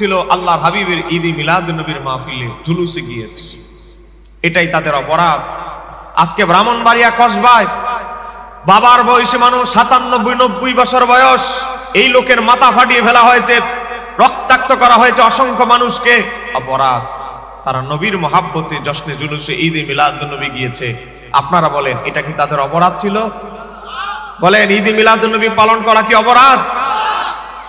ছিল আল্লাহর হাবিবের ঈদে মিলাদুন নবীর মাহফিলে জুলুসে গিয়েছে, এটাই তাদের অপরাধ। আজকে ব্রাহ্মণবাড়িয়া কসবায় বাবার বয়সী মানুষ ৯৭-৯০ বছর বয়স, এই লোকের মাথা ফাটিয়ে ফেলা হয়েছে, রক্তাক্ত করা হয়েছে অসংখ্য মানুষকে। অপরাধ। তারা নবীর মহাব্বতে জশ্নে জুলুসে ঈদে মিলাদুন নবী গিয়েছে। আপনারা বলেন এটা কি তাদের অপরাধ ছিল? বলেন ঈদে মিলাদুন নবী পালন করা কি অপরাধ?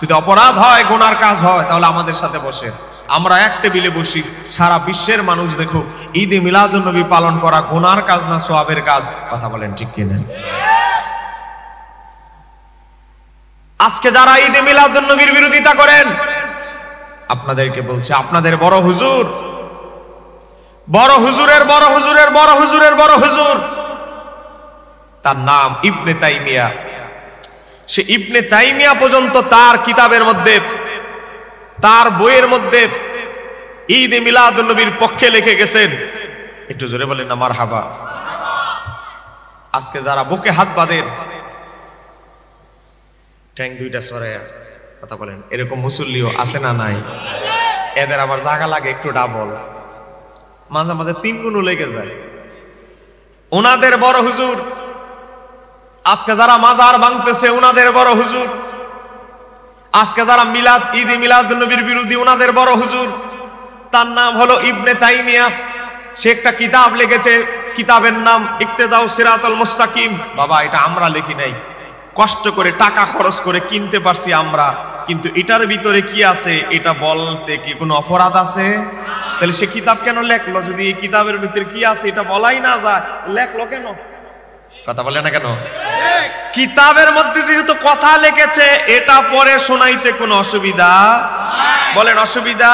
যদি অপরাধ হয়, গুনার কাজ হয়, তাহলে আমাদের সাথে বসে আমরা এক টেবিলে বসি, সারা বিশ্বের মানুষ দেখুক ঈদে মিলাদুন নবী পালন করা গুনার কাজ না সওয়াবের কাজ। কথা বলেন ঠিক কিনা? আজকে যারা ঈদে মিলাদুন নবীর বিরোধিতা করেন, আপনাদেরকে বলছে আপনাদের বড় হুজুর, বড় হুজুরের বড় হুজুরের বড় হুজুরের বড় হুজুর, তার নাম ইবনে তাইমিয়া। সে ইবনে তাইমিয়া পর্যন্ত তার কিতাবের মধ্যে, তার বইয়ের মধ্যে ঈদে মিলাদুন নবীর পক্ষে লিখে গেছেন। একটু জোরে বলেন না মারহাবা। আজকে যারা বুকে হাত বাঁধেন, ট্যাং দুইটা সরায়া কথা বলেন, এরকম মুসল্লিও আছে না নাই? এদের আবার জায়গা লাগে একটু ডাবল, মাঝে মাঝে ৩ গুণও লেগে যায়। ওনাদের বড় হুজুর, আজকে যারা মাজার ভাঙতেছে ওনাদের বড় হুজুর, আজকে যারা মিলাদ ঈদে মিলাদুন নবীর বিরোধী ওনাদের বড় হুজুর, তার নাম হলো ইবনে তাইমিয়া। সে একটা কিতাব লিখেছে, কিতাবের নাম ইক্তেদাউ সিরাতুল মুস্তাকিম। বাবা, এটা আমরা লিখি নাই, কষ্ট করে টাকা খরচ করে কিনতে পারছি আমরা, কিন্তু এটার ভিতরে কি আছে এটা বলতে কি কোনো অপরাধ আছে? তাহলে সে কিতাব কেন লেখলো? যদি এই কিতাবের ভিতরে কি আছে এটা বলাই না যায়, লেখলো কেন? কথা বলে না কেন? কিতাবের মধ্যে যেহেতু কথা লিখেছে, এটা পরে শোনাইতে কোনো অসুবিধা? বলেন অসুবিধা?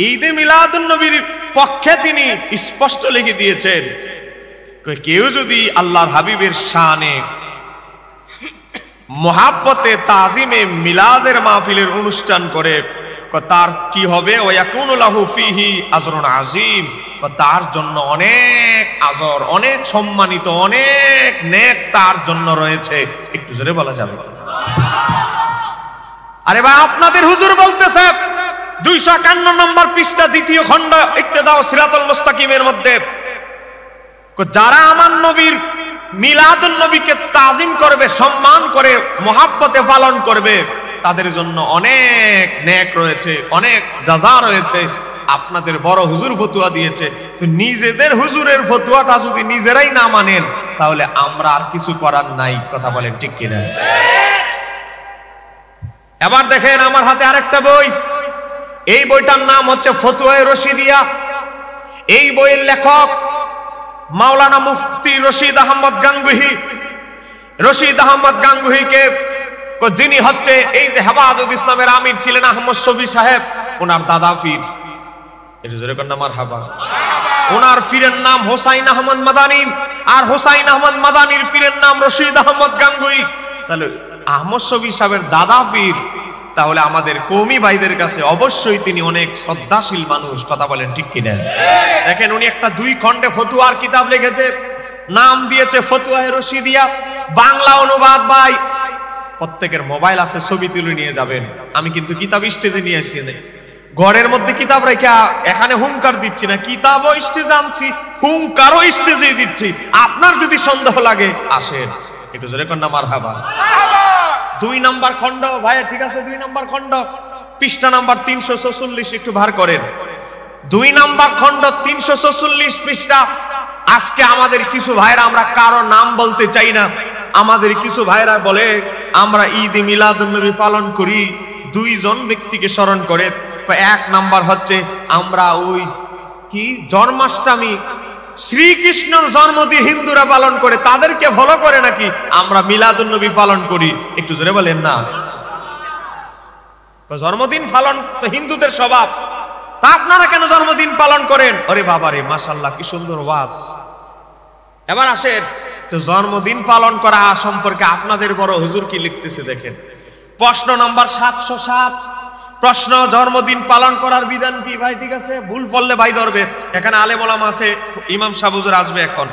ঈদে মিলাদুন নবীর পক্ষে তিনি স্পষ্ট লিখে দিয়েছেন, কেউ যদি আল্লাহর হাবিবের শানে মোহাব্বতে তাজিমে মিলাদের মাহফিলের অনুষ্ঠান করে, তার কি হবে? ওয়াকুনু লাহু ফিহি আজরুন আযীম, তার জন্য অনেক আজর, অনেক সম্মানিত, অনেক নেক তার জন্য রয়েছে। একটু জোরে বলা যাবে? আরে ভাই, আপনাদের হুজুর বলতেছে 251 নম্বর পৃষ্ঠা 2য় খণ্ড ইক্তেদাউ সিরাতুল মুস্তাকিমের মধ্যে, যারা আমার নবীর মিলাদুন নবীকে তাজিম করবে, সম্মান করে মোহাব্বতে পালন করবে, তাদের জন্য অনেক নেক রয়েছে, অনেক জাযা রয়েছে। আপনাদের বড় হুজুর ফতোয়া দিয়েছে, তো নিজেদের হুজুরের ফতোয়াটা যদি নিজেরাই না মানেন, তাহলে আমরা আর কিছু করার নাই। কথা বলেন ঠিক কিনা? এবার দেখেন আমার হাতে আরেকটা বই, এই বইটার নাম হচ্ছে ফতোয়ায়ে রশিদিয়া। এই বইয়ের লেখক মাওলানা মুফতি রশিদ আহমদ গাঙ্গুহি। রশিদ আহমদ গাঙ্গুহিকে, যিনি হচ্ছে এই যে হেফাজত ইসলামের আমির ছিলেন আহমদ শফি সাহেব, ওনার দাদা পীর। এটা জোরে কন্যা মারহাবা। ওনার পীরের নাম হোসাইন আহমদ মাদানী, আর হোসাইন আহমদ মাদানীর পীরের নাম রশিদ আহমদ গাঙ্গুহি। তাহলে আহমদ শফি সাহেবের দাদা পীর, তাহলে আমাদের কওমি ভাইদের কাছে অবশ্যই তিনি অনেক শ্রদ্ধাশীল মানুষ। কথা বলেন ঠিক কিনা? দেখেন উনি একটা 2 খণ্ডে ফতোয়ার কিতাব লিখেছে, নাম দিয়েছে ফতোয়ায়ে রশিদিয়া। বাংলা অনুবাদ ভাই প্রত্যেকের মোবাইল আছে, ছবি তুলে নিয়ে যাবেন। আমি কিন্তু কিতাব স্টেজে নিয়ে আসছি না, ঘরের মধ্যে কিতাব রেখে এখানে হুঙ্কার দিচ্ছি না, কিতাবও স্টেজে আনছি, হুঙ্কারও স্টেজে দিচ্ছি। আপনার যদি সন্দেহ লাগে আসেন, একটু জোরে কন্যা মারহাবা। 2 নম্বর খণ্ড ভাই, ঠিক আছে, 2 নম্বর খণ্ড পৃষ্ঠা নাম্বার 346, একটু ভার করেন। 2 নম্বর খণ্ড 346 পৃষ্ঠা। আজকে আমাদের কিছু ভাইরা, আমরা কারো নাম বলতে চাই না, আমাদের কিছু ভাইরা বলে আমরা ঈদে মিলাদুন নবী পালন করি 2 জন ব্যক্তিকে স্মরণ করে। 1 নাম্বার হচ্ছে আমরা ওই কি জন্মাষ্টমী, শ্রীকৃষ্ণের জন্মদিন হিন্দুরা পালন করে, তাদেরকে ফলো করে নাকি আমরা মিলাদুন নবী পালন করি। একটু জোরে বলেন না। জন্মদিন পালন তো হিন্দুদের স্বভাব, তা আপনারা কেন জন্মদিন পালন করেন? আরে বাবারে, মাশাআল্লাহ, কি সুন্দর ওয়াজ। এবার আসেন, তো জন্মদিন পালন করা সম্পর্কে আপনাদের বড় হুজুর কি লিখতেছে দেখেন। প্রশ্ন নাম্বার 707, প্রশ্ন, জন্মদিন পালন করার বিধান কি? ভাই ঠিক আছে, ভুল পড়লে ভাই ধরবে, এখানে আলেম ওলামা আছে, ইমাম সাহেব হুজুর আসবে এখন।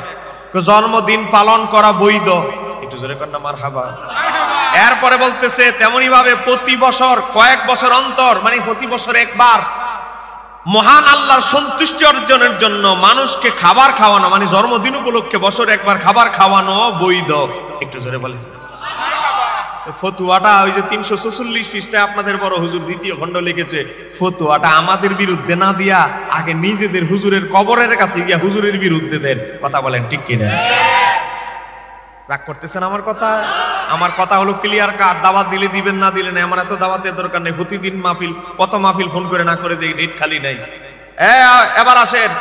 জন্মদিন পালন করা বৈধ? একটু জোরে কর না মারহাবা। এরপরে বলতেছে তেমনি ভাবে প্রতি বছর কয়েক বছর অন্তর, মানে প্রতি বছর একবার মহান আল্লাহর সন্তুষ্টি অর্জনের জন্য মানুষকে খাবার খাওয়ানো, মানে জন্মদিন উপলক্ষে বছর একবার খাবার খাওয়ানো বৈধ। একটু জোরে বলে ফতুয়াটা ওই যে 346 পৃষ্ঠায় আপনাদের বড় হুজুর দ্বিতীয় খণ্ড লিখেছে, ফতুয়াটা আমাদের বিরুদ্ধে না দিয়া আগে নিজেদের হুজুরের কবরের কাছে গিয়া হুজুরের বিরুদ্ধে দেন। কথা বলেন ঠিক কিনা? রাগ করতেছেন আমার কথা? আমার কথা হলো ক্লিয়ার কাট। দাওয়াত দিলে দিবেন, না দিলে নাই। আমার এত দাওয়াতের দরকার নেই। প্রতিদিন মাহফিল, কত মাহফিল ফোন করে না করে দেই, নেট খালি নাই। এবার আসেন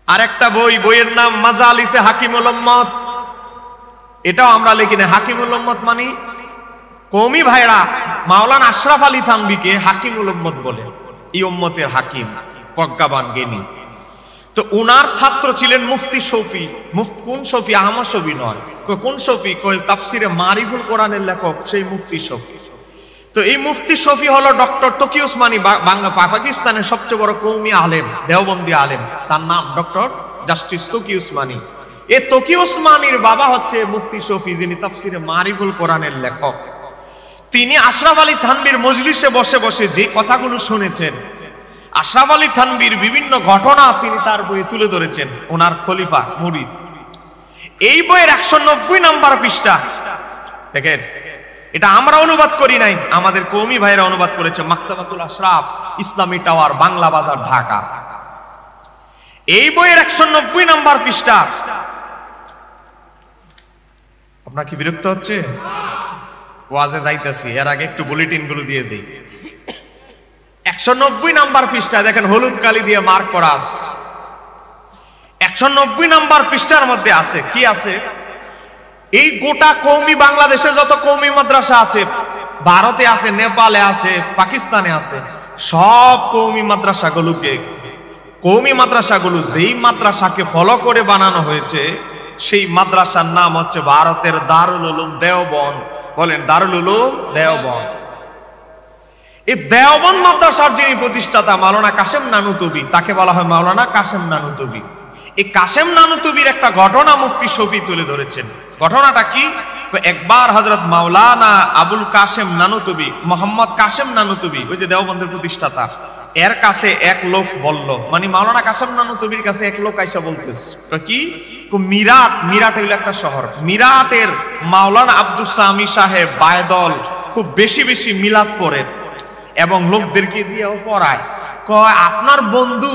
আরেকটা বই, বইয়ের নাম মাজালিসে হাকিমুল উম্মত। এটাও আমরা লিখি না। হাকিমুল উম্মত মানে কওমি ভাইরা মাওলানা আশরাফ আলী থানভীকে হাকিমুল উম্মত বলে, এই উম্মতের হাকিম, প্রজ্ঞাবান জ্ঞানী। তো উনার ছাত্র ছিলেন মুফতি শফি। কোন শফি? আহমদ শফি নয়। কোন শফি? তাফসিরে মারিফুল কোরআনের লেখক সেই মুফতি শফি। তো এই মুফতি শফি হলো ডক্টর তকি উসমানী, পাকিস্তানের সবচেয়ে বড় কওমি আলেম, দেওবন্দি আলেম। তার নাম ডক্টর জাস্টিস তকি উসমানী। এই তকি উসমানীর বাবা হচ্ছে মুফতি শফি, যিনি তাফসিরে মারিফুল কোরআনের লেখক। তিনি আশরাফ আলী থানভীর মজলিসে বসে বসে যে কথাগুলো শুনেছেন, আশরাফ আলী থানভীর বিভিন্ন ঘটনা তিনি তার বইয়ে তুলে ধরেছেন, ওনার খলিফা মুরিদ। এই বইয়ের 190 নাম্বার পৃষ্ঠা দেখেন। এটা আমরা অনুবাদ করি নাই, আমাদের কওমি ভাইরা অনুবাদ করেছে। মাকতাবাতুল আশরাফ, ইসলামী টাওয়ার, বাংলা বাজার, ঢাকা। এই বইয়ের 190 নাম্বার পৃষ্ঠা। আপনার কি বিরক্ত হচ্ছে? ওয়াজে যাইতেছি, এর আগে একটু বুলেটিন গুলো দিয়ে দেই। 190 নাম্বার পৃষ্ঠায় দেখেন, হলুদ কালি দিয়ে মার্ক করা আছে। 190 নাম্বার পৃষ্ঠার মধ্যে আছে কি আছে? এই গোটা কওমি বাংলাদেশে যত কওমি মাদ্রাসা আছে, ভারতে আছে, নেপালে আছে, পাকিস্তানে আছে, সব কওমি মাদ্রাসাগুলো যেই মাদ্রাসাকে ফলো করে বানানো হয়েছে, সেই মাদ্রাসার নাম হচ্ছে ভারতের দারুল উলুম দেওবন্দ। বলেন দারুল উলুম দেওবন্দ। এই দেওবন্দ মাদ্রাসার যিনি প্রতিষ্ঠাতা মাওলানা কাসেম নানুতুবি, তাকে বলা হয় মাওলানা কাসেম নানুতুবি। এই কাসেম নানুতুবির একটা ঘটনা মুফতি শফি তুলে ধরেছেন। ঘটনাটা কি? একবার হযরত মাওলানা আবুল কাসেম নানুতুবি, মোহাম্মদ কাসেম নানুতুবি, ওই যে দেওবন্দের প্রতিষ্ঠাতা, এর কাছে এক লোক বলল, মানে মাওলানা কাসেম নানুতুবির কাছে এক লোক আইসা বলতেছে কি, মিরাট হইল একটা শহর, মিরাটের মাওলানা আব্দুস সামি সাহেব বায়দল খুব বেশি বেশি মিলাদ পড়েন এবং লোকদেরকে দিয়েও পড়ায়। কয় আপনার বন্ধু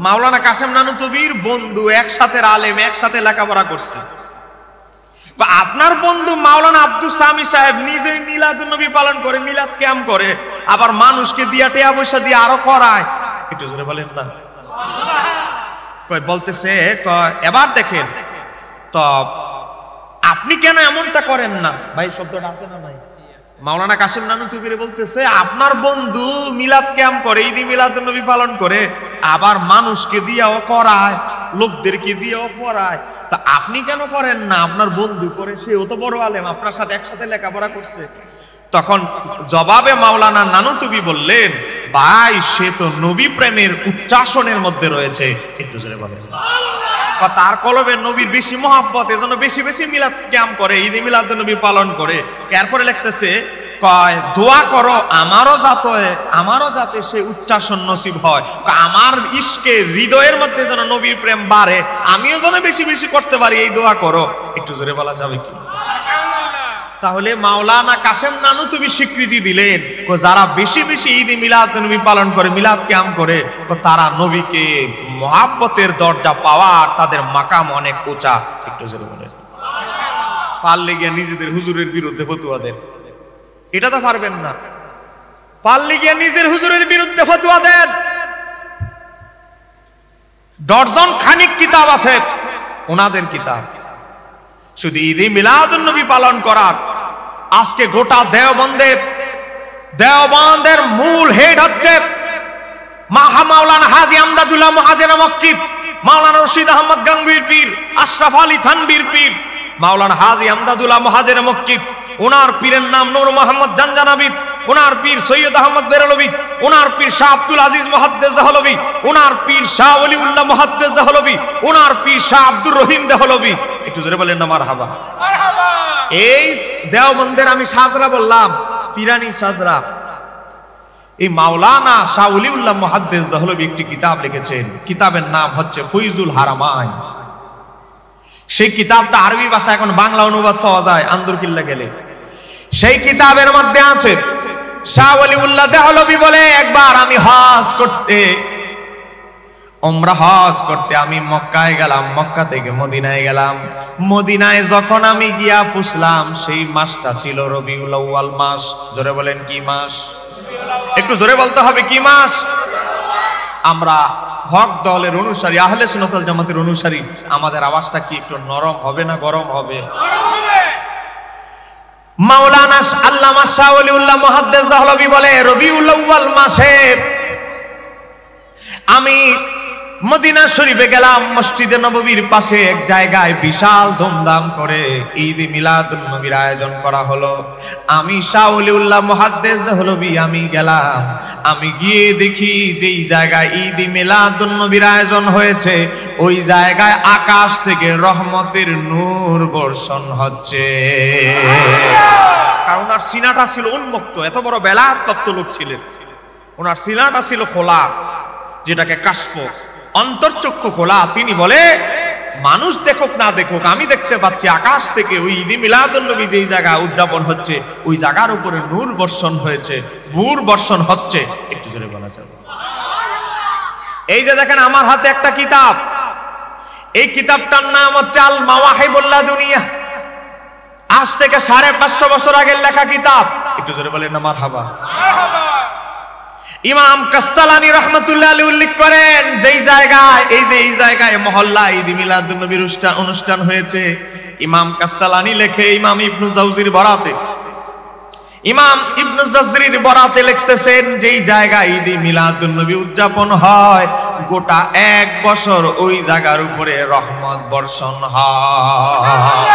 মাওলানা কাসেম নানুতুবির বন্ধু, একসাথে আলেম, একসাথে লেখাপড়া করছে। আপনার বন্ধু মাওলানা আব্দুস সামি সাহেব নিজে মিলাদুন নবী পালন করে, মিলাদ ক্যাম্প করে, আবার মানুষকে দিয়া টেয়া পয়সা দিয়ে আরো করায়। একটু জোরে বলেন না। বলতেছে এবার দেখেন তো আপনি কেন এমনটা করেন না? ভাই শব্দটা আছে না নাই? মাওলানা কাসেম নানুতুবির বলতেছে আপনার বন্ধু মিলাদ ক্যাম্প করে, ঈদ মিলাদুন নবী পালন করে, আবার মানুষকে দিয়েও করায়, লোকদেরকে দিয়েও পড়ায়, তা আপনি কেন করেন না? আপনার বন্ধু করে, সেও তো বড় আলেম, আপনার সাথে একসাথে লেখাপড়া করছে। তখন জবাবে মাওলানা নানুতুবি বললেন, ভাই সে তো নবী প্রেমের উচ্চাসনের মধ্যে রয়েছে। একটু জোরে বলেন। তার কলবে নবীর বেশি মহব্বত, এজন্য বেশি বেশি মিলাদ ক্যাম্প করে, ঈদ মিলাদুন নবী পালন করে। এরপরে লিখতেছে দোয়া করো আমারও যাতে সে উচ্চাসন নসিব হয়, আমার ইশকে হৃদয়ের মধ্যে যেন নবীর প্রেম বাড়ে, আমিও যেন বেশি বেশি করতে পারি, এই দোয়া করো। একটু জোরে বলা যাবে কি? তাহলে মাওলানা কাসেম নানুতুবি স্বীকৃতি দিলেন, যারা বেশি বেশি ঈদ মিলাদুন নবী পালন করে, মিলাদ ক্যাম্প করে, তারা নবীকে মহাব্বতের দরজা পাওয়ার, তাদের মাকাম অনেক উঁচা। একটু জোরে বলেন। পারলে গিয়ে নিজেদের হুজুরের বিরুদ্ধে ফতোয়া দেন, এটা তো পারবেন না। পারলে গিয়ে নিজের হুজুরের বিরুদ্ধে ফতোয়া দেন। ডজন খানিক কিতাব আছে ওনাদের কিতাব, শুধু ঈদ মিলাদুন নবী পালন করার। আজকে গোটা দেওবন্দের মূল হেড হচ্ছে মাওলানা হাজী আমদাদুল্লাহ মুহাজির মক্কি, মাওলানা রশিদ আহমদ গাঙ্গুহির পীর, আশরাফ আলী থানভীর পীর মাওলানা হাজী আমদাদুল্লাহ মুহাজির মক্কি। ওনার পীরের নাম নূর মোহাম্মদ জানজানাবি, ওনার পীর সৈয়দ আহমদ বেরলভী, ওনার পীর শাহ আব্দুল আজিজ মুহাদ্দিস দেহলভী, ওনার পীর শাহ ওলিউল্লাহ মুহাদ্দিস দেহলভী, ওনার পীর শাহ আব্দুর রহিম দেহলভী। একটু জোরে বলেন না মারহাবা। এই দেওবন্দের আমি সাজরা বললাম, পিরানি সাজরা, এই মাওলানা শাহ ওলিউল্লাহ মুহাদ্দিস দহলভী একটি কিতাব লিখেছেন, কিতাবের নাম হচ্ছে ফয়জুল হারামাইন। সেই কিতাবটা আরবি ভাষা, এখন বাংলা অনুবাদ পাওয়া যায় আন্দরকিল্লা গেলে। সেই কিতাবের মধ্যে আছে শাহ ওলিউল্লাহ দহলভী বলে, একবার আমি হজ করতে, উমরা হজ করতে আমি মক্কায় গেলাম, মক্কা থেকে মদিনায় গেলাম। মদিনায় যখন আমি গিয়া পুছলাম, সেই মাসটা ছিল রবিউল আউয়াল মাস। জোরে বলেন কি মাস? একটু জোরে বলতে হবে, কি মাস? আমরা হক দলের অনুসারী, আহলে সুন্নাত ওয়াল জামাতের অনুসারী, আমাদের আওয়াজটা কি একটু নরম হবে না গরম হবে? মাওলানা আল্লামা শাহ ওলিউল্লাহ মুহাদ্দিস দহলভী বলে, রবিউল আউয়াল মাসে আমি মদিনা শরীফে গেলাম। মসজিদে নববীর পাশে এক জায়গায় বিশাল ধুমধাম করে ঈদ মিলাদুন নবীর আয়োজন করা হলো। আমি শাহ ওলিউল্লাহ মুহাদ্দিস দহলভী আমি গেলাম, আমি গিয়ে দেখি যেই জায়গায় ঈদ মিলাদুন নবীর আয়োজন হয়েছে, ওই জায়গায় আকাশ থেকে রহমতের নূর বর্ষণ হচ্ছে। কারণ ওনার সিনাটা ছিল উন্মুক্ত, এত বড় বেলার তত্ত্ব লোক ছিলেন, ওনার সিনাটা ছিল খোলা, যেটাকে কাশফ, অন্তর্চক্ষু খোলা। তিনি বলে, মানুষ দেখুক না দেখুক, আমি দেখতে পাচ্ছি আকাশ থেকে ওই ঈদ মিলাদুন নবী যেই জায়গায় উদযাপন হচ্ছে, ওই জায়গার উপরে নূর বর্ষণ হয়েছে, নূর বর্ষণ হচ্ছে। একটু জোরে বলা যাবে? এই যে দেখেন আমার হাতে একটা কিতাব, এই কিতাবটার নাম হচ্ছে আল মাওয়াহিবুল লাদুনিয়া। আজ থেকে 550 বছর আগের লেখা কিতাব। একটু জোরে বলেন না মারহাবা। ইমাম কাসসালানী রাহমাতুল্লাহ আলাইহি উল্লেখ করেন, যেই জায়গায় এই জায়গায় মহল্লা ঈদ মিলাদুন নবীর অনুষ্ঠান হয়েছে, ইমাম কাসসালানী লেখে ইমাম ইবনু জাওজির বরাতে, ইমাম ইবনু জাজরির বরাতে লিখতেছেন, যেই জায়গায় ঈদ মিলাদুন নবী উদযাপন হয়, গোটা 1 বছর ওই জায়গার উপরে রহমত বর্ষণ হয়।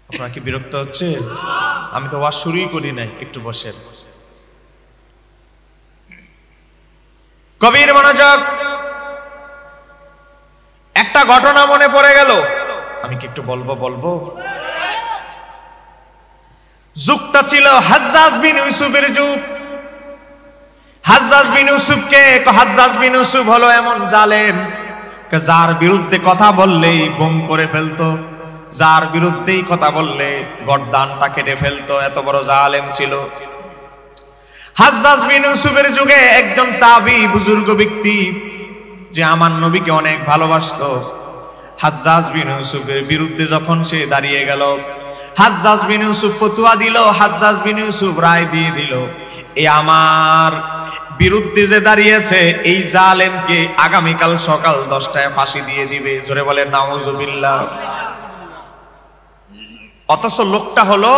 আপনারা কি বিরক্ত হচ্ছে? আমি তো ওয়াজ শুরুই করি নাই, একটু বসেন। কবির মনোযোগ। একটা ঘটনা মনে পড়ে গেল, আমি কি একটু বলবো? যুগটা ছিল হাজ্জাজ বিন ইউসুফের যুগ। হাজ্জাজ বিন ইউসুফ হলো এমন জালেম, যার বিরুদ্ধে কথা বললেই গুম করে ফেলতো, যার বিরুদ্ধেই কথা বললে গর্দানটা কেটে ফেলতো, এত বড় জালেম ছিল। হাজ্জাজ বিন ইউসুফের যুগে একজন তাবি বুজুর্গ ব্যক্তি, যে আমার নবীকে অনেক ভালোবাসতো, হাজ্জাজ বিন ইউসুফের বিরুদ্ধে যখন সে দাঁড়িয়ে গেল, হাজ্জাজ বিন ইউসুফ ফতোয়া দিল, হাজ্জাজ বিন ইউসুফ রায় দিয়ে দিল, এই আমার বিরুদ্ধে যে দাঁড়িয়েছে এই জালেমকে আগামীকাল সকাল 10টায় ফাঁসি দিয়ে দিবে। জোরে বলেন নাউজুবিল্লাহ। অথচ লোকটা হলো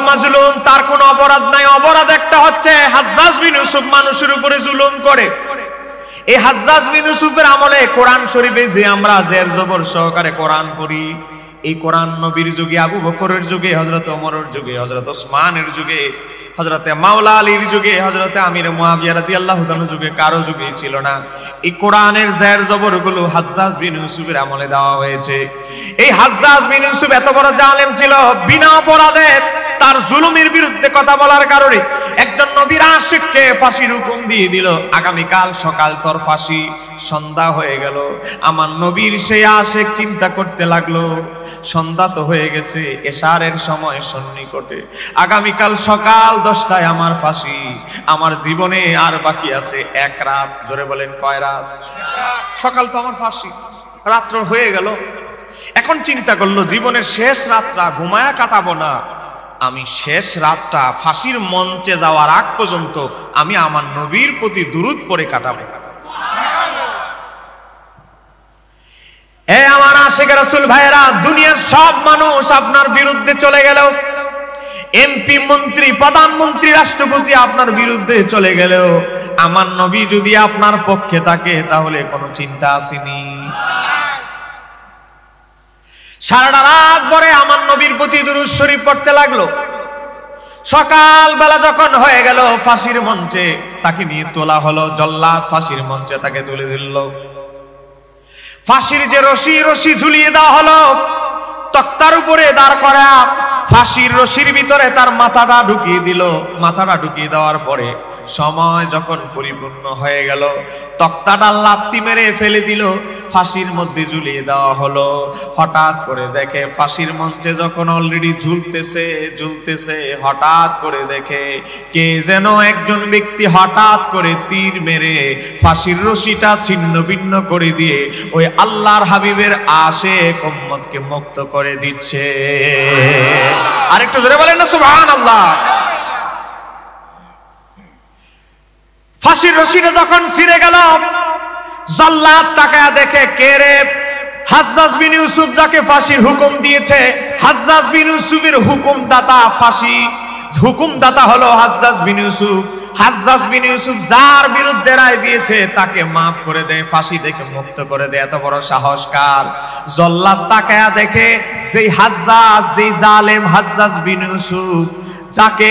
মাজলুম, তার কোনো অপরাধ নাই। অপরাধ একটা হচ্ছে, হাজ্জাজ বিন ইউসুফ মানুষের উপরে জুলুম করে। এই হাজ্জাজ বিন ইউসুফের আমলে কোরআন শরীফে যে আমরা জের জবর সহকারে কোরআন পড়ি, এই কোরআন নবীর যুগে, আবু বকরের যুগে, হযরত ওমরের যুগে, হযরত ওসমানের যুগে, হযরতে মাওলা আলীর যুগে, হযরতে আমির মুয়াবিয়া রাদিয়াল্লাহু তাআলার যুগে কারো যুগে ছিল না। এই কোরআনের জের জবর গুলো হাজ্জাজ বিন ইউসুফের আমলে দেওয়া হয়েছে। এই হাজ্জাজ বিন ইউসুফ এত বড় জালেম ছিল, বিনা অপরাধে তার জুলুমের বিরুদ্ধে কথা বলার কারণে একজন নবীর আশিককে ফাঁসির হুকুম দিয়ে দিল, আগামীকাল সকাল তোর ফাঁসি। সন্ধ্যা হয়ে গেল, আমার নবীর সেই আশিক চিন্তা করতে লাগলো, সন্ধ্যা তো হয়ে গেছে, এশারের সময় সন্নিকটে, আগামীকাল সকাল 10টায় আমার ফাঁসি, আমার জীবনে আর বাকি আছে 1 রাত। জোরে বলেন কয় রাত? সকাল তো আমার ফাঁসি, রাত্র হয়ে গেল। এখন চিন্তা করলো, জীবনের শেষ রাতটা ঘুমায়া কাটাবো না, আমি শেষ রাতটা ফাঁসির মঞ্চে যাওয়ার আগ পর্যন্ত আমি আমার নবীর প্রতি দুরূদ পড়ে কাটাবো। আমার আশিক রাসূল ভাইরা, দুনিয়ার সব মানুষ আপনার বিরুদ্ধে চলে গেল, এমপি, মন্ত্রী, প্রধানমন্ত্রী, রাষ্ট্রপতি আপনার বিরুদ্ধে চলে গেলেও আমার নবী যদি আপনার পক্ষে থাকে, তাহলে কোনো চিন্তা আসেনি। সারাটা রাত ভরে আমার নবীর প্রতি দুরূদ শরীফ পড়তে লাগলো। সকাল বেলা যখন হয়ে গেল, ফাঁসির মঞ্চে তাকে নিয়ে তোলা হলো। জল্লাদ ফাঁসির মঞ্চে তাকে তুলে দিল। ফাঁসির যে রশি, রশি ঝুলিয়ে দেওয়া হলো তক্তার উপরে দাঁড় করা। ফাঁসির রশির ভিতরে তার মাথাটা ঢুকিয়ে দিল। মাথাটা ঢুকিয়ে দেওয়ার পরে সময় যখন পরিপূর্ণ হয়ে গেল, তক্তাটা লাত্তি মেরে ফেলে দিল, ফাঁসির মধ্যে ঝুলিয়ে দেওয়া হলো। হঠাৎ করে দেখে ফাঁসির মঞ্চে যখন অলরেডি ঝুলতেছে, হঠাৎ করে দেখে কে যেন একজন ব্যক্তি হঠাৎ করে তীর মেরে ফাঁসির রশিটা ছিন্ন ভিন্ন করে দিয়ে ওই আল্লাহর হাবিবের আশিক উম্মতকে মুক্ত করে দিচ্ছে। আরেকটু জোরে বলেন না সুবহানাল্লাহ। ফাঁসির রশিটা যখন ছিঁড়ে গেল, জল্লাদ তাকায়া দেখে কে রে? হাজ্জাজ বিন ইউসুফ, যাকে ফাঁসির হুকুম দিয়েছে। হাজ্জাজ বিন ইউসুফের হুকুমদাতা, ফাঁসি হুকুমদাতা হলো হাজ্জাজ বিন ইউসুফ। হাজ্জাজ বিন ইউসুফ যার বিরুদ্ধে রায় দিয়েছে তাকে মাফ করে দেয়, ফাঁসি থেকে মুক্ত করে দেয়। এত বড় সাহস কার? জল্লাদ তাকায়া দেখে যেই হাজ্জাজ, যেই জালেম হাজ্জাজ বিন ইউসুফ, যাকে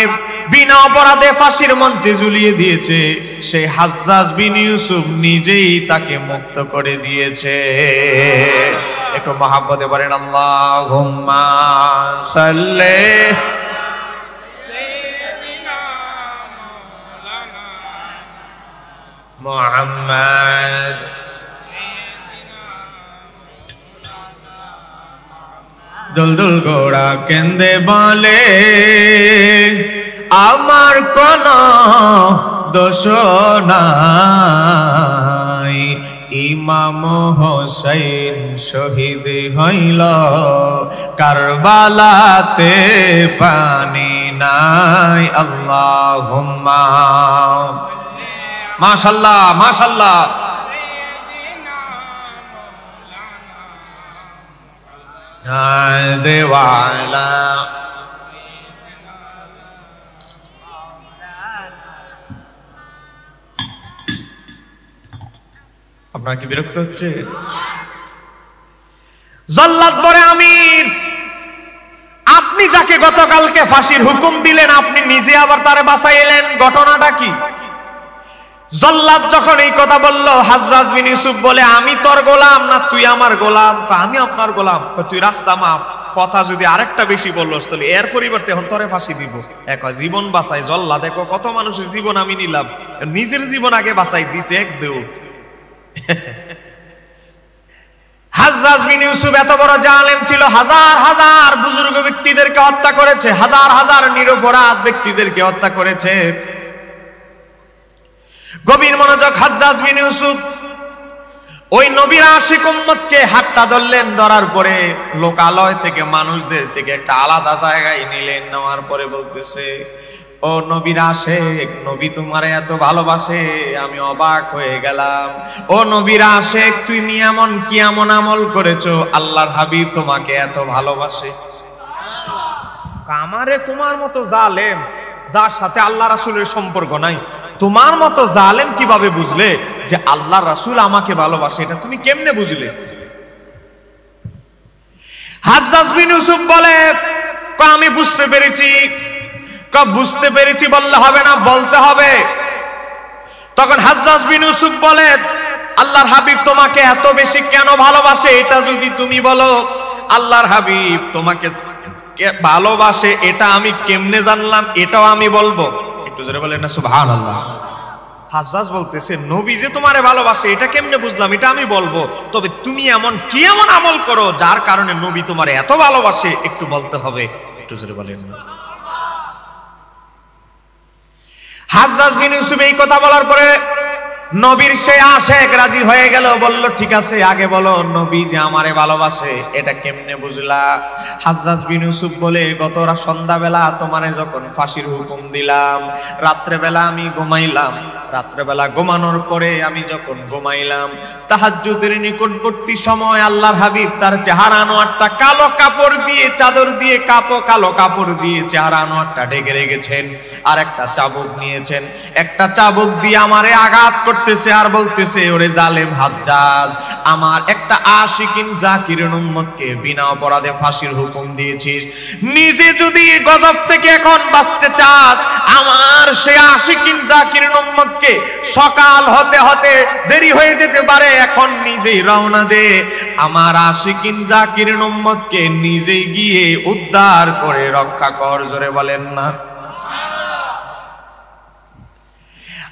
বিনা অপরাধে ফাঁসির মঞ্চে ঝুলিয়ে দিয়েছে, সেই হাজ্জাজ বিন ইউসুফ নিজেই তাকে মুক্ত করে দিয়েছে। একটু মহাব্বতে বলেন আল্লাহুম্মা সাল্লি মুহাম্মদ। দুলদুল গোড়া কেন্দে বলে আমার কোন দোষ নাই, ইমাম হোসেন শহীদ হইল কারবালাতে পানি নাই। আল্লাহুম্মা মাশাআল্লাহ মাশাআল্লাহ। দেওয়ালা আপনার কি বিরক্ত হচ্ছে? জল্লাদ বলে আমির, আপনি যাকে গতকালকে ফাঁসির হুকুম দিলেন, আপনি নিজে আবার তারে বাঁচাইলেন, ঘটনাটা কি? জল্লাদ যখন এই কথা বলল, হাজ্জাজ বিন ইউসুফ বলে আমি তোর গোলাম না তুই আমার গোলাম? আমি আপনার গোলাম। তুই রাস্তা মাপ, কথা যদি আরেকটা বেশি বললস তাহলে এর পরিবর্তে এখন তোরে ফাঁসি দিব। এক জীবন বাঁচাই। জল্লাদ দেখো কত মানুষের জীবন আমি নিলাম, নিজের জীবন আগে বাঁচাই দিছে এক দেও। হাজ্জাজ বিন ইউসুফ এত বড় জালেম ছিল, হাজার হাজার বুজুর্গ ব্যক্তিদেরকে হত্যা করেছে, হাজার হাজার নিরপরাধ ব্যক্তিদেরকে হত্যা করেছে। গভীর মনোযোগ। হাজ্জাজ বিন ইউসুফ ওই নবীর আশিক উম্মতকে হাতটা ধরলেন, ধরার পরে লোকালয় থেকে মানুষদের থেকে একটা আলাদা জায়গায় নিলেন। নেওয়ার পরে বলতেছে, ও নবীর আশিক, নবী তোমারে এত ভালোবাসে, আমি অবাক হয়ে গেলাম। ও নবীর আশিক, তুমি এমন কি এমন আমল করেছো আল্লাহর হাবিব তোমাকে এত ভালোবাসে? আমারে তোমার মতো জালেম, যার সাথে আল্লাহ রাসূলের সম্পর্ক নাই, তোমার মতো জালেম কিভাবে বুঝলে যে আল্লাহ রাসূল আমাকে ভালোবাসে? এটা তুমি কেমনে বুঝলে? হাজ্জাজ বিন ইউসুফ বলে, আমি বুঝতে পেরেছি। বুঝতে পেরেছি বললে হবে না, বলতে হবে। তখন হাজ্জাজ বিন ইউসুফ বলে, আল্লাহর হাবিব তোমাকে এত বেশি কেন ভালোবাসে এটা যদি তুমি বলো। আল্লাহর হাবিব তোমাকে ভালোবাসে এটা আমি কেমনে জানলাম, এটাও আমি বলবো। একটু জোরে বলেন না সুবহানাল্লাহ। হাজ্জাজ বলতেছে, নবী যে তোমারে ভালোবাসে এটা কেমনে বুঝলাম, এটা আমি বলবো, তবে তুমি এমন কি এমন আমল করো যার কারণে নবী তোমারে এত ভালোবাসে একটু বলতে হবে। একটু জোরে বলেন না। হাজ্জাজ বিন ইউসুফ এই কথা বলার পরে নবীর সে আশিক রাজি হয়ে গেল, বলল ঠিক আছে আগে বলো নবী যে আমারে ভালোবাসে এটা কেমনে বুঝলা? হাজ্জাজ বিন ইউসুফ বলে, গত সন্ধ্যাবেলা তোমারে যখন ফাঁসির হুকুম দিলাম, রাত্রেবেলা আমি ঘুমাইলাম, রাত্রেবেলা ঘুমানোর পরে আমি যখন ঘুমাইলাম, তাহাজ্জুদের নিকটবর্তী সময় আল্লাহর হাবিব তার চেহারা আনোয়ারটা কালো কাপড় দিয়ে, চাদর দিয়ে, কালো কাপড় দিয়ে চেহারা আনোয়ারটা ঢেকে রেখেছেন। আর একটা চাবুক নিয়েছেন, একটা চাবুক দিয়ে আমারে আঘাত করতেছে আর বলতেছে, ওরে জালেম হাজ্জাজ, আমার একটা আশিকিন জাকিরের উম্মতকে বিনা অপরাধে ফাঁসির হুকুম দিয়েছিস, নিজে যদি গজব থেকে এখন বাঁচতে চাস, আমার সেই আশিকিন জাকিরের উম্মতকে সকাল হতে হতে দেরি হয়ে যেতে পারে, এখন নিজেই রওনা দে, আমার আশিকিন জাকিরের উম্মতকে নিজেই গিয়ে উদ্ধার করে রক্ষা কর। জোরে বলেন না।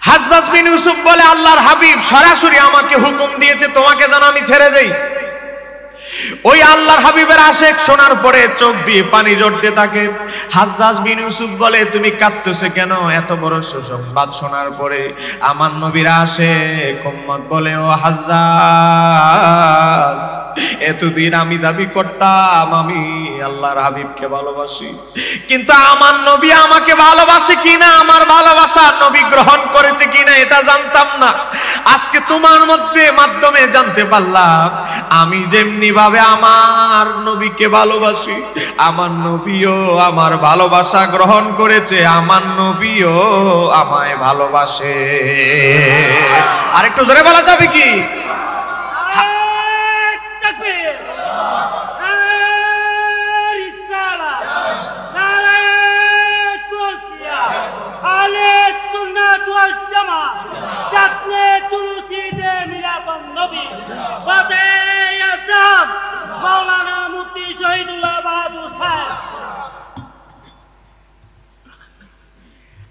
হাজ্জাজ বিন ইউসুফ বলে, আল্লাহর হাবিব সরাসরি আমাকে হুকুম দিয়েছে তোমাকে যেন আমি ছেড়ে দেই। ওই আল্লাহর হাবিবের আশেক শোনার পরে চোখ দিয়ে পানি ঝরতে থাকে। হাজ্জাজ বিন ইউসুফ বলে, তুমি কাঁদতেছো কেন এত বড় সুসংবাদ শোনার পরে? আমার নবীর আশেক উম্মত বলে, ও হাজ্জাজ, এতদিন আমি দাবি করতাম আমি আল্লাহর হাবিবকে ভালোবাসি, কিন্তু আমার নবী আমাকে ভালোবাসে কিনা, আমার ভালোবাসা নবী গ্রহণ করেছে কিনা এটা জানতাম না। আজকে তোমার মাধ্যমে জানতে পারলাম, আমি যেমনি ভাবে আমার নবীকে ভালোবাসি, আমার নবীও আমার ভালোবাসা গ্রহণ করেছে, আমার নবীও আমায় ভালোবাসে। আরেকটু জোরে বলা যাবে কি?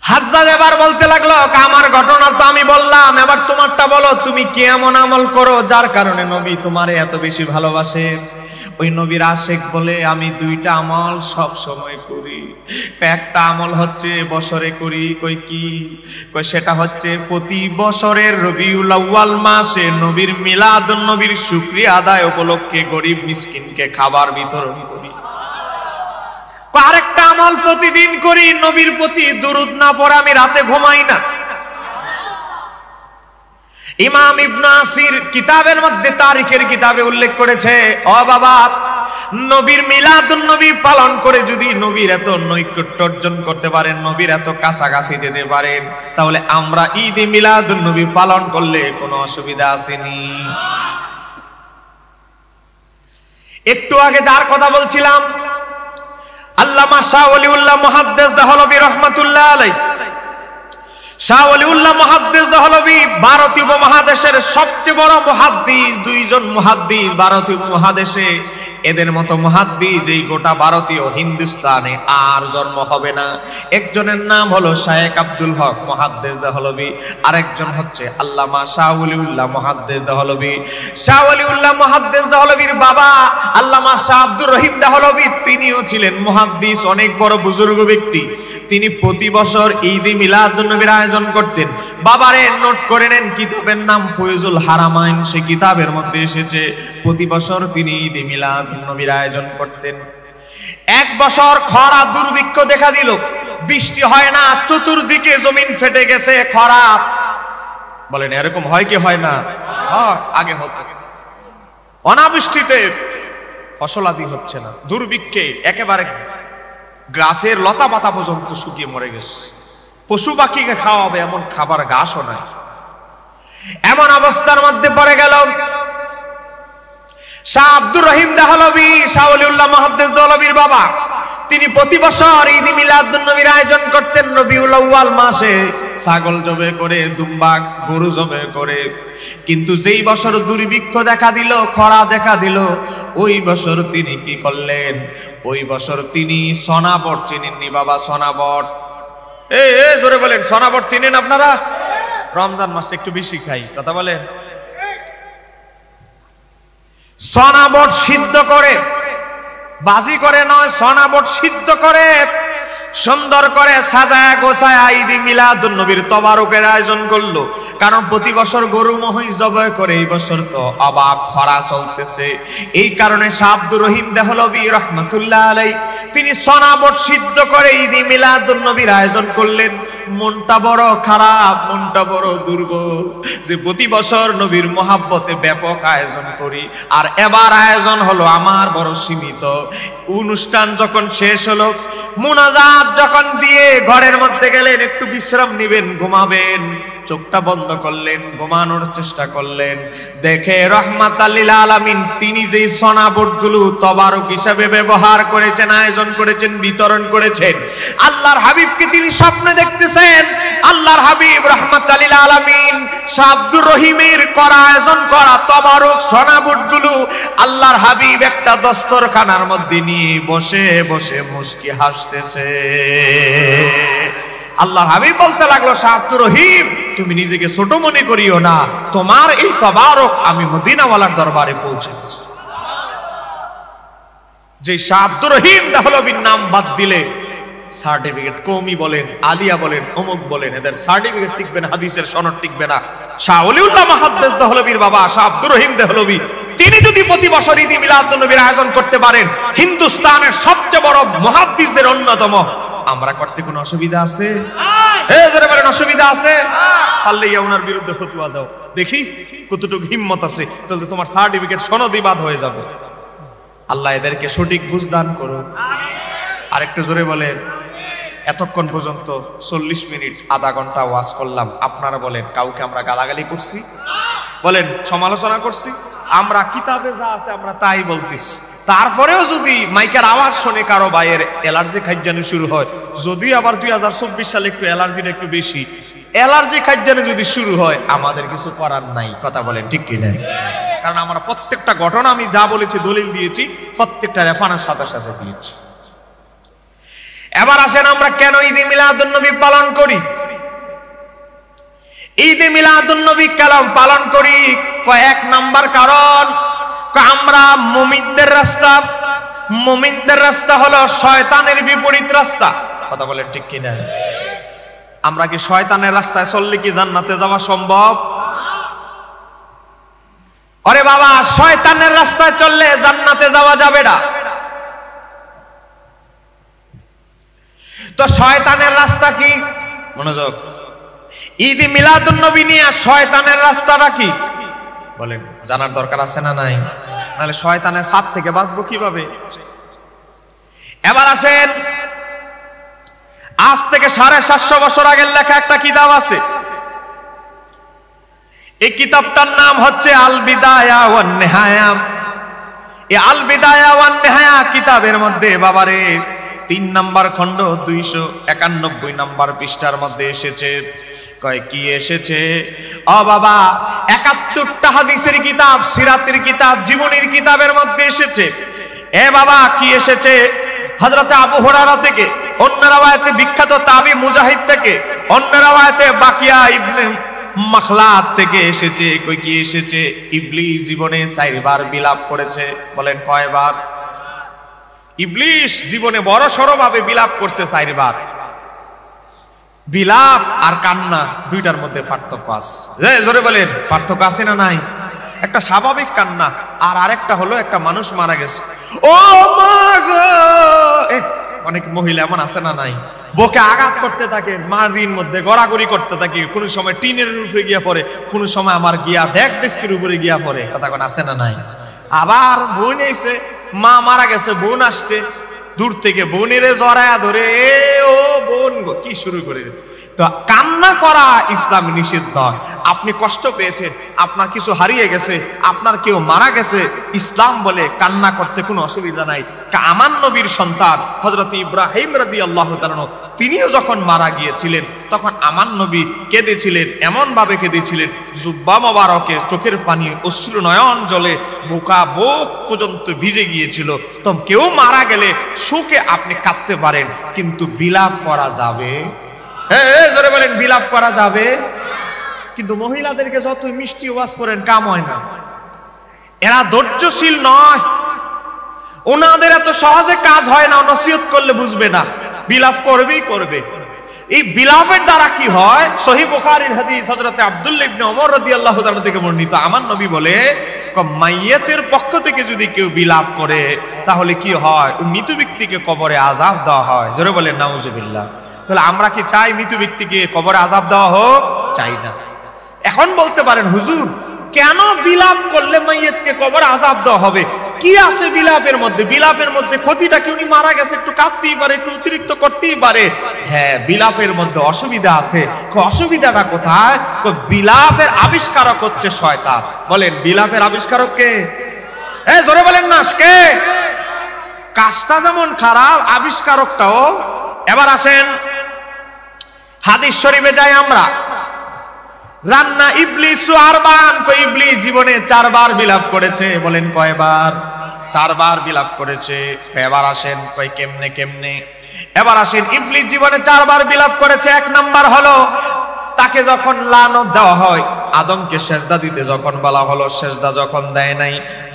হাজ্জাজ এবার বলতে লাগলো, আমার ঘটনা তো আমি বললাম, এবার তোমারটা বলো, তুমি কি এমন আমল করো যার কারণে নবী তোমারে এত বেশি ভালোবাসে? ওই নবীর আশেক বলে, আমি দুইটা আমল সব সময় করি। একটা আমল হচ্ছে বছরে করি। কই কি? কই সেটা হচ্ছে প্রতি বছরের রবিউল আউয়াল মাসে নবীর মিলাদুন নবীর শুকরিয়া আদায় উপলক্ষে গরিব মিসকিনকে খাবার বিতরণ করি। আরেকটা আমল প্রতিদিন করি, নবীর প্রতি দুরূদ না পড়ে আমি রাতে ঘুমাই না। ইমাম ইবনে আসির কিতাবের মধ্যে তারিখের কিতাবে উল্লেখ করেছে, ও বাবা, নবীর মিলাদুন নবী পালন করে যদি নবীর এত নৈকট্য অর্জন করতে পারেন, নবীর এত কাছাকাছি যেতে পারেন, তাহলে আমরা ঈদে মিলাদুন নবী পালন করলে কোনো অসুবিধা আসেনি। একটু আগে যার কথা বলছিলাম, আল্লামা শাহ ওলিউল্লাহ মুহাদ্দিস দেহলভী রাহমাতুল্লাহ আলাইহি। শাহ ওলিউল্লাহ মুহাদ্দিস দেহলভী ভারতীয় উপমহাদেশের সবচেয়ে বড় মুহাদ্দিস। দুইজন মুহাদ্দিস ভারতীয় উপমহাদেশে, এদের মতো মুহাদ্দিস এই গোটা ভারতীয় হিন্দুস্তানে আর জন্ম হবে না। একজনের নাম হলো শায়েখ আব্দুল হক মুহাদ্দিস দেহলভী, আরেকজন হচ্ছে আল্লামা শাহ ওলিউল্লাহ মুহাদ্দিস দেহলভী। শাহ ওলিউল্লাহ মুহাদ্দিস দেহলভীর বাবা আল্লামা শাহ আব্দুর রহিম দেহলভী, তিনিও ছিলেন মুহাদ্দিস, অনেক বড় বুজুর্গ ব্যক্তি। তিনি প্রতি বছর ঈদে মিলাদুন নবীর আয়োজন করতেন। বাবারে নোট করে নেন, কিতাবের নাম ফয়জুল হারামাইন। সেই কিতাবের মধ্যে এসেছে প্রতি বছর তিনি ঈদে মিলাদুন নবীর আয়োজন করতেন। এক বছর খরা দুর্ভিক্ষ দেখা দিল, বৃষ্টি হয় না, চতুর্দিকে জমিন ফেটে গেছে, খরা। বলেন এরকম হয় কি হয় না? আগে হতো। অনাবৃষ্টিতে ফসলাদি হচ্ছে না, দুর্ভিক্ষে একেবারে গাছের লতা পাতা পর্যন্ত শুকিয়ে মরে গেছে, পশু পাখিকে খাওয়াবে এমন খাবার ঘাসও নাই। এমন অবস্থার মধ্যে পড়ে গেল শাহ আব্দুর রহিম দেহলভী, শাহ ওলিউল্লাহ মুহাদ্দিস দেহলভীর বাবা। তিনি প্রতি বছর ঈদ মিলাদুন নবীর আয়োজন করতেন রবিউল আউয়াল মাসে, ছাগল জবে করে, দুম্বা গরু জবে করে। কিন্তু যেই বছর দুর্ভিক্ষ দেখা দিল, খরা দেখা দিল, ওই বছর তিনি কি করলেন? ওই বছর তিনি সনাবট চিনেননি বাবা, সনাবট। জোরে বলেন, সনাবট চিনেন আপনারা? রমজান মাসে একটু বেশি খাই, কথা বলেন। সনাবট সিদ্ধ করে, বাজি করে নয়, সনাবট সিদ্ধ করে সুন্দর করে সাজায় গোছায় ঈদে মিলাদুন নবীর তবারকের আয়োজন করলো। কারণ প্রতি বছর গরু মহিষ জবাই করে, এই বছর তো অবাক খরা চলতেছে। এই কারণে শাহ আব্দুর রহিম দেহলভী রাহমাতুল্লাহ আলাইহি তিনি সনাবট সিদ্ধ করে ঈদে মিলাদুন নবীর আয়োজন করলেন। মনটা বড় খারাপ, মনটা বড় দুর্বল, যে প্রতি বছর নবীর মহাব্বতে ব্যাপক আয়োজন করি, আর এবার আয়োজন হলো আমার বড় সীমিত। অনুষ্ঠান যখন শেষ হলো, মুনাজাত জান্নাত যখন দিয়ে ঘরের মধ্যে গেলেন, একটু বিশ্রাম নেবেন, ঘুমাবেন, চোখটা বন্ধ করলেন, ঘুমানোর চেষ্টা করলেন, দেখে রাহমাতাল লিল আলামিন তিনি যেই সনাবটগুলো তবারক হিসাবে ব্যবহার করেছেন, আয়োজন করেছেন, বিতরণ করেছেন, আল্লাহর হাবিবকে তিনি স্বপ্নে দেখতেছেন। আল্লাহর হাবিব রাহমাতাল লিল আলামিন শাহ আব্দুর রহিমের করা আয়োজন করা তবারক সনাবটগুলো আল্লাহর হাবিব একটা দস্তরখানার মধ্যে নিয়ে বসে বসে মুস্কি হাসতেছে। আল্লাহর হাবিব বলতে লাগলো, শাহ আব্দুর রহিম তুমি নিজেকে ছোট মনে করিও না, তোমার এই তবারক আমি মদিনাওয়ালার দরবারে পৌঁছে দিচ্ছি। যে শাহ আব্দুর রহিম দেহলভীর নাম বাদ দিলে সার্টিফিকেট কওমি বলেন, আলিয়া বলেন, অমুক বলেন, এদের সার্টিফিকেট টিকবে না, হাদিসের সনদ টিকবে না। শাহ ওলিউল্লাহ মুহাদ্দিস দেহলভীর বাবা শাহ আব্দুর রহিম দেহলভী তিনি যদি প্রতি বছর ঈদ মিলাদুন নবীর আয়োজন করতে পারেন, হিন্দুস্তানের সবচেয়ে বড় মুহাদ্দিসদের অন্যতম, আমরা করতে কোনো অসুবিধা আছে? এই জোরে বলেন অসুবিধা আছে? পারলে ওনার বিরুদ্ধে ফতোয়া দাও, দেখি কতটুকু হিম্মত আছে, তাহলে তোমার সার্টিফিকেট সনদই বাদ হয়ে যাবে। আল্লাহ এদেরকে সঠিক বুঝ দান করুন। আরেকটু জোরে বলেন। এতক্ষণ পর্যন্ত 40 মিনিট আধা ঘন্টা ওয়াজ করলাম, আপনারা বলেন কাউকে আমরা গালাগালি করছি? বলেন সমালোচনা করছি? আমরা কিতাবে যা আছে আমরা তাই বলতিস। তারপরেও যদি মাইকের আওয়াজ শুনে কারো ভাইয়ের অ্যালার্জি খাইজানি শুরু হয়, যদি আবার 2024 সালে একটু অ্যালার্জিটা একটু বেশি, অ্যালার্জি খাইজানি যদি শুরু হয়, আমাদের কিছু করার নাই। কথা বলেন ঠিক কি না? কারণ আমরা প্রত্যেকটা ঘটনা আমি যা বলেছি দলিল দিয়েছি, প্রত্যেকটা রেফারেন্স সাথে সাথে দিয়েছি। এবার আসেন আমরা কেন ঈদ মিলাদুন নবী পালন করি? ঈদ মিলাদুন নবী কেন পালন করি? কয়েক নাম্বার কারণ, আমরা মুমিনদের রাস্তা হলো শয়তানের বিপরীত রাস্তা। কথা বলেন ঠিক কিনা? আমরা কি শয়তানের রাস্তায় চললে কি জান্নাতে যাওয়া সম্ভব? আরে বাবা, শয়তানের রাস্তায় চললে জান্নাতে যাওয়া যাবে না। তো শয়তানের রাস্তা কি? মনোযোগ। ঈদ মিলাদুন নবী নিয়ে শয়তানের রাস্তাটা কি বলেন, জানার দরকার আছে না নাই? নাহলে শয়তানের ফাঁদ থেকে বাঁচবো কিভাবে? এবার আসেন, আজ থেকে 750 বছর আগের লেখা একটা কিতাব আছে। এই কিতাবটার নাম হচ্ছে আল বিদায়া ওয়ান নিহায়া। এই আল বিদায়া ওয়ান নিহায়া কিতাবের মধ্যে বাবারে 3 নাম্বার খণ্ড 291 নাম্বার পৃষ্ঠার মধ্যে এসেছে। কয় কি এসেছে? ও বাবা, 71টা হাদিসের কিতাব, সিরাতের কিতাব, জীবনের কিতাবের মধ্যে এসেছে। এ বাবা কি এসেছে? হযরত আবু হুরায়রা থেকে, অন্য রাওয়ায়াতে বিখ্যাত তাবি মুজাহিদ থেকে, অন্য রাওয়ায়াতে বাকিয়া ইবনে মাখলাদ থেকে এসেছে। কই কি এসেছে? ইবলিস জীবনে 4 বার বিলাপ করেছে। বলেন কয়বার? ইবলিস জীবনে বড় সড় ভাবে বিলাপ করছে 4 বার। বিলাপ আর কান্না দুইটার মধ্যে পার্থক্য আছে। জোরে বলেন পার্থক্য আছে না নাই? একটা স্বাভাবিক কান্না আর আরেকটা হলো একটা মানুষ মারা গেছে। ও মা গো! অনেক মহিলা এমন আছে না নাই? বুকে আঘাত করতে থাকে, মারির মধ্যে গড়াগড়ি করতে থাকে, কোন সময় টিনের উপরে গিয়া পড়ে, কোন সময় আমার গিয়া ডেক ডেস্কের উপরে গিয়া পড়ে। কথা কোন আছে না নাই? আবার বোন এসে, মা মারা গেছে, বোন আসছে দূর থেকে, বোনেরে জড়ায়া ধরে ও বোন গো কি শুরু করে। তো কান্না করা ইসলাম নিষিদ্ধ। আপনি কষ্ট পেয়েছেন, আপনার কিছু হারিয়ে গেছে, আপনার কেউ মারা গেছে, ইসলাম বলে কান্না করতে কোনো অসুবিধা নাই। আমার নবীর সন্তান হযরত ইব্রাহিম রাদিয়াল্লাহু তাআলা তিনিও যখন মারা গিয়েছিলেন তখন আমার নবী কেঁদেছিলেন, এমন ভাবে কেঁদেছিলেন জুব্বা মোবারকে চোখের পানি অশ্রু নয়ন জলে বুক পর্যন্ত ভিজে গিয়েছিল। তো কেউ মারা গেলে শোকে আপনি কাঁদতে পারেন, কিন্তু বিলাপ করা যাবে? জোরে বলেন বিলাপ করা যাবে? কিন্তু মহিলাদেরকে যত মিষ্টি ওয়াজ করেন কাম হয় না। এরা ধৈর্যশীল নয়, ওনাদের এত সহজে কাজ হয় না, নসিহত করলে বুঝবে না, বিলাপ করবেই করবে। এই বিলাপের দ্বারা কি হয়? সহিহ বুখারীর হাদিস হযরত আব্দুল্লাহ ইবনে ওমর রাদিয়াল্লাহু তাআলা থেকে বর্ণিত, আমার নবী বলে মাইয়াতের পক্ষ থেকে যদি কেউ বিলাপ করে তাহলে কি হয়? মৃত ব্যক্তিকে কবরে আযাব দেওয়া হয়। জোরে বলেন নাউজুবিল্লাহ। তাহলে আমরা কি চাই মৃত ব্যক্তিকে কবরে আযাব দেওয়া হোক? চাই না। এখন বলতে পারেন হুজুর কেন বিলাপ করলে মাইয়াতকে কবরে আযাব দেওয়া হবে? কি আছে বিলাপের মধ্যে? বিলাপের মধ্যে ক্ষতিটা কি? উনি মারা গেছে, একটু কাঁদতেই পারে, একটু অতিরিক্ত করতেই পারে। হ্যাঁ, বিলাপের মধ্যে অসুবিধা আছে। অসুবিধাটা কোথায়? বিলাপের আবিষ্কারক হচ্ছে শয়তান। বলেন, বিলাপের আবিষ্কারক কে? জোরে বলেন না, কে? কাজটা যেমন খারাপ, আবিষ্কারকটাও। এবার আসেন হাদিস শরীফে যাই আমরা। রান্না ইবলিস আরবান, ইবলিস জীবনে 4 বার বিলাপ করেছে। বলেন কয়বার? 4 বার বিলাপ করেছে। এবার আসেন কই কেমনে কেমনে? এবার আসেন, ইবলিস জীবনে 4 বার বিলাপ করেছে। 1 নাম্বার হলো তাকে যখন লানত দেওয়া হয়, আদমকে সেজদা দিতে যখন বলা হলো, সেজদা যখন দেয় নাই।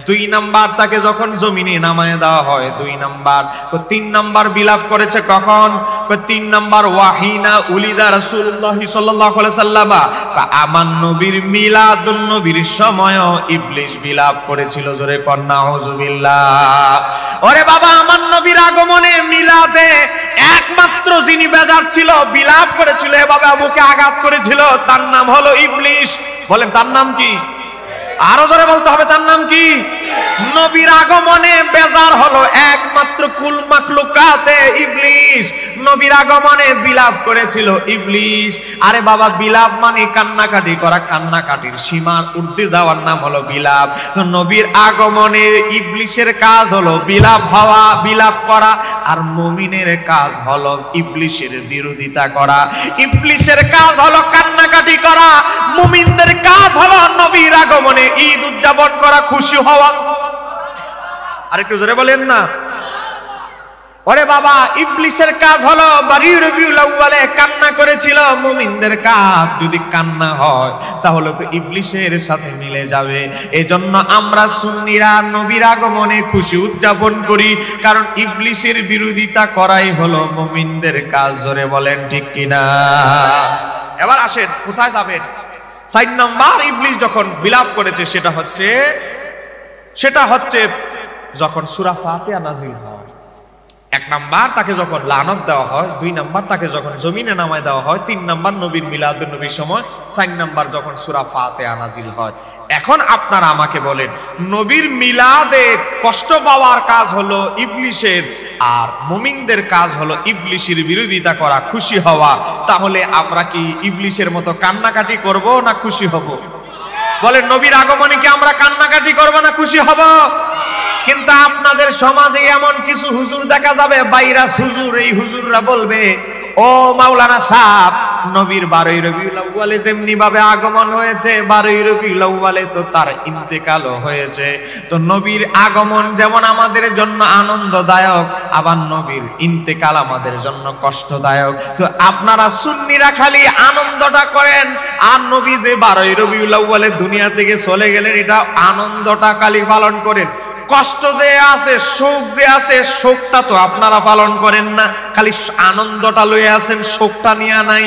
2 নাম্বার তাকে যখন জমিনে নামায় দেওয়া হয়, 2 নাম্বার। 3 নাম্বার বিলাপ করেছে কখন? 3 নাম্বার ওয়াহিনা উলিদা রাসূলুল্লাহ সাল্লাল্লাহু আলাইহি সাল্লাম, আমার নবীর মিলাদুন নবীর সময় ইবলিস বিলাপ করেছিল। জোরে কর নাউযুবিল্লাহ। ওরে বাবা, আমার নবীর আগমনে মিলাদে একমাত্র যিনি বেজার ছিল, বিলাপ করেছিল, এভাবে আবুকে আঘাত করেছিল, তার নাম হলো ইবলিস। বলেন তার নাম কি? আরো জোরে বলতে হবে, তার নাম কি? নবীর আগমনে বেজার হলো একমাত্র কুল মাখলুকাতে ইবলিস। নবীর আগমনে বিলাপ করেছিল ইবলিস। আরে বাবা, বিলাপ মানে কান্নাকাটি করা, কান্নাকাটির সীমার ঊর্ধ্বে যাওয়ার নাম হলো বিলাপ। তো নবীর আগমনে ইবলিসের কাজ হলো বিলাপ হওয়া, বিলাপ করা। আর মুমিনের কাজ হলো ইবলিসের বিরোধিতা করা। ইবলিসের কাজ হলো কান্নাকাটি করা, মুমিনদের কাজ হলো নবীর আগমনে ঈদ উদযাপন করা, খুশি হওয়া। আরেকটু জোরে বলেন না। ওরে বাবা, ইবলিসের কাজ হলো বারি রবিউল আউয়ালে কান্না করেছিল। মুমিনদের কাজ যদি কান্না হয় তাহলে তো ইবলিসের সাথে মিলে যাবে। এজন্য আমরা সুন্নিরা নবীর আগমনে খুশি উদযাপন করি, কারণ ইবলিসের বিরোধিতা করাই হলো মুমিনদের কাজ। জোরে বলেন ঠিক কিনা? এবার আসেন, কোথায় যাবেন? 4 নাম্বার ইবলিস যখন বিলাপ করেছে সেটা হচ্ছে যখন সূরা ফাতিহা নাযিল হয়। 1 নাম্বার তাকে যখন লানত দেওয়া হয়, 2 নাম্বার তাকে যখন জমিনে নামায় দেওয়া হয়, 3 নাম্বার নবীর মিলাদুন নবীর সময়, 4 নাম্বার যখন সূরা ফাতিহা নাযিল হয়। এখন আপনারা আমাকে বলেন, নবীর মিলাদে কষ্ট পাওয়ার কাজ হলো ইবলিসের, আর মুমিনদের কাজ হলো ইবলিসের বিরোধিতা করা, খুশি হওয়া। তাহলে আমরা কি ইবলিসের মতো কান্নাকাটি করব না খুশি হব? বলেন, নবীর আগমনে কি আমরা কান্নাকাটি করব না খুশি হব? কিন্তু আপনাদের সমাজে এমন কিছু হুজুর দেখা যাবে, বাইরাস হুজুর। এই হুজুররা বলবে, ও মাওলানা সাহেব, নবীর 12 রবিউল আউয়ালে যেমনি ভাবে আগমন হয়েছে, 12 রবিউল আউয়ালে তো তার ইন্তেকালও হয়েছে। তো নবীর আগমন যেমন আমাদের জন্য আনন্দদায়ক, আবার নবীর ইন্তেকাল আমাদের জন্য কষ্টদায়ক। তো আপনারা সুন্নিরা খালি আনন্দটা করেন, আর নবী যে 12 রবিউল আউয়ালে দুনিয়া থেকে চলে গেলেন, এটা আনন্দটা খালি পালন করেন। কষ্ট যে আছে, শোক যে আছে, শোকটা তো আপনারা পালন করেন না, খালি আনন্দটা লয়ে আছেন, শোকটা নিয়ে নাই।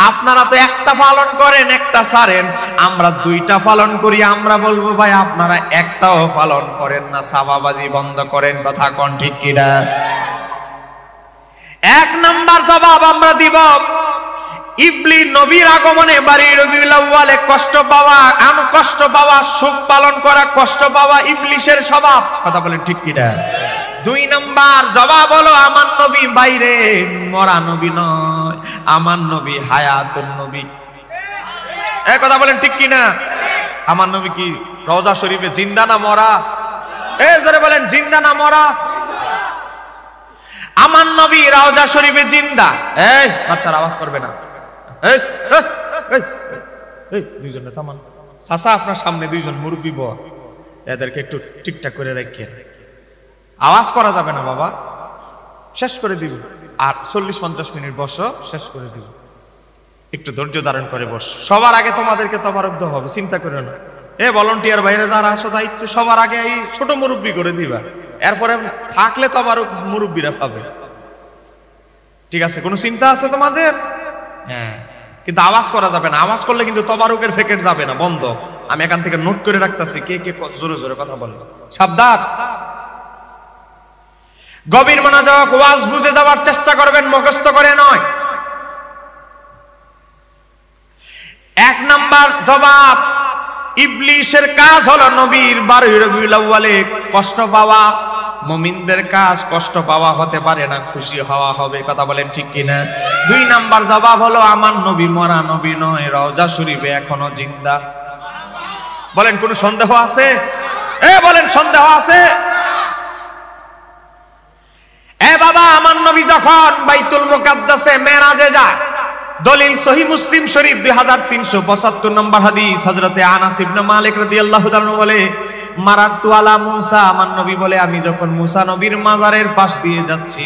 আপনারা তো একটা পালন করেন, একটা ছাড়েন, আমরা 2টা পালন করি। আমরা বলবো ভাই আপনারা একটাও পালন করেন না, সাবাবাজি বন্ধ করেন। কথা কোন ঠিক কিনা? 1 নাম্বার জবাব আমরা দিব, ইবলিস নবীর আগমনে 12 রবিউল আউয়ালে কষ্ট পাওয়া, শোক পালন করা, কষ্ট পাওয়া ইবলিসের স্বভাব। কথা বলেন ঠিক কিনা? 2 নাম্বার জবাব হলো, আমার নবী বাইরে মরা নবী নয়, আমার নবী হায়াতুন নবী। এই কথা বলেন ঠিক কিনা? আমার নবী কি রওজা শরীফে জিন্দা না মরা? এই ধরে বলেন, জিন্দা না মরা? আমার নবী রওজা শরীফে জিন্দা। এই বাচ্চারা আওয়াজ করবে না। এই দুইজনে থামান। চাচা, আপনার সামনে 2 জন মুরব্বী বল, এদেরকে একটু ঠিকঠাক করে রাখেন। আওয়াজ করা যাবে না বাবা, শেষ করে দিব। আর 40-50 মিনিট বসো, শেষ করে দিব। একটু ধৈর্য ধারণ করে বস। সবার আগে তোমাদেরকে তবারক দেওয়া হবে, চিন্তা করে না। ভলান্টিয়ার বাইরে যারা আসো দায়িত্ব, সবার আগে এই ছোট মুরব্বী করে দিবা, এরপরে থাকলে তবারক মুরব্বীরা পাবে। ঠিক আছে? কোনো চিন্তা আছে তোমাদের? হ্যাঁ, কিন্তু আওয়াজ করা যাবে না। আওয়াজ করলে কিন্তু তবারকের প্যাকেট যাবে না, বন্ধ। আমি এখান থেকে নোট করে রাখতেছি, কে কে জোরে জোরে কথা বলবে। সাবধান। গভীর মনোযোগ, ওয়াজ বুঝে যাওয়ার চেষ্টা করবেন, মুখস্থ করে নয়। 1 নাম্বার জবাব, ইবলিসের কাজ হলো নবীর 12 রবিউল আউয়ালে কষ্ট পাওয়া মুমিনদের কাজ, কষ্ট পাওয়া হতে পারে না, খুশি হওয়া হবে। কথা বলেন ঠিক কিনা? 2 নাম্বার জবাব হলো আমার নবী মরা নবী নয়, রওজা শরীফে এখনো জিন্দা। বলেন কোন সন্দেহ আছে? বলেন সন্দেহ আছে? বাবা, আমার নবী যখন বাইতুল মুকাদ্দাসে মেরাজে যায়, দলিল সহিহ মুসলিম শরীফ 2375 নম্বর হাদিস, হযরতে আনাস ইবনে মালিক রাদিয়াল্লাহু তাআলা বলে, মারাতু আলা মুসা, আমার নবী বলে আমি যখন মুসা নবীর মাজারের পাশ দিয়ে যাচ্ছি,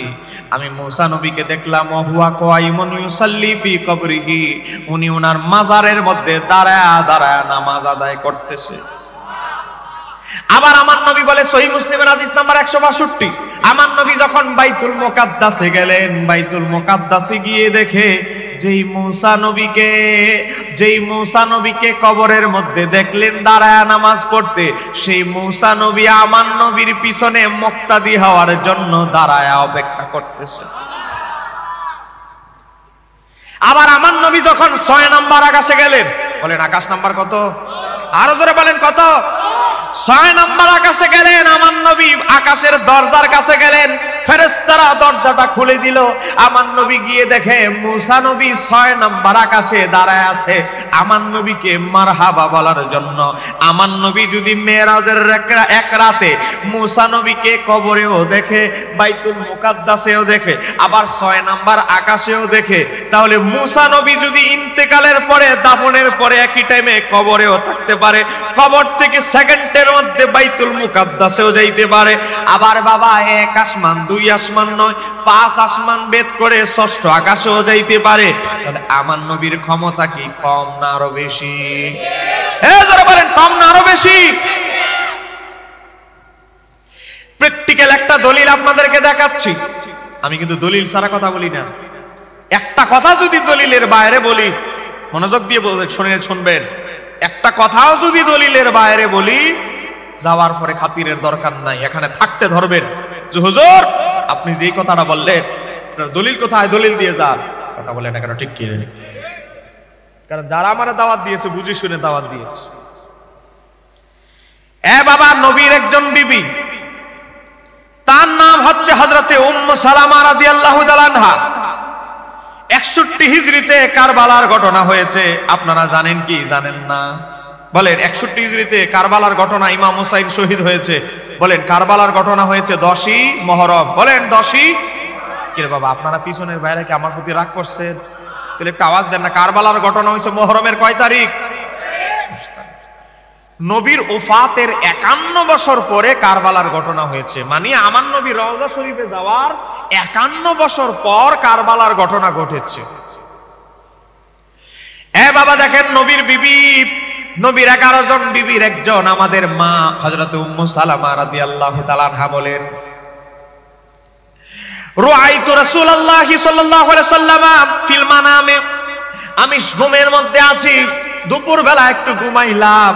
আমি মুসা নবীকে দেখলাম ওহুয়া কাইমুন ইউসাল্লি ফি কবরিহি, উনি ওনার মাজারের মধ্যে দাঁড়ায়া দাঁড়ায়া নামাজ আদায় করতেছে। আবার আমার নবী বলে সহিহ মুসলিমের হাদিস নাম্বার 162, আমার নবী যখন বাইতুল মুকাদ্দাসে গেলেন, বাইতুল মুকাদ্দাসে গিয়ে দেখে যেই মূসা নবীকে কবরের মধ্যে দেখলেন দাঁড়ায়া নামাজ পড়তে, সেই মূসা নবী আমার নবীর পিছনে মুক্তাদি হওয়ার জন্য দাঁড়ায়া অপেক্ষা করতেছে। আবার আমার নবী যখন 6 নাম্বার আকাশে গেলেন, বলেন আকাশ নাম্বার কত? আরো জোরে বলেন কত? 6 নাম্বার আকাশে গেলেন, আমার নবী আকাশের দরজার কাছে গেলেন, ফেরেশতারা দরজাটা খুলে দিল। আমার নবী গিয়ে দেখে মূসা নবী 6 নাম্বার আকাশে দাঁড়ায় আছে আমার নবীকে মারহাবা বলার জন্য। আমার নবী যদি মেরাজের এক রাতে মূসা নবীকে কবরেও দেখে, বাইতুল মুকাদ্দাসেও দেখে, আবার 6 নাম্বার আকাশেও দেখে, তাহলে মূসা নবী যদি ইন্তেকালের পরে, দাফনের পরে একই টাইমে কবরেও থাকতে পারে, কবর থেকে সেকেন্ডের মধ্যে বাইতুল মুকাদ্দাসেও যাইতে পারে। আবার বাবা, 1 আসমান 2 আসমান নয়, 5 আসমান ভেদ করে 6ষ্ঠ আকাশেও যাইতে পারে। তাহলে আমার নবীর ক্ষমতা কি কম না আরো বেশি? যারা বলেন কম না আরো বেশি? প্র্যাকটিক্যাল একটা দলিল আপনাদেরকে দেখাচ্ছি। আমি কিন্তু দলিল ছাড়া কথা বলি না। একটা কথা যদি দলিলের বাইরে বলি, মনোযোগ দিয়ে শুনবেন, একটা কথাও যদি দলিলের বাইরে বলি, যাওয়ার পরে খাতিরের দরকার নাই, এখানে থাকতে ধরবেন যে হুজুর আপনি যেই কথাটা বললেন দলিল কোথায়, দলিল দিয়ে যান। কথা বলেন না কেন? ঠিক কি? কারণ যারা আমার দাওয়াত দিয়েছে বুঝে শুনে দাওয়াত দিয়েছে। বাবা, নবীর একজন বিবি, তার নাম হচ্ছে হযরতে উম্মু সালামা রাদিয়াল্লাহু তাআলা আনহা। 61 হিজরিতে কারবালার ঘটনা হয়েছে। আপনারা জানেন কি জানেন না? বলেন 61 হিজরিতে কারবালার ঘটনা, ইমাম হুসাইন শহীদ হয়েছে। বলেন কারবালার ঘটনা হয়েছে 10ই মুহররম। বলেন 10ই। কি রে বাবা, আপনারা পিছনের বাইরে কি আমার প্রতি রাগ করছেন? তাহলে একটা আওয়াজ দেন না। কারবালার ঘটনা হয়েছে মুহররমের কয় তারিখ? নবীর ওফাতের 51 বছর পরে কারবালার ঘটনা হয়েছে। মানে আমার নবী রওজা শরীফে যাওয়ার 51 বছর পর কারবালার ঘটনা ঘটেছে। বাবা দেখেন, নবীর বিবি, নবীর 11 জন বিবির একজন আমাদের মা হযরত উম্মু সালামা রাদিয়াল্লাহু তাআলা আনহা বলেন, রাআইতু রাসূলুল্লাহি সাল্লাল্লাহু আলাইহি ওয়াসাল্লাম ফিল মানামে, আমি ঘুমের মধ্যে আছি, দুপুরবেলা একটু ঘুমাইলাম,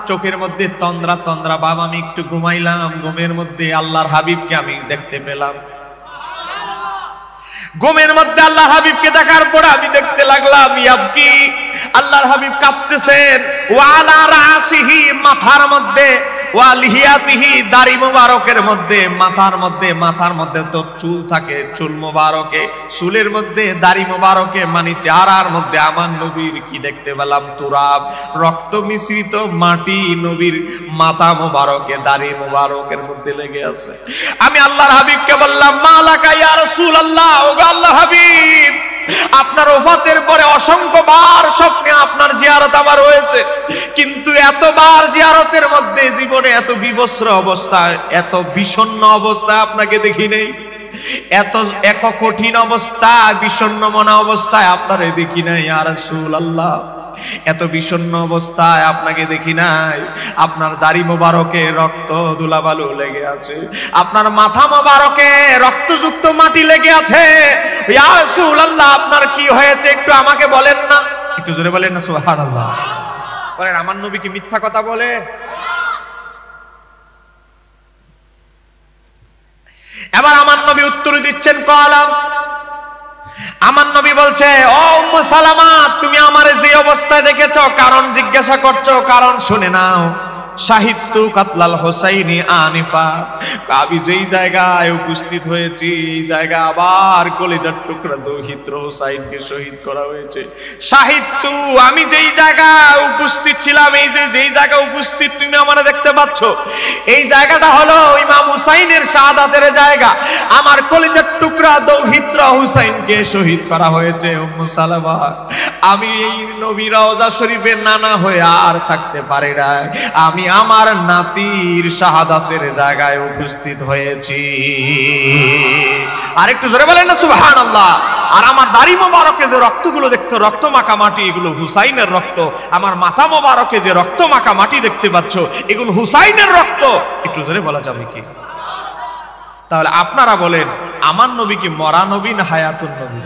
চোখের মধ্যে তন্দ্রা তন্দ্রা ভাব, আমি একটু ঘুমাইলাম, ঘুমের মধ্যে আল্লাহর হাবিবকে আমি দেখতে পেলাম। ঘুমের মধ্যে আল্লাহ হাবিবকে দেখার পরে আমি দেখতে লাগলাম ইয়াবকি, আল্লাহর হাবিব কাঁদতেছেন, ওয়া আলা রাসিহি, মাথার মধ্যে, ওয়া লিহিয়াতিহি, দাড়ি মোবারকের মধ্যে, মাথার মধ্যে তো চুল থাকে, চুল মোবারকে, চুলের মধ্যে, দাড়ি মোবারকে, মানে চেহারার মধ্যে আমার নবীর কি দেখতে পেলাম? তুরাব, রক্ত মিশ্রিত মাটি নবীর মাথা মোবারকে, দাড়ি মোবারকের মধ্যে লেগে আছে। আমি আল্লাহর হাবিবকে বললাম, মালাকা ইয়া রাসূলুল্লাহ, ও আল্লাহর হাবিব, আপনার ওফাতের পরে অসংখ্যবার স্বপ্নে আপনার জিয়ারত আমার হয়েছে, কিন্তু এতবার জিয়ারতের মধ্যে জীবনে এত বিবস্ত্র অবস্থায়, এত বিষণ্ণ অবস্থায় আপনাকে দেখি নাই, এত কঠিন অবস্থা, বিষণ্ণ মনা অবস্থায় আপনারে দেখি নাই ইয়া রাসূলুল্লাহ। এত বিষণ্ণ অবস্থায় আপনাকে দেখি নাই। আপনার দাড়ি মোবারকে রক্ত ধুলাবালু লেগে আছে, আপনার মাথা মোবারকে রক্তযুক্ত মাটি লেগে আছে। ইয়া রাসূলুল্লাহ, আপনার কি হয়েছে একটু আমাকে বলেন না? একটু জোরে বলেন না সুবহানাল্লাহ। বলেন আমার নবী কি মিথ্যা কথা বলে? এবার আমার নবী উত্তর দিচ্ছেন, কলাম, আমার নবী বলছে, ও উম্মু সালামা, তুমি আমারে যে অবস্থায় দেখেছো, কারণ জিজ্ঞাসা করছো, কারণ শুনে নাও। শাহিদতু কাতলাল হুসাইনি আনিফা, আমি যেই জায়গায় উপস্থিত হয়েছি এই জায়গা আবার কলিজার টুকরা দৌহিত্র হুসাইনকে শহীদ করা হয়েছে। শাহিদতু, আমি যেই জায়গায় উপস্থিত ছিলাম, এই যে যেই জায়গায় উপস্থিত তুমি আমারে দেখতে পাচ্ছ, এই জায়গাটা হলো ইমাম হুসাইনের শাহাদাতের জায়গা। আমার কলিজার টুকরা দৌহিত্র হুসাইনকে শহীদ করা হয়েছে। উম্মু সালামা, আমি এই নবী রওজা শরীফের নানা হয়ে আর থাকতে পারি না, আমি আমার নাতির শাহাদাতের জায়গায় উপস্থিত হয়েছি। আর একটু জোরে বলেন না সুবহানাল্লাহ। আর আমার দাড়ি মোবারকে যে রক্তগুলো দেখতে, রক্ত মাখা মাটি, এগুলো হুসাইনের রক্ত। আমার মাথা মোবারকে যে রক্ত মাখা মাটি দেখতে পাচ্ছ, এগুলো হুসাইনের রক্ত। একটু জোরে বলা যাবে কি? তাহলে আপনারা বলেন, আমার নবী কি মরা নবী না হায়াতুন নবী?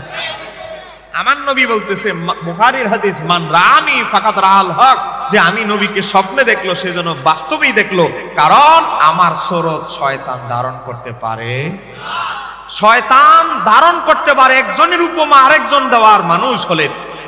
আমার নবী বলতেছে, বুখারীর হাদিস, মান রানি ফাকাত রাআল হক, যে আমি নবীকে স্বপ্নে দেখলো সেজন্য বাস্তবেই দেখলো। কারণ আমার সুরত শয়তান ধারণ করতে পারে না। শয়তান ধারণ করতে পারে। একজনের উপমা আরেকজন দেওয়ার মানুষ হলে,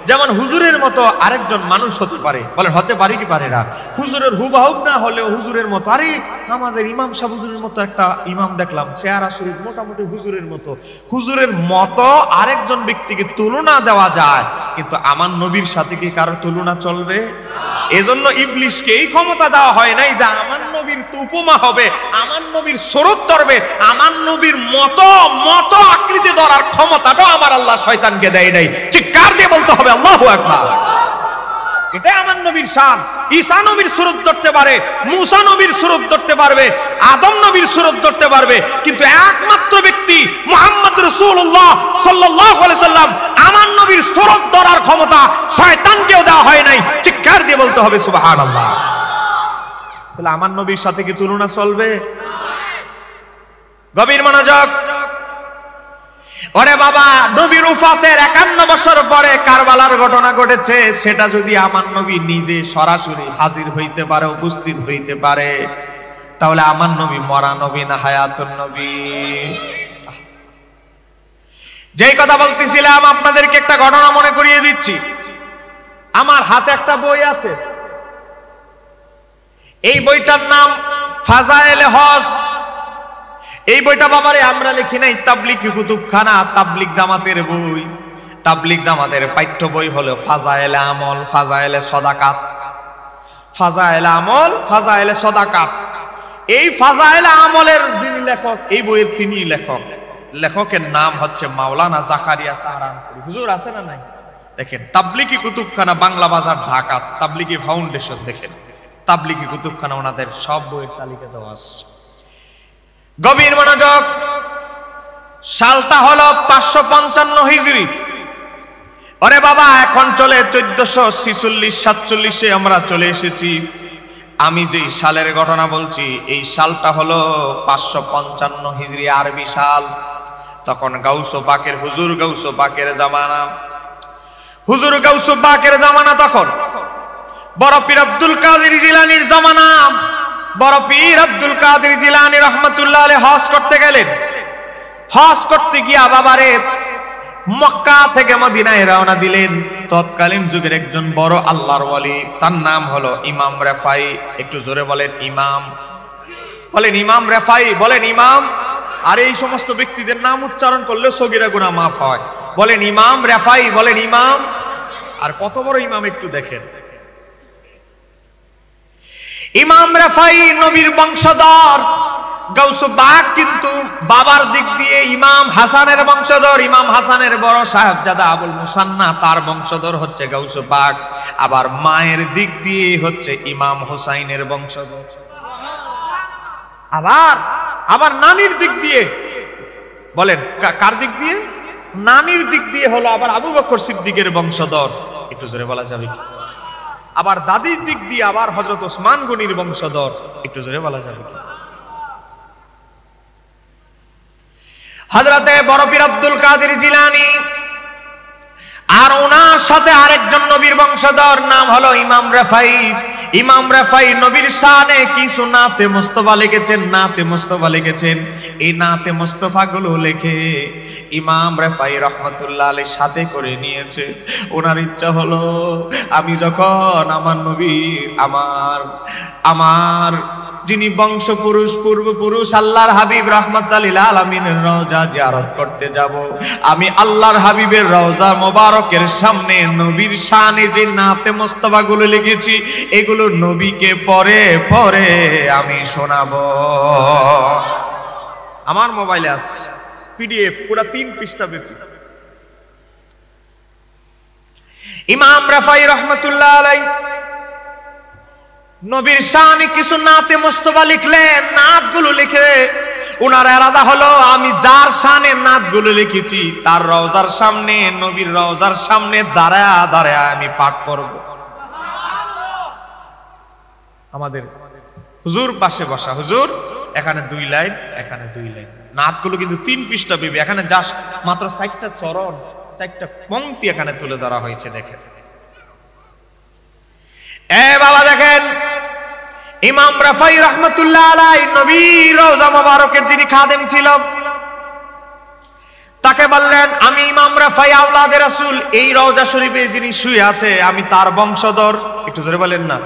যেমন হুজুরের মতো আরেকজন মানুষ হতে পারে। বলেন হতে পারে কি পারে না? হুজুরের হুবহু না হলেও হুজুরের মতো। আরে আমাদের ইমাম সাহেব হুজুরের মতো একটা ইমাম দেখলাম, চেহারা শরীফ মোটামুটি হুজুরের মতো। হুজুরের মতো আরেকজন ব্যক্তিকে তুলনা দেওয়া যায়, কিন্তু আমার নবীর সাথে কি কারো তুলনা চলবে? এজন্য ইবলিশকে এই ক্ষমতা দেওয়া হয় নাই যে আমার নবীর উপমা হবে, আমার নবীর সুরত ধরবে, আমার নবীর মতো আকৃতি ধরার ক্ষমতাটাও আমার আল্লাহ শয়তানকে দেয় নাই। চিৎকার দিয়ে বলতে হবে আল্লাহু আকবার। এটাই আমার নবীর শান। ঈসা নবীর সুরত ধরতে পারে, মুসা নবীর সুরত ধরতে পারবে, আদম নবীর সুরত ধরতে পারবে, কিন্তু একমাত্র ব্যক্তি মুহাম্মদ রাসূলুল্লাহ সাল্লাল্লাহু আলাইহি সাল্লাম, আমার নবীর সুরত ধরার ক্ষমতা শয়তানকেও দেওয়া হয় নাই। চিৎকার দিয়ে বলতে হবে সুবহানাল্লাহ। তাহলে আমার নবীর সাথে কি তুলনা চলবে? গভীর মনোযোগ। ওরে বাবা, নবীর ওফাতের 51 বছর পরে কারবালার ঘটনা ঘটেছে, সেটা যদি আমার নবী নিজে সরাসরি হাজির হইতে পারে, উপস্থিত হইতে পারে, তাহলে আমার নবী মরা নবী না হায়াতুন নবী? যেই কথা বলতেছিলাম আপনাদেরকে একটা ঘটনা মনে করিয়ে দিচ্ছি। আমার হাতে একটা বই আছে, এই বইটার নাম ফাজায়েলে হজ। এই বইটা বাবারে আমরা লিখি নাই, তাবলিগি কুতুবখানা, তাবলিগ জামাতের বই। তাবলিগ জামাতের পাঠ্য বই হলো ফাজায়েলে আমল, ফাজায়েলে সাদাকাত। ফাজায়েলে আমল, ফাজায়েলে সাদাকাত। এই ফাজায়েলে আমলের যিনি লেখক, এই বইয়ের তিনি লেখক। লেখকের নাম হচ্ছে মাওলানা জাকারিয়া সাহারানপুরি। হুজুর আছে না নাই? দেখেন, তাবলিগি কুতুবখানা, বাংলা বাজার, ঢাকা, তাবলিগি ফাউন্ডেশন। দেখেন তাবলিগি কুতুবখানা, ওনাদের সব বইয়ের তালিকা দেওয়া আছে। গভীর মনোযোগ। সালটা হলো 555 হিজরি। ওরে বাবা, এখন চলে 1446-47 আমরা চলে এসেছি। আমি যে সালের ঘটনা বলছি, এই সালটা হলো 555 হিজরি আরবি সাল। তখন গাউসে পাকের হুজুর, গাউসে পাকের জামানা, হুজুর গাউসে পাকের জামানা। তখন বড় পীর আব্দুল কাদের জিলানীর জামানা। বড় পীর আব্দুল কাদের জিলানী রহমাতুল্লাহ আলাইহি হজ করতে গেলেন। হজ করতে গিয়া বাবারে মক্কা থেকে মদিনায় রওনা দিলেন। তৎকালীন যুগের একজন বড় আল্লাহর ওয়ালি, তার নাম হলো ইমাম রেফাই। একটু জোরে বলেন ইমাম। বলেন ইমাম রেফাই, বলেন ইমাম। আর এই সমস্ত ব্যক্তিদের নাম উচ্চারণ করলে সগীরা গুনাহ মাফ হয়। বলেন ইমাম রেফাই, বলেন ইমাম। আর কত বড় ইমাম একটু দেখেন। ইমাম রেফাই নবীর বংশধর। গাউসে পাক কিন্তু বাবার দিক দিয়ে ইমাম হাসানের বংশধর। ইমাম হাসানের বড় সাহেবজাদা আবুল মুসান্না, তার বংশধর হচ্ছে গাউসে পাক। আবার মায়ের দিক দিয়ে হচ্ছে ইমাম হুসাইনের বংশধর। আবার নানির দিক দিয়ে, বলেন কার দিক দিয়ে? নানির দিক দিয়ে হলো আবার আবু বকর সিদ্দিকের বংশধর। একটু জোরে বলা যাবে কি? আবার দাদির দিক দিয়ে আবার হযরত ওসমান গনির বংশধর। একটু জোরে বলা যাবে কি? হযরতে বড় পীর আব্দুল কাদের জিলানী, আর ওনার সাথে আরেকজন নবীর বংশধর, নাম হলো ইমাম রেফাই। ইমাম রেফাই নবীর শানে কিছু নাতে মুস্তাফা লিখেছেন, নাতে মুস্তাফা লিখেছেন। এই নাতে মুস্তাফা গুলো লিখে ইমাম রেফাই রহমাতুল্লাহ আলাইহি সাথে করে নিয়েছে। ওনার ইচ্ছা হলো আমি যখন আমার নবী, আমার আমার যিনি বংশ পুরুষ পূর্বপুরুষ আল্লাহর হাবিব রাহমাতাল লিল আলামিনের রওজা জিয়ারত করতে যাব, আমি আল্লাহর হাবিবের রওজা মোবারকের সামনে নবীর শানে যে নাতে মুস্তাফা গুলো লিখেছি এগুলো নবীকে পরে পরে আমি শোনাবো। আমার মোবাইলে আছে পিডিএফ পুরো 3 পৃষ্ঠা ব্যাপী। ইমাম রাফাই রহমাতুল্লাহ আলাইহি নবীর শানে কিছু নাতে মুস্তাফা লিখলেন। নাতগুলো লিখে উনার ইরাদা হলো আমি যার শানে নাতগুলো লিখেছি তার রওজার সামনে, নবীর রওজার সামনে দাঁড়ায়া দাঁড়ায়া আমি পাঠ করব। আমাদের হুজুর পাশে বসা, হুজুর এখানে 2 লাইন, এখানে 2 লাইন। নাতগুলো কিন্তু 3 পৃষ্ঠা বিবি, এখানে জাস্ট মাত্র 4টা চরণ, 4টা পংক্তি এখানে তুলে ধরা হয়েছে। দেখেন এ বাবা, দেখেন ইমাম রাফাই রহমাতুল্লাহ আলাইহি নবীর রওজা মোবারকের যিনি খাদেম ছিল তাকে বললেন, আমি ইমাম রাফাই আওলাদে রাসূল, এই রওজা শরীফে যিনি শুয়ে আছে আমি তার বংশধর। একটু জোরে বলেন না।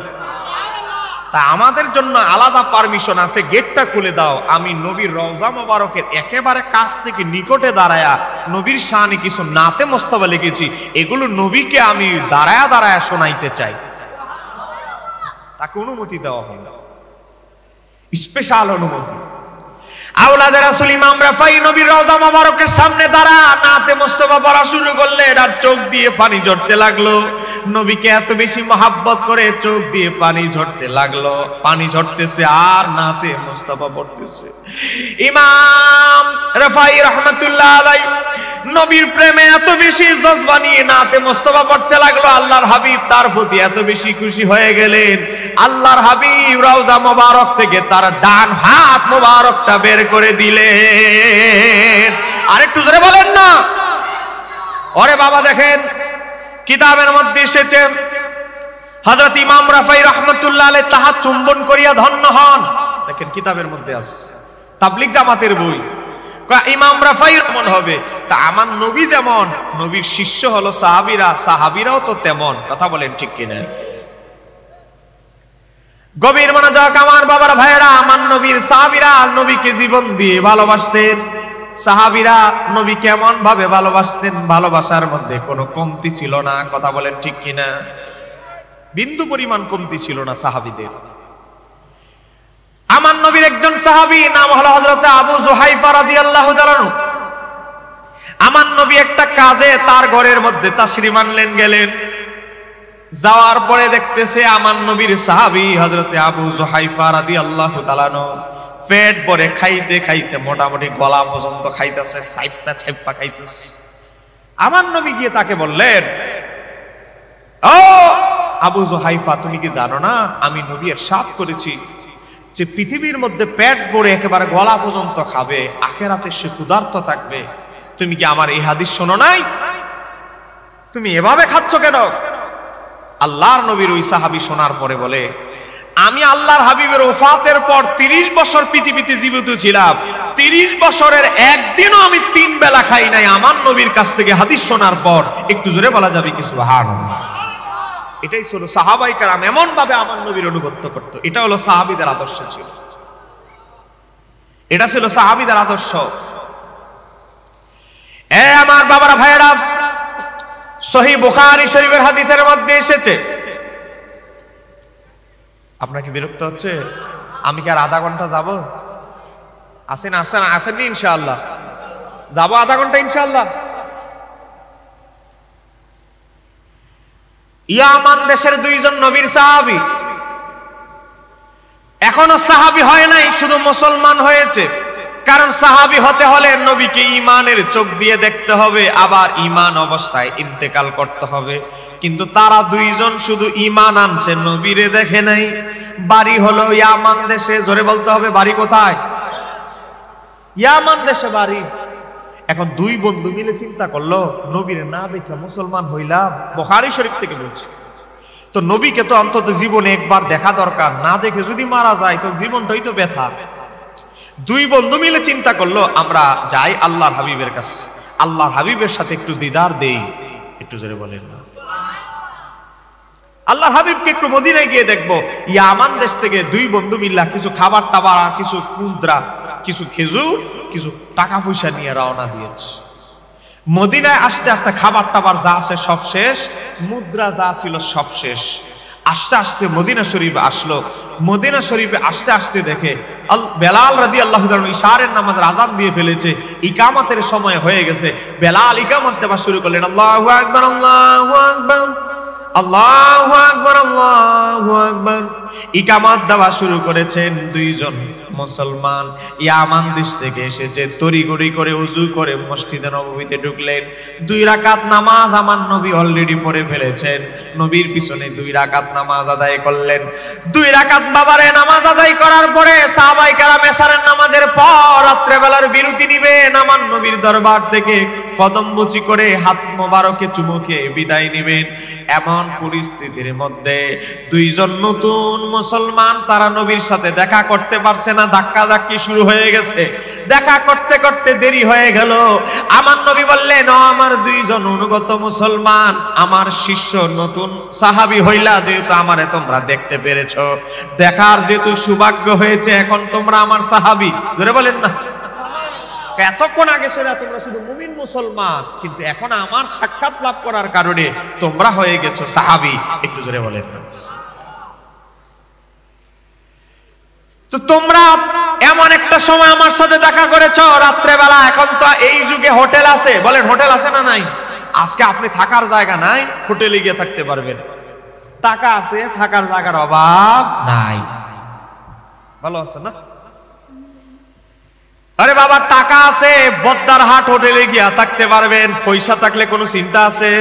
তা আমাদের জন্য আলাদা পারমিশন আছে, গেটটা খুলে দাও। আমি নবীর রওজা মোবারকের একেবারে কাছ থেকে নিকটে দাঁড়ায়া নবীর শানে কিছু নাতে মুস্তাফা লিখেছি, এগুলো নবীকে আমি দাঁড়ায়া দাঁড়ায়া শোনাইতে চাই। তাকে অনুমতি দেওয়া হলো, স্পেশাল অনুমতি। আওলাদে রাসূল ইমাম রাফাই নবীর রওজা মোবারকের সামনে দাঁড়া নাতে মুস্তাফা পড়া শুরু করলেন, আর চোখ দিয়ে পানি ঝরতে লাগলো। নবীকে এত বেশি মহব্বত করে চোখ দিয়ে পানি ঝরতে লাগলো, পানি ঝরতেছে আর নাতে মুস্তাফা পড়তেছে। ইমাম রাফাই রহমাতুল্লাহ আলাইহি নবীর প্রেমে এত বেশি জজবা নিয়ে নাতে মুস্তাফা পড়তে লাগলো। আল্লাহর হাবিব তার প্রতি এত বেশি খুশি হয়ে গেলেন, আল্লাহর হাবিব রওজা মোবারক থেকে তার ডান হাত মোবারকটা বের করে দিলেন। আরেকটু জোরে বলেন না। ওরে বাবা, দেখেন কিতাবের মধ্যে এসেছে হযরত ইমাম রাফাই রহমাতুল্লাহ আলাইহি তাহা চুম্বন করিয়া ধন্য হন। দেখেন কিতাবের মধ্যে আছে, তাবলীগ জামাতের বই। ইমাম রাফাই এমন হবে, তা আমার নবী যেমন, নবীর শিষ্য হলো সাহাবীরা, সাহাবীরাও তো তেমন। কথা বলেন ঠিক কিনা? গভীর মনোযোগ আমার বাবার ভাইয়েরা, আমার নবীর সাহাবীরা নবীকে জীবন দিয়ে ভালোবাসতেন। সাহাবীরা নবী কেমন ভাবে ভালোবাসতেন, ভালোবাসার মধ্যে কোনো কমতি ছিল না। কথা বলেন ঠিক কিনা? বিন্দু পরিমাণ কমতি ছিল না সাহাবীদের। আমার নবীর একজন সাহাবী নাম হলো হযরত আবু যুহাইফা রাদিয়াল্লাহু তাআলা। আমার নবী একটা কাজে তার ঘরের মধ্যে তাশরীফ আনলেন, গেলেন। যাওয়ার পরে দেখতেছে আমার নবীর সাহাবী হযরত আবু যুহাইফা রাদিয়াল্লাহু তাআলা পেট ভরে খাইতে খাইতে মোটামুটি গলা পর্যন্ত খাইতেছে, সাইপটা ছাইপা খাইতেছে। আমার নবী গিয়ে তাকে বললেন, ও আবু যুহাইফা, তুমি কি জানো না আমি নবী ইরশাদ করেছি যে পৃথিবীর মধ্যে পেট ভরে একেবারে গলা পর্যন্ত খাবে, আখিরাতে সে ক্ষুধার্ত থাকবে। তুমি কি আমার এই হাদিস শোনো নাই? তুমি এভাবে খাচ্ছ কেন? আল্লাহর নবীর ওই সাহাবী শোনার পরে বলে, আমি আল্লাহর হাবিবের ওফাতের পর 30 বছর পৃথিবীতে জীবিত ছিলাম, 30 বছরের একদিনও আমি 3 বেলা খাই নাই আমার নবীর কাছ থেকে হাদিস শোনার পর। একটু জোরে বলা যাবে কি সুবহানাল্লাহ? এটাই ছিল সাহাবায়ে কেরাম এমন ভাবে আমার নবীর অনুগত্য করত। এটা হলো সাহাবীদের আদর্শ ছিল, এটা ছিল সাহাবীদের আদর্শ। এ আমার বাবারা ভাইয়েরা, সহিহ বুখারী শরীফের হাদিসের মধ্যে এসেছে। আপনার কি বিরক্ত হচ্ছে? আমি কি আর আধা ঘন্টা যাব? আসেন আসেন আসেন ইনশাআল্লাহ, যাবো আধা ঘন্টা ইনশাআল্লাহ। ইয়ামান দেশের 2 জন নবীর সাহাবী এখনো সাহাবী হয় নাই, শুধু মুসলমান হয়েছে। কারণ সাহাবী হতে হলে নবীকে ঈমানের চোখ দিয়ে দেখতে হবে, আবার ঈমান অবস্থায় ইন্তেকাল করতে হবে। কিন্তু তারা 2 জন শুধু ঈমান আনছে, নবীরে দেখে নাই। বাড়ি হলো ইয়ামান দেশে। জোরে বলতে হবে, বাড়ি কোথায়? ইয়ামান দেশে বাড়ি। এখন 2 বন্ধু মিলে চিন্তা করলো, নবীরে না দেখে মুসলমান হইলাম। বুখারী শরীফ থেকে বলছি। তো নবীকে তো অন্তত জীবনে একবার দেখা দরকার, না দেখে যদি মারা যায় তো জীবনটাই তো ব্যথা। 2 বন্ধু মিলে চিন্তা করলো, আমরা যাই আল্লাহর হাবিবের কাছে, আল্লাহর হাবিবের সাথে একটু দিদার দেই। একটু জোরে বলেন না। আল্লাহর হাবিবকে একটু মদিনায় গিয়ে দেখবো। ইয়ামান দেশ থেকে দুই বন্ধু মিল্লা কিছু খাবার টাবার আর কিছু মুদ্রা, কিছু খেজুর, কিছু টাকা পয়সা নিয়ে রওনা দিয়েছে। মদিনায় আসতে আসতে খাবার টাবার যা আছে সব শেষ, মুদ্রা যা ছিল সব শেষ। আস্তে আস্তে মদিনা শরীফে আসলো। মদিনা শরীফে আসতে আসতে দেখে বেলাল রাদিয়াল্লাহু তাআলা ইশারের নামাজের আযান দিয়ে ফেলেছে, ইকামতের সময় হয়ে গেছে। বেলাল ইকামত দেওয়া শুরু করলেন, আল্লাহু আকবার, আল্লাহু আকবার, আল্লাহু আকবার, আল্লাহু আকবার। ইকামত দেওয়া শুরু করেছেন। দুইজন মুসলমান ইয়ামান দেশ থেকে এসেছে, তড়িঘড়ি করে উযু করে মসজিদে নববীতে ঢুকলেন। 2 রাকাত নামাজ আমার নবী অলরেডি পড়ে ফেলেছেন। নবীর পিছনে 2 রাকাত নামাজ আদায় করলেন। 2 রাকাত বাবারে নামাজ আদায় করার পরে সাহাবায়ে কেরাম এশারের নামাজের পর রাত্রে বেলার বিরতি নিবেন। আমার নবীর দরবার থেকে কদম বুচি করে হাত মোবারকে চুমু খেয়ে বিদায় নিবেন। এমন পরিস্থিতির মধ্যে দুইজন নতুন মুসলমান তারা নবীর সাথে দেখা করতে পারছে না, ধাক্কাধাক্কি শুরু হয়ে গেছে। দেখা করতে করতে দেরি হয়ে গেল। আমার নবী বললেন, ও আমার দুইজন অনুগত মুসলমান, আমার শিষ্য নতুন সাহাবী হইলা যেহেতু আমারে তোমরা দেখতে পেরেছো, দেখার যেহেতু সৌভাগ্য হয়েছে, এখন তোমরা আমার সাহাবী। জোরে বলেন না। এতক্ষণ আগে সেরা তোমরা শুধু মুমিন মুসলমান, কিন্তু এখন আমার সাক্ষাৎ লাভ করার কারণে তোমরা হয়ে গেছো সাহাবী। একটু জোরে বলেন না। তো তোমরা এমন একটা সময় আমার সাথে দেখা করেছো রাত্রে বেলা। এখন তো এই যুগে হোটেল আছে, বলেন হোটেল আছে না নাই? আজকে আপনি থাকার জায়গা নাই, হোটেলে গিয়ে থাকতে পারবেন। টাকা আছে, থাকার জায়গার অভাব নাই। ভালো আছে না? আরে বাবা টাকা আছে, বদ্দারহাট হোটেলে গিয়া থাকতে পারবেন, পয়সা থাকলে কোনো চিন্তা আছে?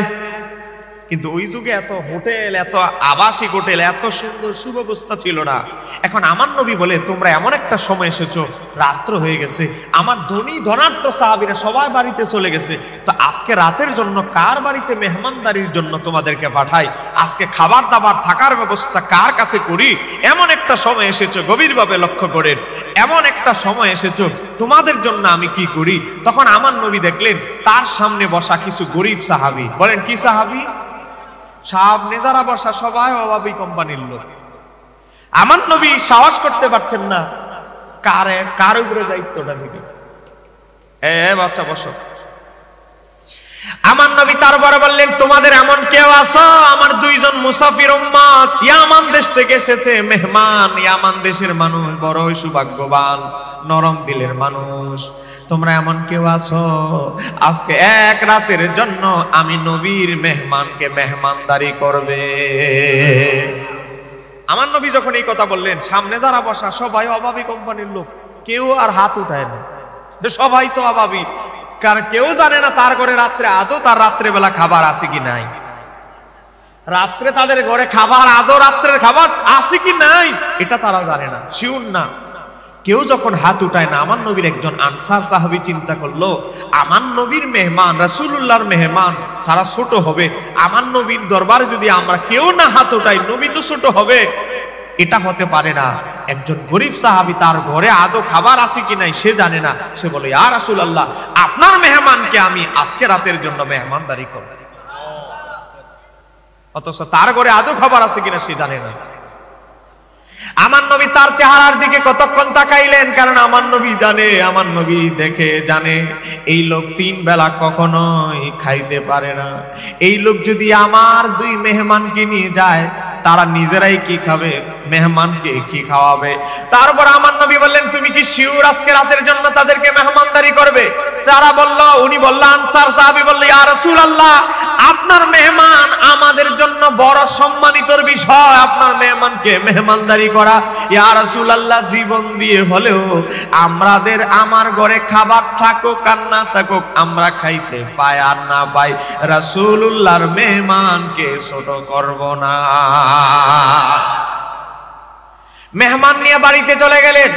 কিন্তু ওই যুগে এত হোটেল, এত আবাসিক হোটেল, এত সুন্দর সুব্যবস্থা ছিল না। এখন আমার নবী বলে, তোমরা এমন একটা সময় এসেছো, রাত্র হয়ে গেছে, আমার ধনী ধনাঢ্য সাহাবীরা সবাই বাড়িতে চলে গেছে, তো আজকে রাতের জন্য কার বাড়িতে মেহমানদারির জন্য তোমাদেরকে পাঠাই, আজকে খাবার দাবার থাকার ব্যবস্থা কার কাছে করি? এমন একটা সময় এসেছো, গভীরভাবে লক্ষ্য করেন, এমন একটা সময় এসেছো, তোমাদের জন্য আমি কি করি? তখন আমার নবী দেখলেন তার সামনে বসা কিছু গরিব সাহাবী। বলেন কি সাহাবী? সামনে যারা বসা সবাই অভাবী কোম্পানির লোক। আমার নবী সাহস করতে পারছেন না কার উপরে দায়িত্বটা দিবে। বাচ্চা বসো। আমার নবী তারপরে বললেন, তোমাদের এমন কেউ আছো, আমার দুইজন মুসাফির উম্মত ইয়ামান দেশ থেকে এসেছে, মেহমান। ইয়ামান দেশের মানুষ বড়ই সৌভাগ্যবান, নরম দিলের মানুষ। তোমরা এমন কেউ আছো, আজকে এক রাতের জন্য আমি নবীর মেহমানকে মেহমানদারি করবে। আমার নবী যখন এই কথা বললেন, সামনে যারা বসা সবাই অভাবী কোম্পানির লোক, কেউ আর হাত উঠায় না, সবাই তো অভাবী। কারণ কেউ জানে না তার ঘরে রাত্রে আদৌ তার রাত্রে বেলা খাবার আছে কি নাই, রাত্রে তাদের ঘরে খাবার আদৌ রাত্রের খাবার আছে কি নাই এটা তারা জানে না, শিওর না। কেউ যখন হাত উঠায় না, আমার নবীর একজন আনসার সাহাবী চিন্তা করলো, আমার নবীর মেহমান, রাসূলুল্লাহর মেহমান, তারা ছোট হবে, আমার নবীর দরবারে যদি আমরা কেউ না হাত উঠাই, নবী তো ছোট হবে, এটা হতে পারে না। একজন গরিব সাহাবী, তার ঘরে আদৌ খাবার আছে কি নাই সে জানে না। সে বলে, ইয়া রাসূলুল্লাহ, আপনার মেহমানকে আমি আজকে রাতের জন্য মেহমানদারি করব। অথচ তার ঘরে আদৌ খাবার আছে কিনা সে জানে না। আমার নবী তার চেহারার দিকে কতক্ষণ তাকাইলেন, কারণ আমার নবী জানে, আমার নবী দেখে জানে এই লোক 3 বেলা কখনোই খাইতে পারে না। এই লোক যদি আমার 2 মেহমানকে নিয়ে যায়, তারা নিজেরাই কি খাবে, মেহমানকে কি খাওয়াবে? তারপর আমার নবী বললেন, তুমি কি শিওর আজকে রাতের জন্য তাদেরকে মেহমানদারি করবে? তারা বলল, উনি বলল, আনসার সাহাবী বলল, ইয়া রাসূলুল্লাহ, আপনার মেহমান আমাদের জন্য বড় সম্মানিতর বিষয়, আপনার মেহমানকে মেহমানদারি করা। ইয়া রাসূলুল্লাহ, জীবন দিয়ে হলেও আমার ঘরে খাবার থাকুক আর না থাকুক, আমরা খাইতে পাই আর না পাই, রাসূলুল্লাহর মেহমানকে ছোট করব না। মেহমান নিয়ে বাড়িতে চলে গেলেন।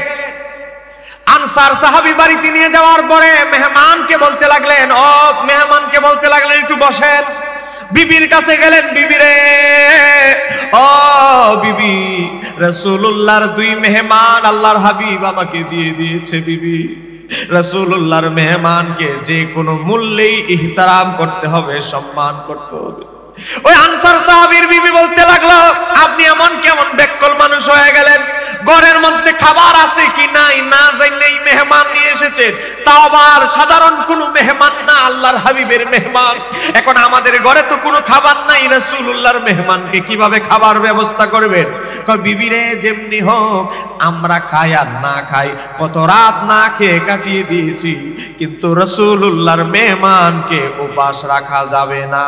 আনসার সাহাবী বাড়িতে নিয়ে যাওয়ার পরে মেহমানকে বলতে লাগলেন, ও মেহমানকে বলতে লাগলেন, একটু বসেন। বিবির কাছে গেলেন, বিবি রে, ও বিবি, রাসূলুল্লাহর 2 মেহমান আল্লাহর হাবিব আমাকে দিয়ে দিয়েছে। বিবি, রাসূলুল্লাহর মেহমানকে যে কোনো মূল্যেই ইহতারাম করতে হবে, সম্মান করতে হবে। ওই আনসার সাহাবীর বিবি বলতে লাগলো, আপনি এমন কেমন বেকল মানুষ হয়ে গেলেন? ঘরের মধ্যে খাবার আছে কি নাই না জানেই মেহমান নিয়ে এসেছেন, তাও আবার সাধারণ কোনো মেহমান না, আল্লাহর হাবিবের মেহমান। এখন আমাদের ঘরে তো কোনো খাবার নাই, রাসূলুল্লাহর মেহমানকে কিভাবে খাবার ব্যবস্থা করবেন? কয় বিবি রে, যেমনি হোক আমরা খাই আর না খাই কত রাত না খেয়ে কাটিয়ে দিয়েছি, কিন্তু রাসূলুল্লাহর মেহমানকে উপাস রাখা যাবে না।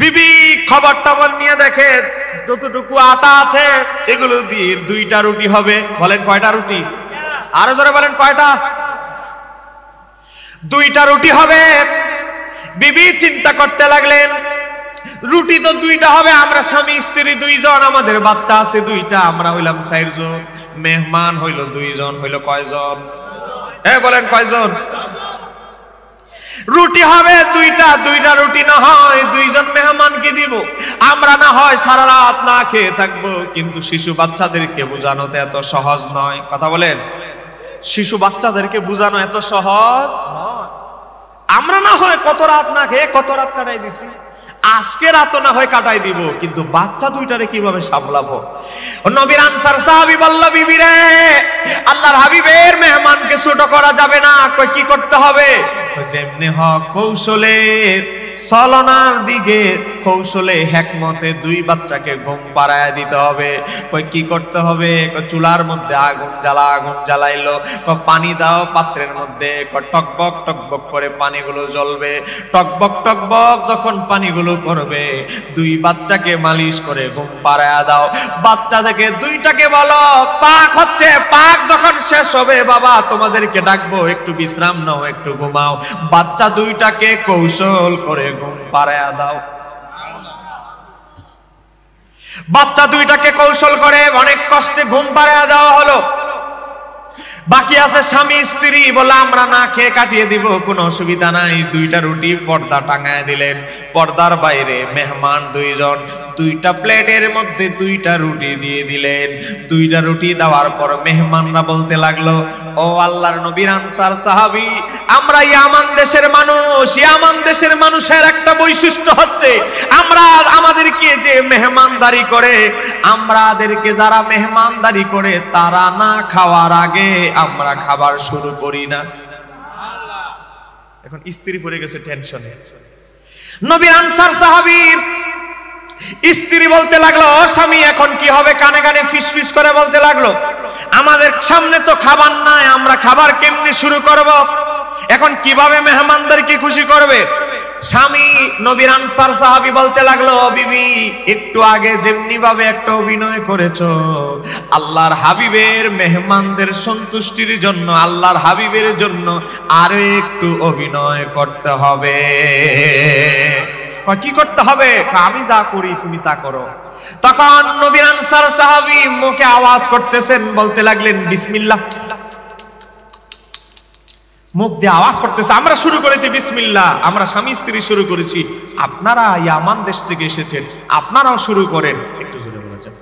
বিবি খবর টবর নিয়ে দেখে যতটুকু আটা আছে এগুলো দিয়ে 2টা রুটি হবে। বলেন কয়টা রুটি? আরো জোরে বলেন কয়টা? 2টা রুটি হবে। বিবি চিন্তা করতে লাগলেন, রুটি তো 2টা হবে, আমরা স্বামী স্ত্রী 2 জন, আমাদের বাচ্চা আছে 2টা, আমরা হইলাম 4 জন, মেহমান হইল 2 জন, হইল কয়জন? বলেন কয়জন? রুটি হবে 2টা রুটি না হয় 2 জন মেহমানকে দিব, আমরা না হয় সারা রাত না খেয়ে থাকবো। কিন্তু শিশু বাচ্চাদেরকে বোঝানো তো এত সহজ নয়। কথা বলেন, শিশু বাচ্চাদেরকে বোঝানো এত সহজ নয়। আমরা না হয় কত রাত না খেয়ে কত রাত কাটাই দিছি, আজকে রাত না হয় কাটাই দিব, কিন্তু বাচ্চা 2টারে কিভাবে সামলাবো? নবীর আনসার সাহাবী বলল, বিবি রে, আল্লাহর হাবিবের মেহমানকে ছোট করা যাবে না। কই কি করতে হবে? যেমনি হোক কৌশলে, ছলনার দিকে কৌশলে হিকমতে 2 বাচ্চাকে ঘুম পাড়ায় দিতে হবে। কই কি করতে হবে? চুলার মধ্যে আগুন জ্বালাইলো, পানি দাও পাত্রের মধ্যে, টকবক টকবক করে পানিগুলো জ্বলবে। টকবক টকবক যখন পানিগুলো করবে, 2 বাচ্চাকে মালিশ করে ঘুম পাড়ায় দাও। বাচ্চা থেকে 2টাকে বলো, পাক হচ্ছে, পাক যখন শেষ হবে বাবা তোমাদেরকে ডাকবো, একটু বিশ্রাম নাও, একটু ঘুমাও। বাচ্চা 2টাকে কৌশল করে ঘুম পাড়ায় দাও। বাচ্চা 2টাকে কৌশল করে অনেক কষ্টে ঘুম পাড়ায় দেওয়া হলো। বাকি আছে স্বামী স্ত্রী, বলে আমরা না খেয়ে কাটিয়ে দিব, কোনো অসুবিধা নাই। 2টা রুটি পর্দা টাঙায় দিলেন, পর্দার বাইরে মেহমান 2 জন, 2টা প্লেটের মধ্যে 2টা রুটি দিয়ে দিলেন। 2টা রুটি দেওয়ার পর মেহমানরা বলতে লাগলো, ও আল্লাহর নবীর আনসার সাহাবী, আমরা ইয়ামান দেশের মানুষ, ইয়ামান দেশের মানুষের একটা বৈশিষ্ট্য হচ্ছে, আমরা আমাদেরকে যে মেহমানদারি করে, আমাদেরকে যারা মেহমানদারি করে তারা না খাওয়ার আগে আমরা খাবার শুরু করি না। এখন স্ত্রী পড়ে গেছে টেনশনে। নবীর আনসার সাহাবীর স্ত্রী বলতে লাগলো, স্বামী এখন কি হবে? কানে কানে ফিসফিস করে বলতে লাগলো, আমাদের সামনে তো খাবার নাই, আমরা খাবার কেমনে শুরু করব? এখন কিভাবে মেহমানদেরকে খুশি করবে? স্বামী নবীর আনসার সাহাবী বলতে লাগলো, বিবি একটু আগে যেমনি ভাবে একটা অভিনয় করেছো, আল্লাহর হাবিবের মেহমানদের সন্তুষ্টির জন্য, আল্লাহর হাবিবের জন্য আরো একটু অভিনয় করতে হবে। কি করতে হবে? আমি যা করি তুমি তা করো। তখন নবীর আনসার সাহাবী মুখে আওয়াজ করতেছেন, বলতে লাগলেন বিসমিল্লাহ। মুখ দিয়ে আওয়াজ করতেছে, আমরা শুরু করেছি বিসমিল্লাহ, আমরা স্বামী স্ত্রী শুরু করেছি, আপনারা ইয়ামান দেশ থেকে এসেছেন, আপনারাও শুরু করেন। একটু জোরে বলেছেন।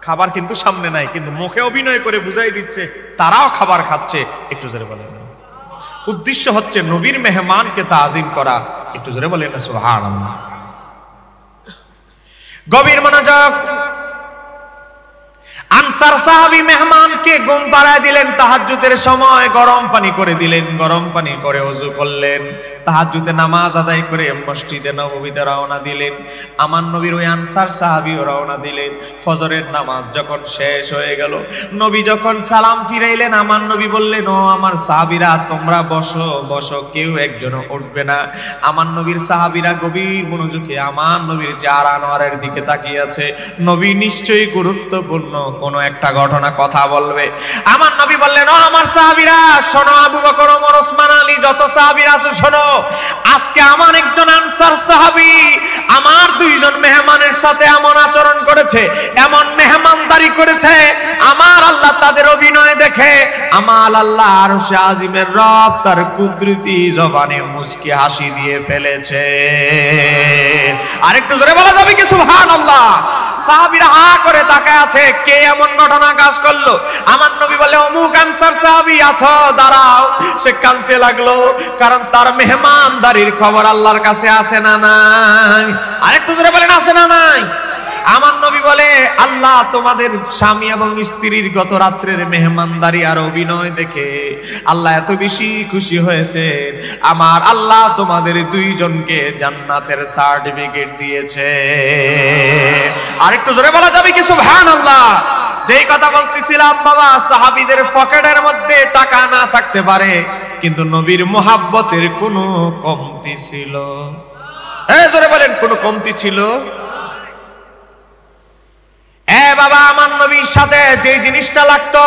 খাবার কিন্তু সামনে নাই, কিন্তু মুখে অভিনয় করে বুঝাই দিচ্ছে তারাও খাবার খাচ্ছে। একটু জোরে বলেন। উদ্দেশ্য হচ্ছে নবীর মেহমানকে তাজিম করা। একটু জোরে বলেন না সুবহানাল্লাহ। গভীর মনোযোগ। আনসার সাহাবী মেহমানকে ঘুম পাড়ায় দিলেন, তাহাজ্জুদের সময় গরম পানি করে দিলেন, গরম পানি করে ওযু করলেন, তাহাজ্জুদে নামাজ আদায় করে মসজিদে নববীতে রওনা দিলেন। আমার নবীর ওই আনসার সাহাবীও রওনা দিলেন। ফজরের নামাজ যখন শেষ হয়ে গেল, নবী যখন সালাম ফিরাইলেন, আমার নবী বললেন, ও আমার সাহাবীরা তোমরা বসো বসো, কেউ একজনও উঠবে না। আমার নবীর সাহাবীরা গভীর মনোযোগে আমার নবীর চেহারা আনোয়ারের দিকে তাকিয়ে আছে। নবী নিশ্চয়ই গুরুত্বপূর্ণ কোন একটা ঘটনা কথা বলবে। আমার নবী বললেন, ও আমার সাহাবীরা শোনো, আবু বকর, ওমর, ওসমান, আলী, যত সাহাবীরা আছো শোনো, আজকে আমার একজন আনসার সাহাবী আমার 2 জন মেহমানের সাথে এমন আচরণ করেছে, এমন মেহমানদারি করেছে, আমার আল্লাহ তাদের অভিনয় দেখে আমার আল্লাহ আরশে আজিমের রব তার কুদরতি জবানে মুচকি হাসি দিয়ে ফেলেছে। আরেকটু জোরে বলা যাবে কি সুবহানাল্লাহ? সাহাবীরা হা করে তাকায় আছে, কে এমন ঘটনা কাজ করলো? আমার নবী বলে অমুক আনসার সাহাবী, আছো দাঁড়াও। সে কাঁদতে লাগলো, কারণ তার মেহমানদারির খবর আল্লাহর কাছে আছে না নাই? আরেকটু জোরে বলেন, আছে না নাই? আমার নবী বলে, আল্লাহ তোমাদের স্বামী এবং স্ত্রীর গত রাত্রের মেহমানদারি আর অভিনয় দেখে আল্লাহ এত বেশি খুশি হয়েছে, আমার আল্লাহ তোমাদের দুইজনকে জান্নাতের সার্টিফিকেট দিয়েছে। আরেকটু জোরে বলা যাবে কি সুবহানাল্লাহ? যেই কথা বলতেছিলাম বাবা, সাহাবীদের পকেটের মধ্যে টাকা না থাকতে পারে, কিন্তু নবীর মোহাব্বতের কোনো কমতি ছিল? জোরে বলেন, কোনো কমতি ছিল? বাবা, আমার নবীর সাথে যে জিনিসটা লাগতো,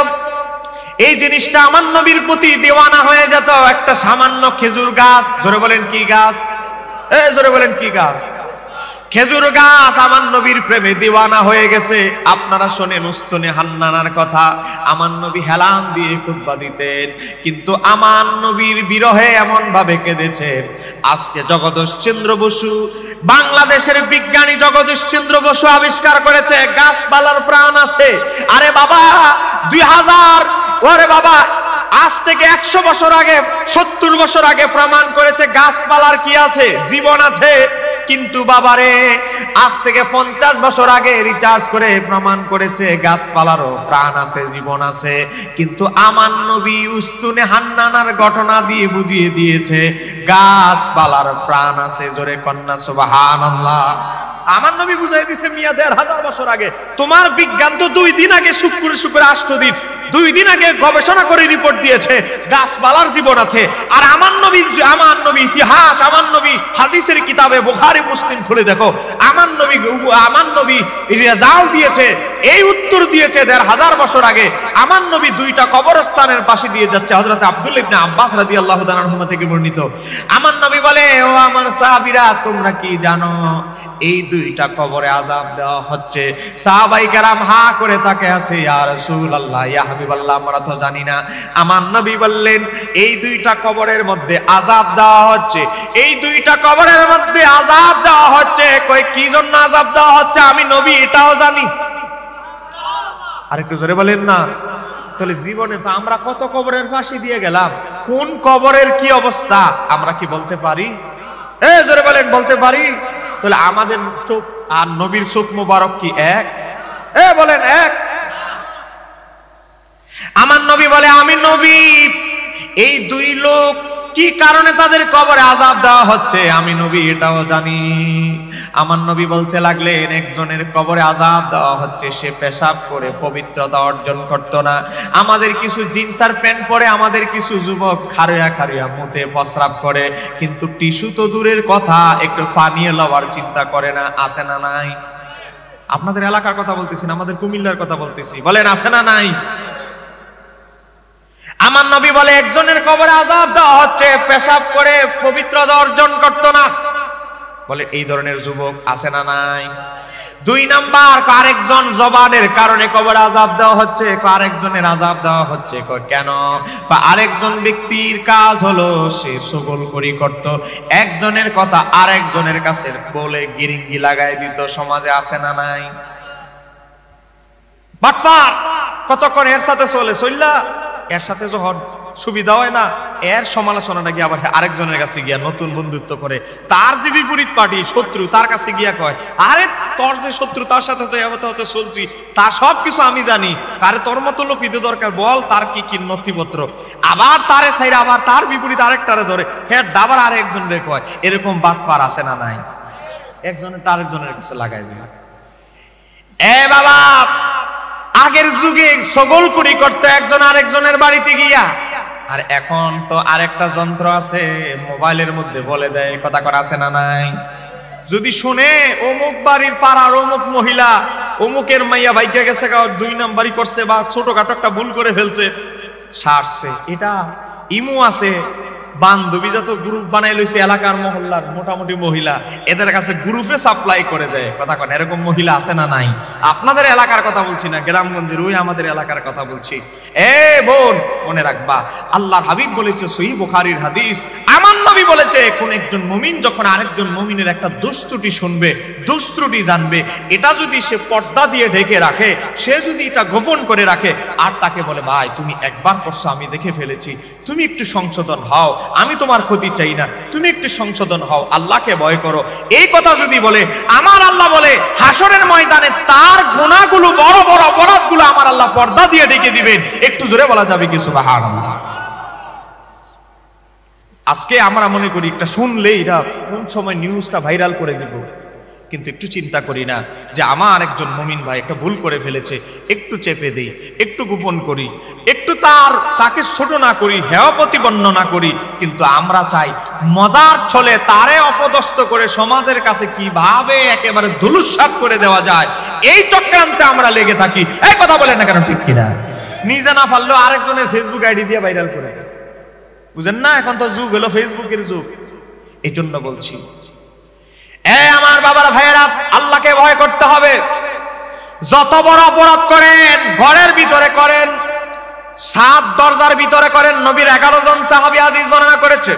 এই জিনিসটা আমার নবীর প্রতি দেওয়ানা হয়ে যেত। একটা সামান্য খেজুর গাছ, জোরে বলেন কি গাছ? জোরে বলেন কি গাছ? খেজুর গাছ আমার নবীর প্রেমে দিওয়ানা হয়ে গেছে। আপনারা শোনেন উস্তুনে হান্নানার কথা, আমার নবী হেলান দিয়ে খুতবা দিতেন, কিন্তু আমার নবীর বিরহে এমন ভাবে কেঁদেছে। আজকে জগদীশচন্দ্র বসু, বাংলাদেশের বিজ্ঞানী জগদীশচন্দ্র বসু আবিষ্কার করেছে গাছপালার প্রাণ আছে। আরে বাবা 2000, ওরে বাবা আজ থেকে 100 বছর আগে, 70 বছর আগে প্রমাণ করেছে গাছপালার কি আছে, জীবন আছে। কিন্তু বাবারে আজ থেকে 50 বছর আগে রিচার্জ করে প্রমাণ করেছে গাছপালারও প্রাণ আছে, জীবন আছে। কিন্তু আমার নবী উস্তুনে হান্নানার ঘটনা দিয়ে বুঝিয়ে দিয়েছে গাছপালার প্রাণ আছে। জোরে কন্যা সুবহানাল্লাহ। আমার নবী বুঝাই দিয়েছে মিয়া 1500 বছর আগে। তোমার বিজ্ঞান তো 2 দিন আগে, শুক্র 8 দিন, 2 দিন আগে গবেষণা করে রিপোর্ট দিয়েছে গাছপালার জীবন আছে। আর আমার নবী ইতিহাস, আমার নবী হাদিসের কিতাবে বুখারী মুসলিম খুলে দেখো, আমার নবী রেজাল দিয়েছে, এই উত্তর দিয়েছে 1500 বছর আগে। আমার নবী 2টা কবরস্থানের পাশে দিয়ে যাচ্ছে, হযরত আব্দুল্লাহ ইবনে আব্বাস রাদিয়াল্লাহু তাআলা আনহুমা থেকে বর্ণিত। আমার নবী বলে, ও আমার সাহাবীরা, তোমরা কি জানো এই 2টা কবরে আযাব দেওয়া হচ্ছে? সাহাবায়ে কেরাম হা করে তাকে আছে, ইয়া রাসূলুল্লাহ, ইয়া হাবিবাল্লাহ, আমরা তো জানি না। আমার নবী বললেন, এই 2টা কবরের মধ্যে আযাব দেওয়া হচ্ছে, এই 2টা কবরের মধ্যে আযাব দেওয়া হচ্ছে। কই কি জন্য আযাব দেওয়া হচ্ছে? আমি নবী এটাও জানি। আরেকটু জোরে বলেন না। তাহলে জীবনে তো আমরা কত কবরের ফাঁসি দিয়ে গেলাম, কোন কবরের কি অবস্থা আমরা কি বলতে পারি? জোরে বলেন, বলতে পারি? তাহলে আমাদের চোখ আর নবীর চোখ মুবারক কি এক? বলেন এক। আমার নবী বলে, আমি নবী, এই 2 লোক কি কারণে তাদের কবরে আযাব দেওয়া হচ্ছে আমি নবী এটাও জানি। আমার নবী বলতে লাগলেন, একজনের কবরে আযাব দেওয়া হচ্ছে সে পেশাব করে পবিত্রতা অর্জন করত না। আমাদের কিছু জিন্স আর প্যান্ট পরে আমাদের কিছু যুবক খারিয়া মুতে প্রস্রাব করে, কিন্তু টিস্যু তো দূরের কথা, একটু পানিয়ে লওয়ার চিন্তা করে না। আছে না নাই? আপনাদের এলাকার কথা বলতেছি না, আমাদের কুমিল্লার কথা বলতেছি, বলেন আছে না নাই? আমার নবী বলে, একজনের কবরে আযাব দেওয়া হচ্ছে পেশাব করে পবিত্রতা অর্জন করত না। বলে এই ধরনের যুবক আছে না নাই? 2 নাম্বার, আরেকজন জবানের কারণে কবরে আযাব দেওয়া হচ্ছে। আরেকজনের আযাব দেওয়া হচ্ছে কেন? বা আরেকজন ব্যক্তির কাজ হলো সে সগলখড়ি করত, একজনের কথা আরেকজনের কাছে বলে গিরিঙ্গি লাগাই দিত। সমাজে আছে না নাই? বাটফার কতক্ষণ এর সাথে চললা, এর সাথে যখন সুবিধা হয় না, এর সমালোচনাটা গিয়ে আবার আরেকজনের কাছে গিয়া নতুন বন্ধুত্ব করে, তার যে বিপরীত পার্টি শত্রু তার কাছে গিয়া কয়, আরে তোর যে শত্রু তার সাথে তো হতে চলছি, তার সব কিছু আমি জানি, আরে তোর মতো লোক ঈদে দরকার, বল তার কি কি নথিপত্র। আবার তারে ছাইরা আবার তার বিপরীত আরেকটারে ধরে, হ্যাঁ আবার আরেকজনের কয়। এরকম বাটপার আছে না নাই? একজনের আরেকজনের কাছে লাগাই যায়। বাবা, আগের যুগে সগলখড়ি করতে একজন আরেকজনের বাড়িতে গিয়া, আর এখন তো আরেকটা যন্ত্র আছে মোবাইলের মধ্যে বলে দেয়, কথা করা আছে না নাই? যদি শুনে অমুক বাড়ির পাড়ার অমুক মহিলা অমুকের মাইয়া ভাইগা গেছে, 2 নাম্বারই করছে বা ছোটখাটো একটা ভুল করে ফেলছে, ছাড়ছে। এটা ইমো আছে, বান্ধবী যত গ্রুপ বানাই লইছে এলাকার মহল্লার মোটামুটি মহিলা, এদের কাছে গ্রুপে সাপ্লাই করে দেয়। কথা কন, এরকম মহিলা আছে না নাই? আপনাদের এলাকার কথা বলছি না, গ্রামগঞ্জের ওই আমাদের এলাকার কথা বলছি। বোন, মনে রাখবা, আল্লাহর হাবিব বলেছে, সহিহ বুখারীর হাদিস, আমার নবী বলেছে, হচ্ছে কোন একজন মুমিন যখন আরেকজন মুমিনের একটা দুস্ত্রুটি শুনবে, দুস্ত্রুটি জানবে, এটা যদি সে পর্দা দিয়ে ঢেকে রাখে, সে যদি এটা গোপন করে রাখে আর তাকে বলে ভাই তুমি একবার করছো আমি দেখে ফেলেছি, তুমি একটু সংশোধন হও, আমি তোমার ক্ষতি চাই না, তুমি একটু সংশোধন হও, আল্লাহকে ভয় করো, এই কথা যদি বলে, আমার আল্লাহ বলে হাসরের ময়দানে তার গুনাহগুলো, বড় বড় অপরাধগুলো আমার আল্লাহ পর্দা দিয়ে ঢেকে দিবেন। একটু জোরে বলা যাবে কি সুবহানাল্লাহ? আজকে আমরা মনে করি একটা শুনলেই এটা কোন সময় নিউজটা ভাইরাল করে দিব, কিন্তু একটু চিন্তা করি না যে আমার একজন মুমিন ভাই একটা ভুল করে ফেলেছে, একটু চেপে দেই, একটু গোপন করি, একটু তাকে ছোট না করি, হেয় প্রতিপন্ন না করি, কিন্তু আমরা চাই মজার ছলে তারে অপদস্থ করে সমাজের কাছে কিভাবে একেবারে ধুলুসাৎ করে দেওয়া যায়, এই চক্রান্তে আমরা লেগে থাকি। এই কথা বলেন না কেন, ঠিক কিনা? নিজে না পারলেও আরেকজনের ফেসবুক আইডি দিয়ে ভাইরাল করে দেয়, বুঝেন না? এখন তো যুগ হলো ফেসবুকের যুগ। এই জন্য বলছি, আমার বাবার ভাইয়েরা, আল্লাহকে ভয় করতে হবে। যত বড় অপরাধ করেন ঘরের ভিতরে করেন, 7 দরজার ভিতরে করেন। নবীর 11 জন সাহাবী হাদিস বর্ণনা করেছে।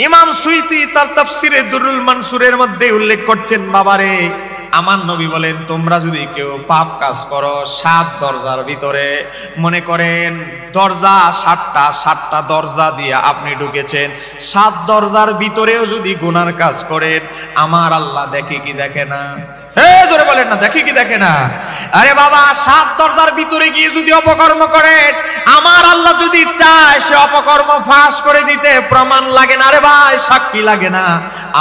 ইমাম সুয়ুতী তার তাফসিরে দুরুল মানসুরের মধ্যে উল্লেখ করছেন, বাবারে আমার নবী বলেন তোমরা যদি কেউ পাপ কাজ করো 7 দরজার ভিতরে, মনে করেন দরজা 7টা দরজা দিয়ে আপনি ঢুকেছেন, 7 দরজার ভিতরেও যদি গুনার কাজ করেন, আমার আল্লাহ দেখে কি দেখে না? জোরে বলেন না, দেখে কি দেখে না? আরে বাবা, 7 দরজার ভিতরে গিয়ে যদি অপকর্ম করেন, আমার আল্লাহ যদি চায় সে অপকর্ম ফাঁস করে দিতে প্রমাণ লাগে না রে ভাই, সাক্ষী লাগে না।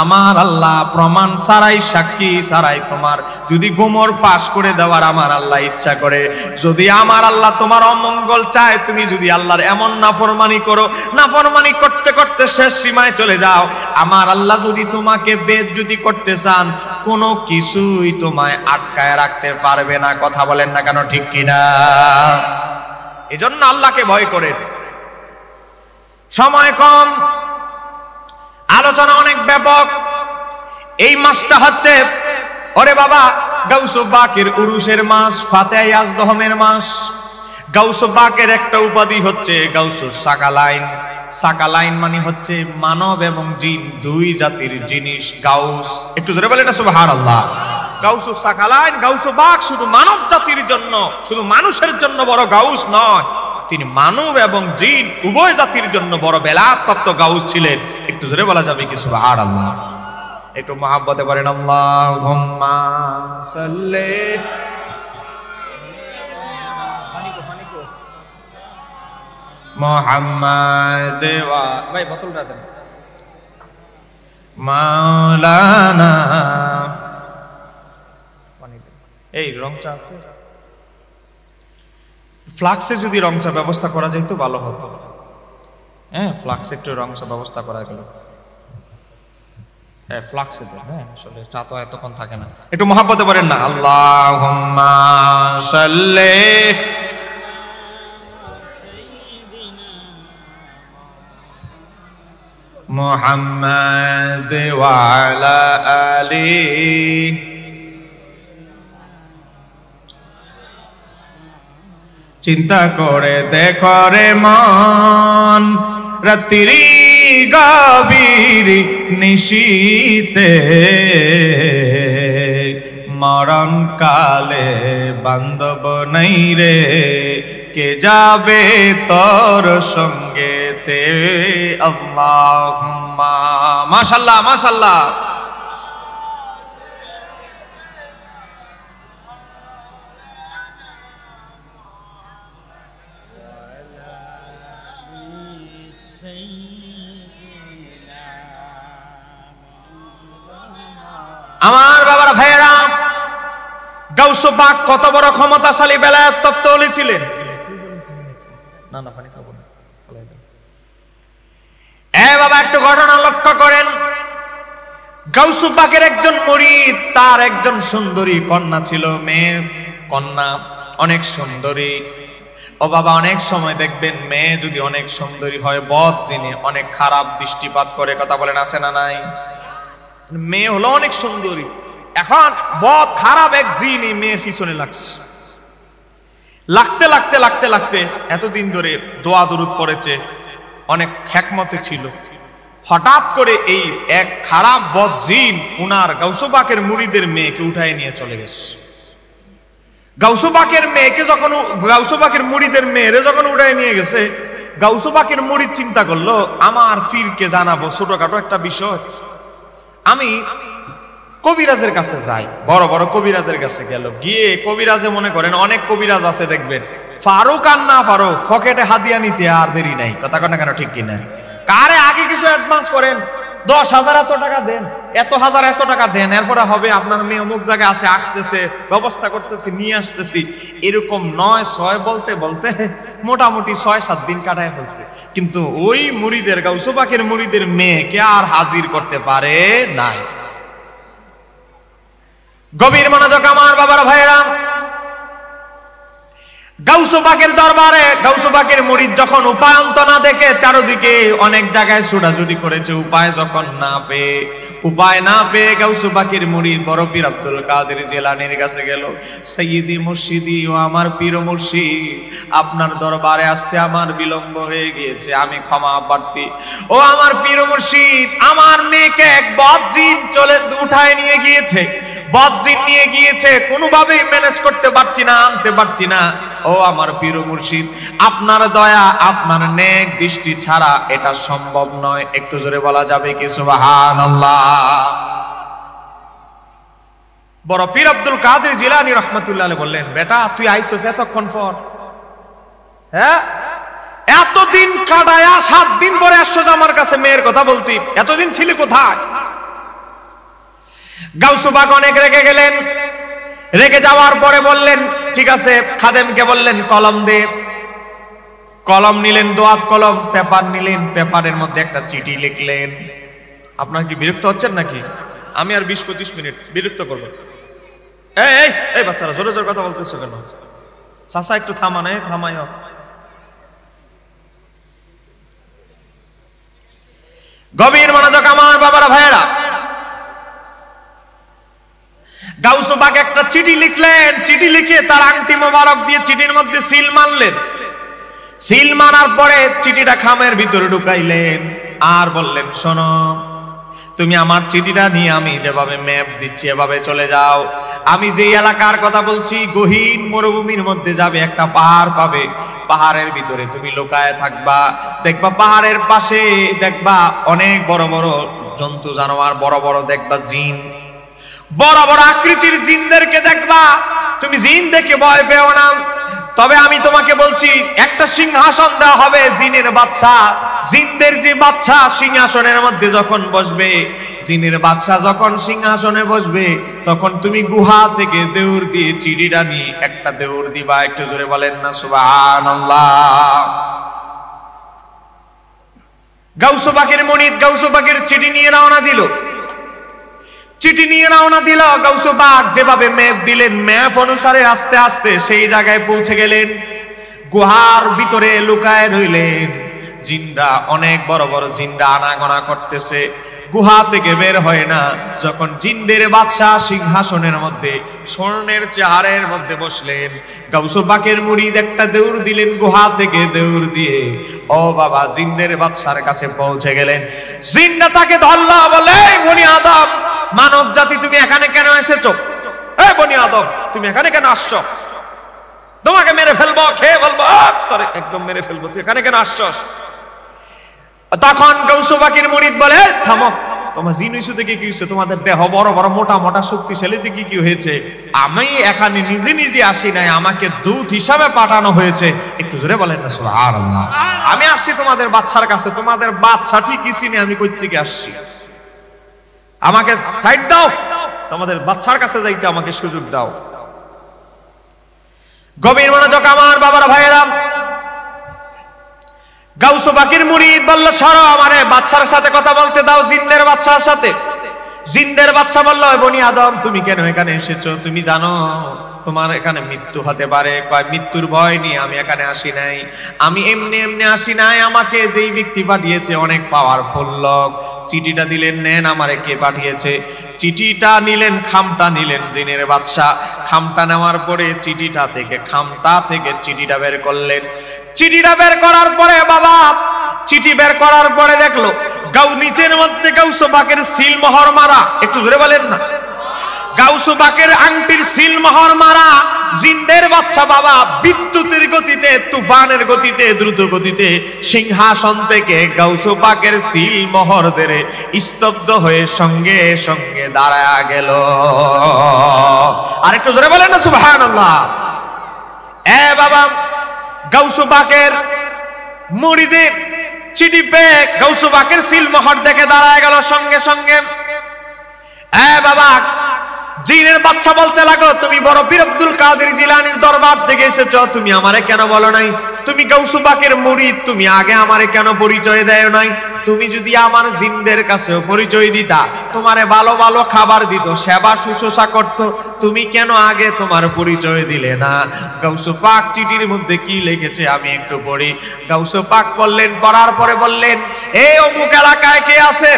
আমার আল্লাহ প্রমাণ ছাড়াই, সাক্ষী ছাড়াই তোমার যদি গোমর ফাঁস করে দেওয়ার আমার আল্লাহ ইচ্ছা করে, যদি আমার আল্লাহ তোমার অমঙ্গল চায়, তুমি যদি আল্লাহর এমন নাফরমানি করো, নাফরমানি করতে করতে শেষ সীমায় চলে যাও, আমার আল্লাহ যদি তোমাকে বেইজ্জতি করতে চান, কোনো কিছুই তোমায় আটকায় রাখতে পারবে না। কথা বলেন না কেন, ঠিক কিনা? এজন্য আল্লাহকে ভয় করেন। সময় কম, আলোচনা অনেক ব্যাপক। এই মাসটা হচ্ছে, ওরে বাবা, গাউসুল বাকের উরুসের মাস, ফাতেহা ইয়াজদহমের মাস। গাউসুল বাকের একটা উপাধি হচ্ছে গাউসুস সাকালাইন। সাকালাইন মানে হচ্ছে মানব এবং জিন, 2 জাতির জিনিস গাউস। একটু জোরে বলেন না সুবহানাল্লাহ। গাউসুস সাকালাইন, গাউসুল বাক শুধু মানব জাতির জন্য, শুধু মানুষের জন্য বড় গাউস নয়, তিনি মানব এবং জিন উভয় জাতির জন্য বড় বেলাত প্রাপ্ত গাউস ছিলেন। একটু জোরে বলা যাবে কি সুবহানাল্লাহ? একটু মহব্বতে বলেন আল্লাহুম্মা সাল্লি মুহাম্মাদ ওয়া, ভাই বোতলটা দেন, মাওলানা। এই রং চা আছে? ফ্লাক্সে যদি রং চা ব্যবস্থা করা যায় তো ভালো হতো। হ্যাঁ, ফ্লাক্সে একটু রং চা ব্যবস্থা করা গেল। হ্যাঁ, ফ্লাক্সে দেন। হ্যাঁ, আসলে চা তো এতক্ষণ থাকে না। একটু মহব্বতে বলেন না আল্লাহুম্মা সাল্লি মুহাম্মাদ ওয়া আলা আলিহি। চিন্তা করে দেখো রে মন, রাত্রি গভীর নিশীতে, মরণ কালে বান্ধব নাই রে, কে যাবে তোর সঙ্গেতে। আল্লাহুম্মা, মাশাআল্লাহ মাশাআল্লাহ। আমার বাবার ভাইয়েরা, গাউসুল বাক কত বড় ক্ষমতাশালী বেলায়েত প্রাপ্ত ওলি ছিলেন। না না, পানি খাবো না। বাবা, একটু ঘটনা লক্ষ্য করেন। গাউসুল বাকের একজন মুরিদ, তার একজন সুন্দরী কন্যা ছিল, মেয়ে কন্যা, অনেক সুন্দরী। ও বাবা, অনেক সময় দেখবেন মেয়ে যদি অনেক সুন্দরী হয়, বদ জিনে অনেক খারাপ দৃষ্টিপাত করে। কথা বলেন, আছে না নাই? মেয়ে হলো অনেক সুন্দরী, এখন বদ খারাপ এক জিনি মেয়ে পিছনে লাগছে। লাগতে লাগতে লাগতে লাগতে এতদিন ধরে দোয়া দরুদ পড়েছে, অনেক হিকমতে ছিল। হঠাৎ করে এই এক খারাপ বদজিন উনার গাউসু পাকের মুরিদের মেয়েকে উঠায় নিয়ে চলে গেছে। গাউসু পাকের মেয়েকে যখন, গাউসু পাকের মুরিদের মেয়েরে যখন উঠায় নিয়ে গেছে, গাউসু পাকের মুরিদ চিন্তা করলো আমার পীরকে জানাবো ছোটখাটো একটা বিষয়, আমি কবিরাজের কাছে যাই। বড় বড় কবিরাজের কাছে গেল, গিয়ে কবিরাজে মনে করেন অনেক কবিরাজ আছে দেখবেন, ফারুক আর না ফারুক পকেটে হাদিয়া নিতে আর দেরি নাই, কথা কন না কেন, ঠিক কিনা? কারে আগে কিছু অ্যাডভান্স করেন, 10,000 এত টাকা দেন, এত হাজার এত টাকা দেন, এরপরে হবে আপনার মেয়ে অমুক জায়গায় আছে, আসতেছে, ব্যবস্থা করতেছি, নিয়ে আসতেছি, এরকম 9-6 বলতে বলতে মোটামুটি 6-7 দিন কাটায় ফেলছে। কিন্তু ওই মুরিদের, গাউসু পাকের মুরিদের মেয়েকে আর হাজির করতে পারে নাই। গভীর মনোযোগ আমার বাবার ভাইরা, গাউসু পাকের দরবারে গাউসু পাকের মুরিদ যখন উপায়ন্ত না দেখে চারদিকে অনেক জায়গায় ছোটাছুটি করেছে, উপায় যখন না পেয়ে, উপায় না পেয়ে গাউসু পাকের মুরিদ বড় পীর আব্দুল কাদের জিলানীর কাছে গেল। সাইয়্যিদি মুর্শিদি, ও আমার পীর মুর্শিদ, আপনার দরবারে আসতে আমার বিলম্ব হয়ে গিয়েছে, আমি ক্ষমা প্রার্থী। ও আমার পীর মুর্শিদ, আমার মেয়েকে এক বদজিন চলে উঠায় নিয়ে গিয়েছে, বদজিন নিয়ে গিয়েছে, কোনোভাবেই ম্যানেজ করতে পারছি না, আনতে পারছি না। ও আমার পীর মুর্শিদ, আপনার দয়া, আপনার নেক দৃষ্টি ছাড়া এটা সম্ভব নয়। একটু জোরে বলা যাবে কি সুবহানাল্লাহ? বড় পীর আব্দুল কাদের জিলানী রাহমাতুল্লাহ আলাইহি বললেন, বেটা তুই আইছস এতক্ষণ পর, হ্যাঁ এতদিন কাটায়া 7 দিন পরে আসছস আমার কাছে মেয়ের কথা বলতি, এতদিন ছিলি কোথায়? গাউসু পাক অনেক রেগে গেলেন। রেগে যাওয়ার পরে বললেন, ঠিক আছে, খাদেমকে বললেন কলম দে। কলম নিলেন, দোয়াত কলম, পেপার নিলেন, পেপারের মধ্যে একটা চিঠি লিখলেন। আপনার কি বিরক্ত হচ্ছেন নাকি? আমি আর 20-25 মিনিট বিরক্ত করবো। এই বাচ্চারা জোরে জোরে কথা বলতেছো কেন? চাচা একটু থামান, থামাই। গভীর মনোযোগ আমার বাবারা ভাইয়েরা, গাউসু পাক একটা চিঠি লিখলেন। চিঠি লিখে তার আংটি মোবারক দিয়ে চিঠির মধ্যে সিল মারলেন। সিল মারার পরে চিঠিটা খামের ভিতরে ঢুকাইলেন আর বললেন, শোনো, তুমি আমার চিঠিটা নিয়ে আমি যেভাবে ম্যাপ দিচ্ছি এভাবে চলে যাও। আমি যে এলাকার কথা বলছি, গহীন মরুভূমির মধ্যে যাবে, একটা পাহাড় পাবে, পাহাড়ের ভিতরে তুমি লুকায় থাকবা। দেখবা পাহাড়ের পাশে দেখবা অনেক বড় বড় জন্তু জানোয়ার, বড় বড় দেখবা জিন, বড় বড় আকৃতির জিনদেরকে দেখবা। তুমি জিন দেখে ভয় পেও না, তবে আমি তোমাকে বলছি একটা সিংহাসন দেওয়া হবে জিনের বাদশা। জিনদের যে বাদশা সিংহাসনের মধ্যে যখন বসবে, জিনের বাদশা যখন সিংহাসনে বসবে, তখন তুমি গুহা থেকে দেউর দিয়ে চিঠিটা নিয়ে একটা দেউর দিবা। একটু জোরে বলেন না সুবহানাল্লাহ। গাউসু পাকের মুরিদ গাউসু পাকের চিঠি নিয়ে রওনা দিল। চিঠি নিয়ে রওনা দিল। গাউসু পাক যেভাবে ম্যাপ দিলেন, ম্যাপ অনুসারে আস্তে আস্তে সেই জায়গায় পৌঁছে গেলেন। গুহার ভিতরে লুকায় রইলেন। জিনরা, অনেক বড় বড় জিনরা আনাগোনা করতেছে, গুহা থেকে বের হয় না। যখন জিনদের বাদশা সিংহাসনের মধ্যে স্বর্ণের চেহারের মধ্যে বসলেন, গাউসু পাকের মুরিদ একটা দৌড় দিলেন, গুহা থেকে দৌড় দিয়ে ও বাবা জিনদের বাদশার কাছে পৌঁছে গেলেন। জিনরা তাকে ধরল, বলে, বনি আদম, মানব জাতি তুমি এখানে কেন এসেছো? এই বনি আদম, তুমি এখানে কেন আসছো? তোমাকে মেরে ফেলবো, খেয়ে ফেলবো, তোরে একদম মেরে ফেলবো, তুই এখানে কেন আসছস? তখন গাউসু পাকের মুরিদ বলে, থামো, তোমার জিন ইস্যু থেকে কি হয়েছে? তোমাদের দেহ বড় বড় মোটা মোটা শক্তিশালী দিকে কি হয়েছে? আমি এখানে নিজে নিজে আসি নাই, আমাকে দূত হিসাবে পাঠানো হয়েছে। একটু জোরে বলেন না সুবহানাল্লাহ। আমি আসছি তোমাদের বাচ্চার কাছে, তোমাদের বাচ্চা ঠিকই চিনি আমি কই থেকে আসছি। আমাকে সাইড দাও, তোমাদের বাচ্চার কাছে যাইতে আমাকে সুযোগ দাও। গভীর মনোযোগ আমার বাবার ভাইয়েরা, গাউসু পাকের মুরিদ বলল, সরো, আমারে বাচ্চার সাথে কথা বলতে দাও, জিনদের বাচ্চার সাথে। জিনদের বাচ্চা বলল, বনি আদম, তুমি কেন এখানে এসেছো? তুমি জানো তোমার এখানে মৃত্যু হতে পারে। মৃত্যুর ভয় নিয়ে আমি এখানে আসি নাই, আমি এমনি এমনি আসি নাই। আমাকে যেই ব্যক্তি পাঠিয়েছে অনেক পাওয়ারফুল লোক। চিঠিটা দিলেন, নেন, আমারে কে পাঠিয়েছে? চিঠিটা নিলেন, খামটা নিলেন জিনের বাদশা। খামটা নেওয়ার পরে চিঠিটা থেকে, খামটা থেকে চিঠিটা বের করলেন। চিঠিটা বের করার পরে বাবা চিঠি বের করার পরে দেখলো নিচের মধ্যে গাউস পাকের সিল মোহর মারা। একটু জোরে বলেন না। গাউস পাকের আংটির সিল মোহর মারা। জিনদের বাচ্চা বাবা বিদ্যুতের গতিতে, তুফানের গতিতে, দ্রুত গতিতে সিংহাসন থেকে গাউস পাকের সিল মোহর ধরে স্তব্ধ হয়ে সঙ্গে সঙ্গে দাঁড়ায় গেল। আর একটু জোরে বলেন না সুবহানাল্লাহ। এ বাবা, গাউস পাকের মুরিদের চিঠি পেয়ে গাউস পাকের সিল মোহর দেখে দাঁড়ায় গেল সঙ্গে সঙ্গে। এ বাবা, জিনের বাচ্চা বলতে লাগলো, তুমি বড় পীর আব্দুল কাদের জিলানীর দরবার থেকে এসেছো, তুমি আমারে কেন বলো নাই? তুমি গাউস পাকের মুরিদ, তুমি আগে আমারে কেন পরিচয় দেও নাই? তুমি যদি আমার জিনদের কাছেও পরিচয় দিতা, তোমারে ভালো ভালো খাবার দিত, সেবা শুশ্রূষা করত, তুমি কেন আগে তোমার পরিচয় দিলে না? গাউস পাক চিঠির মধ্যে কি লিখেছে আমি একটু পড়ি। গাউস পাক বললেন, পড়ার পরে বললেন, এই অমুক এলাকায় কে আছে?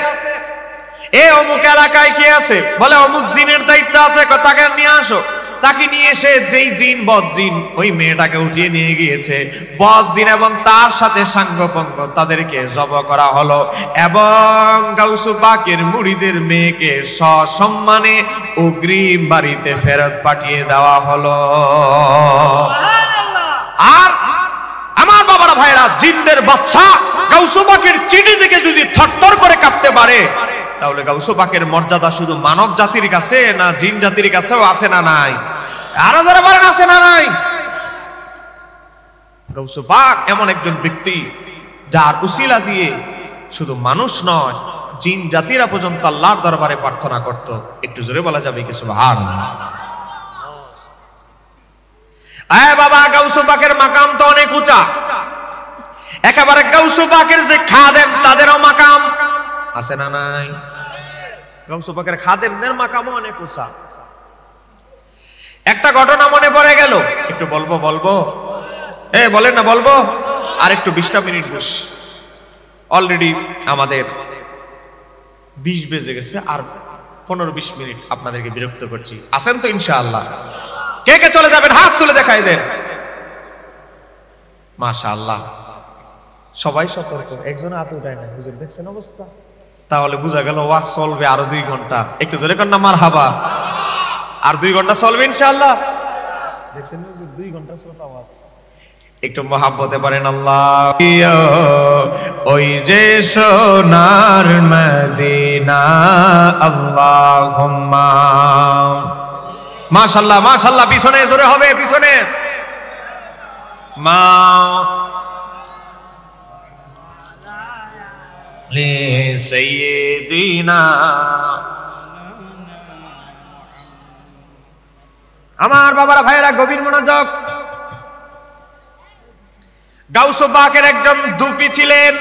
এ অমুক এলাকায় কে আছে? বলে অমুক জিনের দায়িত্ব আছে, তাকে নিয়ে আসো। তাকে নিয়ে এসে যেই জিন বদ জিন ওই মেয়েটাকে উঠিয়ে নিয়ে গিয়েছে, বদ জিন এবং তার সাথে সাঙ্গপাঙ্গ তাদেরকে জবাই করা হলো এবং গাউস পাকের মুরিদের মেয়েকে সসম্মানে অগ্রিম বাড়িতে ফেরত পাঠিয়ে দেওয়া হলো। আর আমার বাবারা ভাইরা, জিনদের বাচ্চা গাউস পাকের চিঠি থেকে যদি থরথর করে কাঁপতে পারে, তাহলে গাউস পাকের মর্যাদা শুধু মানব জাতির কাছে না জিন জাতির কাছেও আছে না নাই? আরো যারা বলেন আছে না নাই? গাউস পাক এমন একজন ব্যক্তি যার উসিলা দিয়ে শুধু মানুষ নয়, জিন জাতিরা পর্যন্ত আল্লাহর দরবারে প্রার্থনা করত। একটু জোরে বলা যাবে কি সুবহানাল্লাহ? আয় বাবা, গাউস পাকের মাকাম তো অনেক উঁচা। একেবারে গাউস পাকের যে খাদেম তাদেরও মাকাম আছে না নাই? গাউস পাকের খাদেমদের মাকামও অনেক উঁচা। একটা ঘটনা মনে পড়ে গেল, একটু বলবো বলবো? বলেন না বলবো? আর একটু 20টা মিনিট বস, অলরেডি আমাদের 20 বেজে গেছে, আর 15-20 মিনিট আপনাদেরকে বিরক্ত করছি। আছেন তো ইনশাআল্লাহ? কে কে চলে যাবেন হাত তুলে দেখাই দেন। মাশাআল্লাহ, সবাই সতর্ক, একজন হাত উঠায় না। হুজুর দেখছেন অবস্থা? তাহলে বোঝা গেল ওয়াজ চলবে আরো 2 ঘন্টা। একটু জোরে কর না মারহাবা। আর 2 ঘন্টা চলবে ইনশাআল্লাহ। দেখছেন হুজুর 2 ঘন্টা চলবে ওয়াজ। একটু মহাব্বতে পারেন আল্লাহ। ওই যে সোনার মদিনা, আল্লাহুম্মা। মাশাআল্লাহ মাশাআল্লাহ, পিছনে জোরে হবে, পিছনে। মা লে সাইয়্যিদিনা। আমার বাবারা ভাইয়েরা গভীর মনোযোগ। গাউস পাকের একজন দুপি ছিলেন,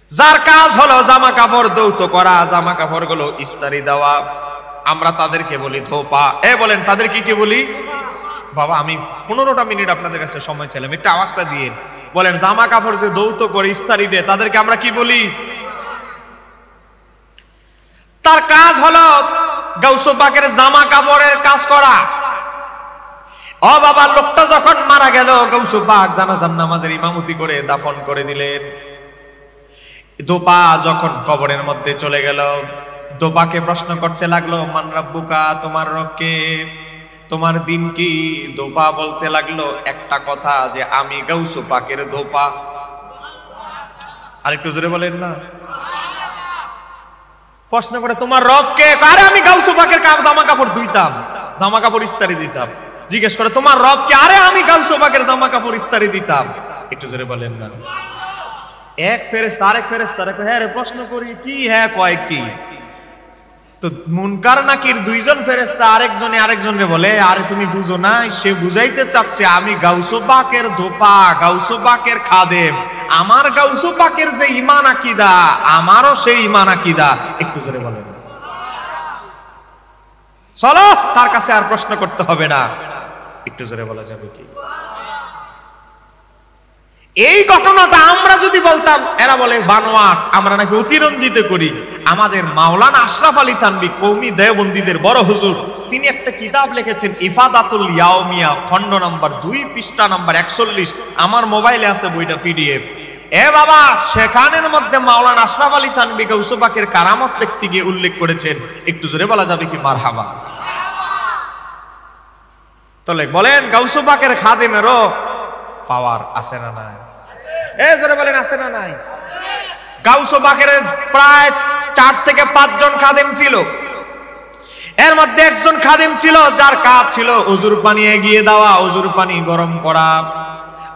যার কাজ হলো জামা কাপড় দৌত করা, জামা কাপড় গুলো ইস্তারি দেওয়া। আমরা তাদেরকে বলি ধোপা। বলেন তাদের কি বলি? বাবা, আমি 15টা মিনিট আপনাদের কাছে সময় চাইলাম, একটু আওয়াজটা দিয়ে বলেন। জামা কাপড় যে দৌত করে ইস্তারি দেয় তাদেরকে আমরা কি বলি? তার কাজ হলো গাউস পাকের জামা কাপড়ের কাজ করা। ও বাবা, লোকটা যখন মারা গেল, গাউস পাক জানাজার নামাজের ইমামতি করে দাফন করে দিলেন। দোপা যখন কবরের মধ্যে চলে গেল, দোপাকে প্রশ্ন করতে লাগলো, মান রাব্বুকা, তোমার রব কে, তোমার দিন কি? দোপা বলতে লাগলো একটা কথা, যে আমি গাউস পাকের দোপা। আরেকটু জোরে বলেন না। প্রশ্ন করে তোমার রব কে? আরে আমি গাউস পাকের জামা কাপড় ধুইতাম, জামা কাপড় ইস্তারি দিতাম। জিজ্ঞেস করে তোমার রব কে? আরে আমি গাউস পাকের জামা কাপড় ইস্তারি দিতাম। একটু জোরে বলেন না। এক ফেরেশতা আরেক ফেরেশতারে কয়, হ্যাঁ রে, প্রশ্ন করি কি? হ্যাঁ কয় কি? তো মুনকার নাকির 2 জন ফেরেশতা আরেকজনে আরেকজনকে বলে, আরে তুমি বুঝো না, সে বুঝাইতে চাচ্ছে আমি গাউস পাকের ধোপা, গাউস পাকের খাদেম। আমার গাউস পাকের যে ঈমান আকীদা, আমারও সেই ঈমান আকীদা। একটু জোরে বলেন। চলো, তার কাছে আর প্রশ্ন করতে হবে না। একটু জোরে বলা যাবে কি? এই ঘটনাটা আমরা যদি বলতাম, এরা বলে বানোয়াট, আমরা নাকি অতিরঞ্জিত করি। আমাদের মাওলানা আশরাফ আলী থানভী কওমি দেওবন্দীদের বড় হুজুর, তিনি একটা কিতাব লিখেছেন ইফাদাতুল ইয়াউমিয়া, খণ্ড নাম্বার 2, পৃষ্ঠা নাম্বার 41। আমার মোবাইলে আছে বইটা পিডিএফ। এ বাবা, সেখানের মধ্যে মাওলানা আশরাফ আলী থানভী গাউস পাকের কারামত লিখতে গিয়ে উল্লেখ করেছেন, একটু জোরে বলা যাবে কি মারহাবা? তাহলে বলেন গাউস পাকের খাদেমেরও পাওয়ার আছে না নাই? জোরে বলেন আছে না নাই? গাউস পাকের প্রায় 4 থেকে 5 জন খাদেম ছিল। এর মধ্যে একজন খাদেম ছিল যার কাজ ছিল ওজুর পানি এগিয়ে দেওয়া, ওজুর পানি গরম করা।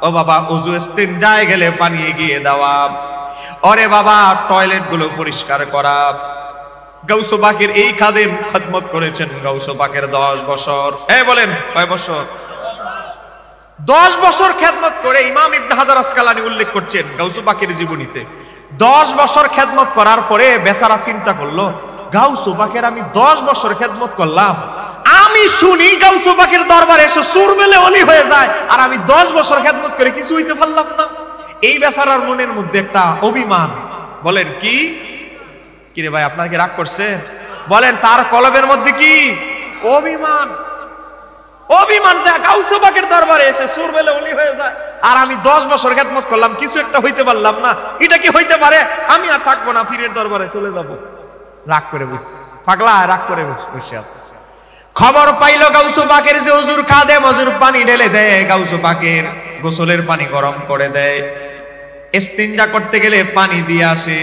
ও বাবা, ওজু ইস্তিনজায় গেলে পানি এগিয়ে দেওয়া। ওরে বাবা, টয়লেট গুলো পরিষ্কার করা। গাউস পাকের এই খাদেম খিদমত করেছেন গাউস পাকের 10 বছর। বলেন কয় বছর? 10 বছর খেদমত করে ইমাম ইবনে হাজার আসকালানী উল্লেখ করছেন গাউস পাকের জীবনীতে। 10 বছর খেদমত করার পরে বেচারা চিন্তা করলো, গাউস পাকের আমি 10 বছর খেদমত করলাম, আমি শুনি গাউস পাকের দরবারে এসে সুর মেলে অলি হয়ে যায়, আর আমি 10 বছর খেদমত করে কিছু হইতে পারলাম না। এই বেচারার মনের মধ্যে একটা অভিমান। বলেন কি রে ভাই, আপনার কি রাগ করছে? বলেন তার কলবের মধ্যে কি অভিমান? অভিমান যে গাউস পাকের দরবারে এসে সুর মেলে অলি হয়ে যায়, আর আমি 10 বছর খেদমত করলাম, কিছু একটা হইতে পারলাম না। এটা কি হইতে পারে? আমি আর থাকবো না, পীরের দরবারে চলে যাব। রাগ করে বস, পাগলা রাগ করে বসে আছে। খবর পাইলো গাউস পাকের যে হুজুর খাদেম, হুজুর পানি ঢেলে দেয়, গাউস পাকের গোসলের পানি গরম করে দেয়, ইস্তিনজা করতে গেলে পানি দিয়ে আসে।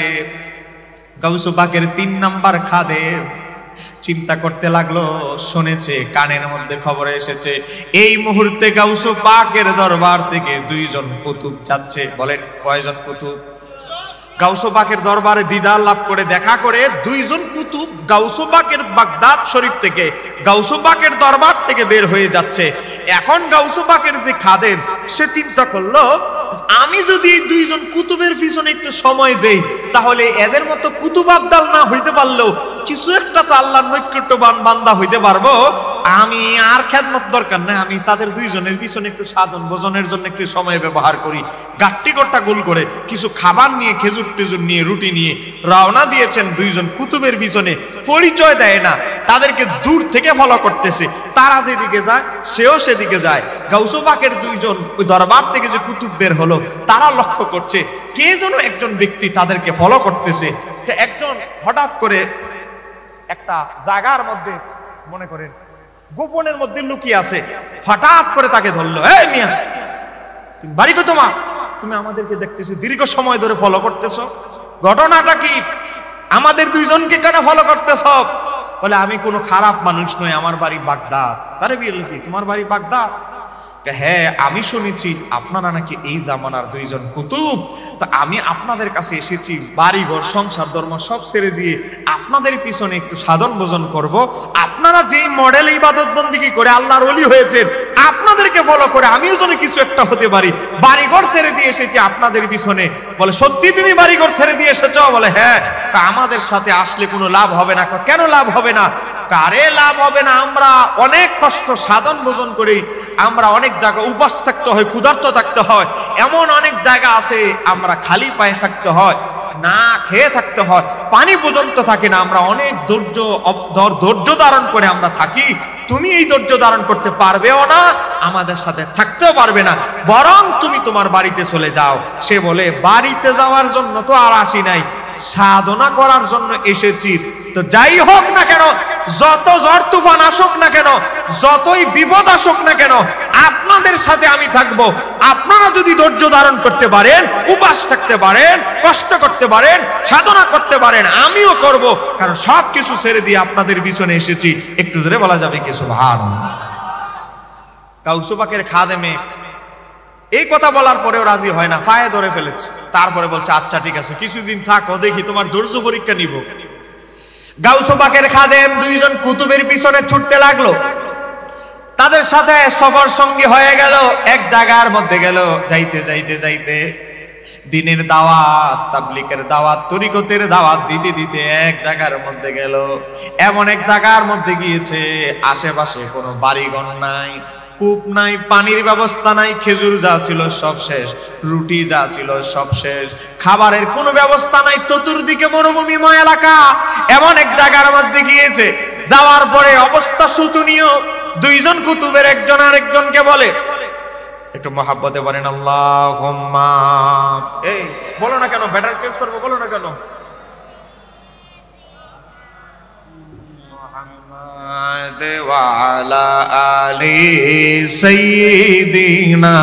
গাউস পাকের 3 নাম্বার খাদেম চিন্তা করতে লাগলো, শুনেছে কানের মধ্যে খবর এসেছে এই মুহূর্তে গাউস পাকের দরবার থেকে 2 জন কুতুব যাচ্ছে। বলেন কয়জন কুতুব? গাউস পাকের দরবারে দিদার লাভ করে দেখা করে 2 জন কুতুব গাউস পাকের বাগদাদ শরীফ থেকে, গাউস পাকের দরবার থেকে বের হয়ে যাচ্ছে। এখন গাউস পাকের যে খাদেম, সে চিন্তা করলো, আমি যদি এই 2 জন কুতুবের পিছনে একটু সময় দেই, তাহলে এদের মতো কুতুব আবদাল না হইতে পারলেও কিছু একটা তো আল্লাহর নৈকট্যবান বান্দা হইতে পারবো। আমি আর খেদমত দরকার নাই, আমি তাদের 2 জনের পিছনে একটু সাধন ভোজনের জন্য একটু সময় ব্যবহার করি। গাট্টি গোটা গোল করে কিছু খাবার নিয়ে, খেজুর টেজুর নিয়ে, রুটি নিয়ে রওনা দিয়েছেন 2 জন কুতুবের পিছনে। পরিচয় দেয় না, তাদেরকে দূর থেকে ফলো করতেছে। তারা যেদিকে যায় সেও সেদিকে যায়। গাউস পাকের 2 জন ওই দরবার থেকে যে কুতুব বের হলো, তারা লক্ষ্য করছে কে যেন একজন ব্যক্তি তাদেরকে ফলো করতেছে। একজন হঠাৎ করে একটা জায়গার মধ্যে, মনে করেন গোপনের মধ্যে লুকিয়ে আছে, হঠাৎ করে তাকে ধরলো। এই মিয়া, তুমি বাড়ি কো তোমার? তুমি আমাদেরকে দেখতেছো, দীর্ঘ সময় ধরে ফলো করতেছো, ঘটনাটা কি? আমাদের 2 জনকে কেন ফলো করতেছ? বলে আমি কোনো খারাপ মানুষ নই, আমার বাড়ি বাগদাদ। আরে বিয়ে কি তোমার বাড়ি বাগদাদ? হ্যাঁ, আমি শুনেছি আপনারা নাকি এই জামানার 2 জন কুতুব, তো আমি আপনাদের কাছে এসেছি বাড়ি ঘর সংসার ধর্ম সব ছেড়ে দিয়ে আপনাদের পিছনে একটু সাধন ভোজন করব। আপনারা যেই মডেল ইবাদত বন্দেগী করে আল্লাহর ওলি হয়েছেন, আপনাদেরকে ফলো করে আমিও যেন কিছু একটা হতে পারি। বাড়ি ঘর ছেড়ে দিয়ে এসেছি আপনাদের পিছনে। বলে সত্যি তুমি বাড়ি ঘর ছেড়ে দিয়ে এসেছ? বলে হ্যাঁ। আমাদের সাথে আসলে কোনো লাভ হবে না। কেন লাভ হবে না? কারে লাভ হবে না? আমরা অনেক কষ্ট সাধন ভোজন করি, আমরা অনেক জায়গা উপাস থাকতে হয়, ক্ষুধার্ত থাকতে হয়, এমন অনেক জায়গা আছে আমরা খালি পায়ে থাকতে হয়, না খেয়ে থাকতে হয়, পানি পর্যন্ত থাকে না। আমরা অনেক ধৈর্য ধারণ করে আমরা থাকি। তুমি এই ধৈর্য ধারণ করতে পারবেও না, আমাদের সাথে থাকতেও পারবে না, বরং তুমি তোমার বাড়িতে চলে যাও। সে বলে বাড়িতে যাওয়ার জন্য তো আর আসি নাই, সাধনা করার জন্য এসেছি। তো যাই হোক না কেন, যত ঝড় তুফান আসুক না কেন, যতই বিপদ আসুক না কেন, আপনাদের সাথে আমি থাকবো। আপনারা যদি ধৈর্য ধারণ করতে পারেন, উপাস থাকতে পারেন, কষ্ট করতে পারেন, সাধনা করতে পারেন, আমিও করব। কারণ সব কিছু ছেড়ে দিয়ে আপনাদের পিছনে এসেছি। একটু জোরে বলা যাবে কি সুবহানাল্লাহ? গাউস পাকের খাদেমে এই কথা বলার পরেও রাজি হয় না, পায়ে ধরে ফেলেছে। তারপরে বলছে আচ্ছা ঠিক আছে, কিছুদিন থাকো, দেখি তোমার ধৈর্য পরীক্ষা নিব। গাউস পাকের খাদেম 2 জন কুতুবের পিছনে ছুটতে লাগলো। তাদের সাথে সফর সঙ্গী হয়ে গেল, এক জায়গার মধ্যে গেল। যাইতে যাইতে যাইতে দিনের দাওয়াত, তাবলীগের দাওয়াত, তরিকতের দাওয়াত দিতে দিতে এক জায়গার মধ্যে গেল। এমন এক জায়গার মধ্যে গিয়েছে আশেপাশে কোনো বাড়িঘর নাই, কূপ নাই, পানির ব্যবস্থা নাই, খেজুর যা ছিল সব শেষ, রুটি যা ছিল সব শেষ, খাবারের কোনো ব্যবস্থা নাই, চতুর্দিকে মরুভূমিময় এলাকা। এমন এক জায়গার মধ্যে গিয়েছে, যাওয়ার পরে অবস্থা শোচনীয়। দুইজন কুতুবের একজন আরেকজনকে বলে, একটু মহাব্বতে বলেন আল্লাহুম্মা। এই বলো না কেন, ব্যাটারি চেঞ্জ করবো, বলো না কেন। মুহাম্মাদ ওয়া আলা আলি সাইয়্যিদিনা।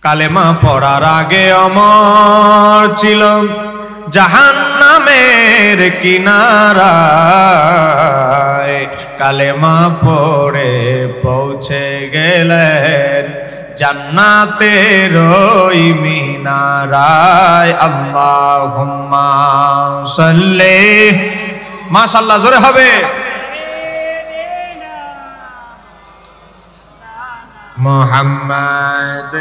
কালেমা পড়ার আগে অমর ছিল জাহান্নামের কিনারায়, কালেমা পড়ে পৌঁছে গেলেন জান্নাতের ওই মিনারায়। আল্লাহুম্মা সাল্লি, মাশাআল্লাহ জোরে হবে, মুহাম্মদ।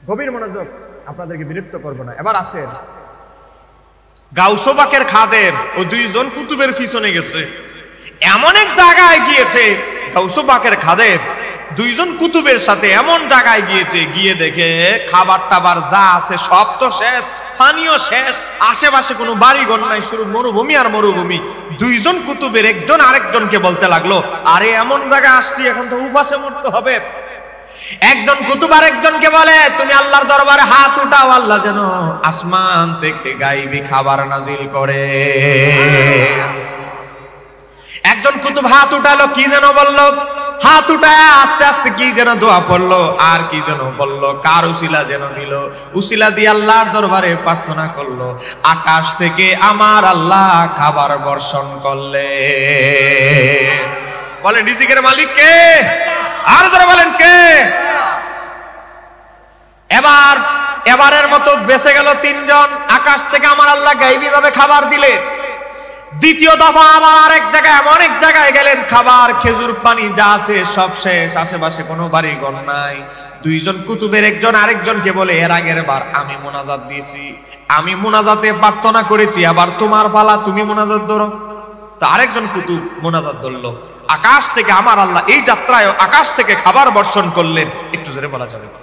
গভীর মনোযোগ, আপনাদেরকে বিরক্ত করব না। এবার আসেন, গাউসে পাকের খাদেম ও দুইজন কুতুবের পিছনে গেছে, এমন এক জায়গায় গিয়েছে। গাউসে পাকের খাদেম দুইজন কুতুবের সাথে এমন জায়গায় গিয়েছে, গিয়ে দেখে খাবার টাবার যা আছে সব তো শেষ, পানিও শেষ, আশেপাশে কোনো বাড়িঘর নাই, শুধু মরুভূমি আর মরুভূমি। দুইজন কুতুবের একজন আরেকজনকে বলতে লাগলো, আরে এমন জায়গা আসছি, এখন তো উপাসে মরতে হবে। একজন কুতুব আরেকজনকে বলে, তুমি আল্লাহর দরবারে হাত উঠাও, আল্লাহ যেন আসমান থেকে গায়বী খাবার নাজিল করে। একজন কুতুব হাত উঠালো, কি যেন বললো, হাত উঠায় আস্তে আস্তে কি যেন দোয়া পড়লো, আর কি যেন বললো, কার উসিলা যেন দিল, উসিলা দিয়ে আল্লাহর দরবারে প্রার্থনা করলো, আকাশ থেকে আমার আল্লাহ খাবার বর্ষণ করলে। বলেন রিজিকের মালিক কে? আর ধরে বলেন কে? এবারের মতো বেঁচে গেল তিনজন, আকাশ থেকে আমার আল্লাহ গায়বী ভাবে খাবার দিলেন। দ্বিতীয় দফা আবার আরেক জায়গায়, এমন এক জায়গায় গেলেন, খাবার খেজুর পানি যা আছে সব শেষ, আশেপাশে কোনো বাড়ি ঘর নাই। দুইজন কুতুবের একজন আরেকজনকে বলে, এর আগের বার আমি মোনাজাত দিয়েছি, আমি মোনাজাতে প্রার্থনা করেছি, আবার তোমার পালা, তুমি মোনাজাত ধরো। তো আরেকজন কুতুব মোনাজাত ধরলো, আকাশ থেকে আমার আল্লাহ এই যাত্রায় আকাশ থেকে খাবার বর্ষণ করলেন। একটু জোরে বলা যাবে কি?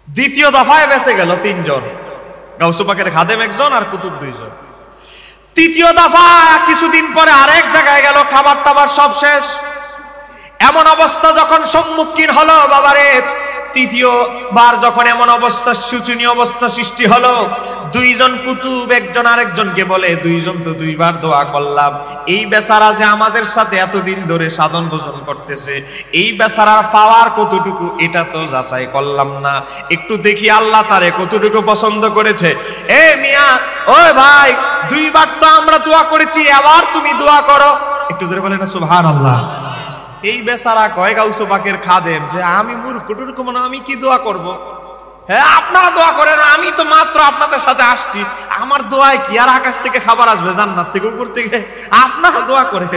দ্বিতীয় দফায় বেঁচে গেল তিনজন, গাউসে পাকের খাদেম একজন আর কুতুব দুইজন। তৃতীয় দফা কিছুদিন পরে আরেক জায়গায় গেল, খাবার টাবার সব শেষ। এমন অবস্থা যখন সম্মুখীন হলো, বাবারে তৃতীয়বার যখন এমন অবস্থা, শোচনীয় অবস্থা সৃষ্টি হলো, দুইজন কুতুব একজন আরেকজনকে বলে, দুইজন তো দুইবার দোয়া করলাম, এই বেচারা যে আমাদের সাথে এতদিন ধরে সাধন ভোজন করতেছে, এই বেচারার পাওয়ার কতটুকু এটা তো যাচাই করলাম না, একটু দেখি আল্লাহ তারে কতটুকু পছন্দ করেছে। এ মিয়া, ওই ভাই, দুইবার তো আমরা দোয়া করেছি, আবার তুমি দোয়া করো। একটু জোরে বলেন না সুবহানাল্লাহ। এই বেচারা কয় গাউসে পাকের খাদেম যে, আমি মূর্খ টুর্খ, মানে আমি কি দোয়া করব? হ্যাঁ, আপনারা দোয়া করেন, আমি তো মাত্র আপনাদের সাথে আসছি, আমার দোয়ায় কি আর আকাশ থেকে খাবার আসবে জান্নাত থেকে উপর থেকে? আপনারা দোয়া করেন।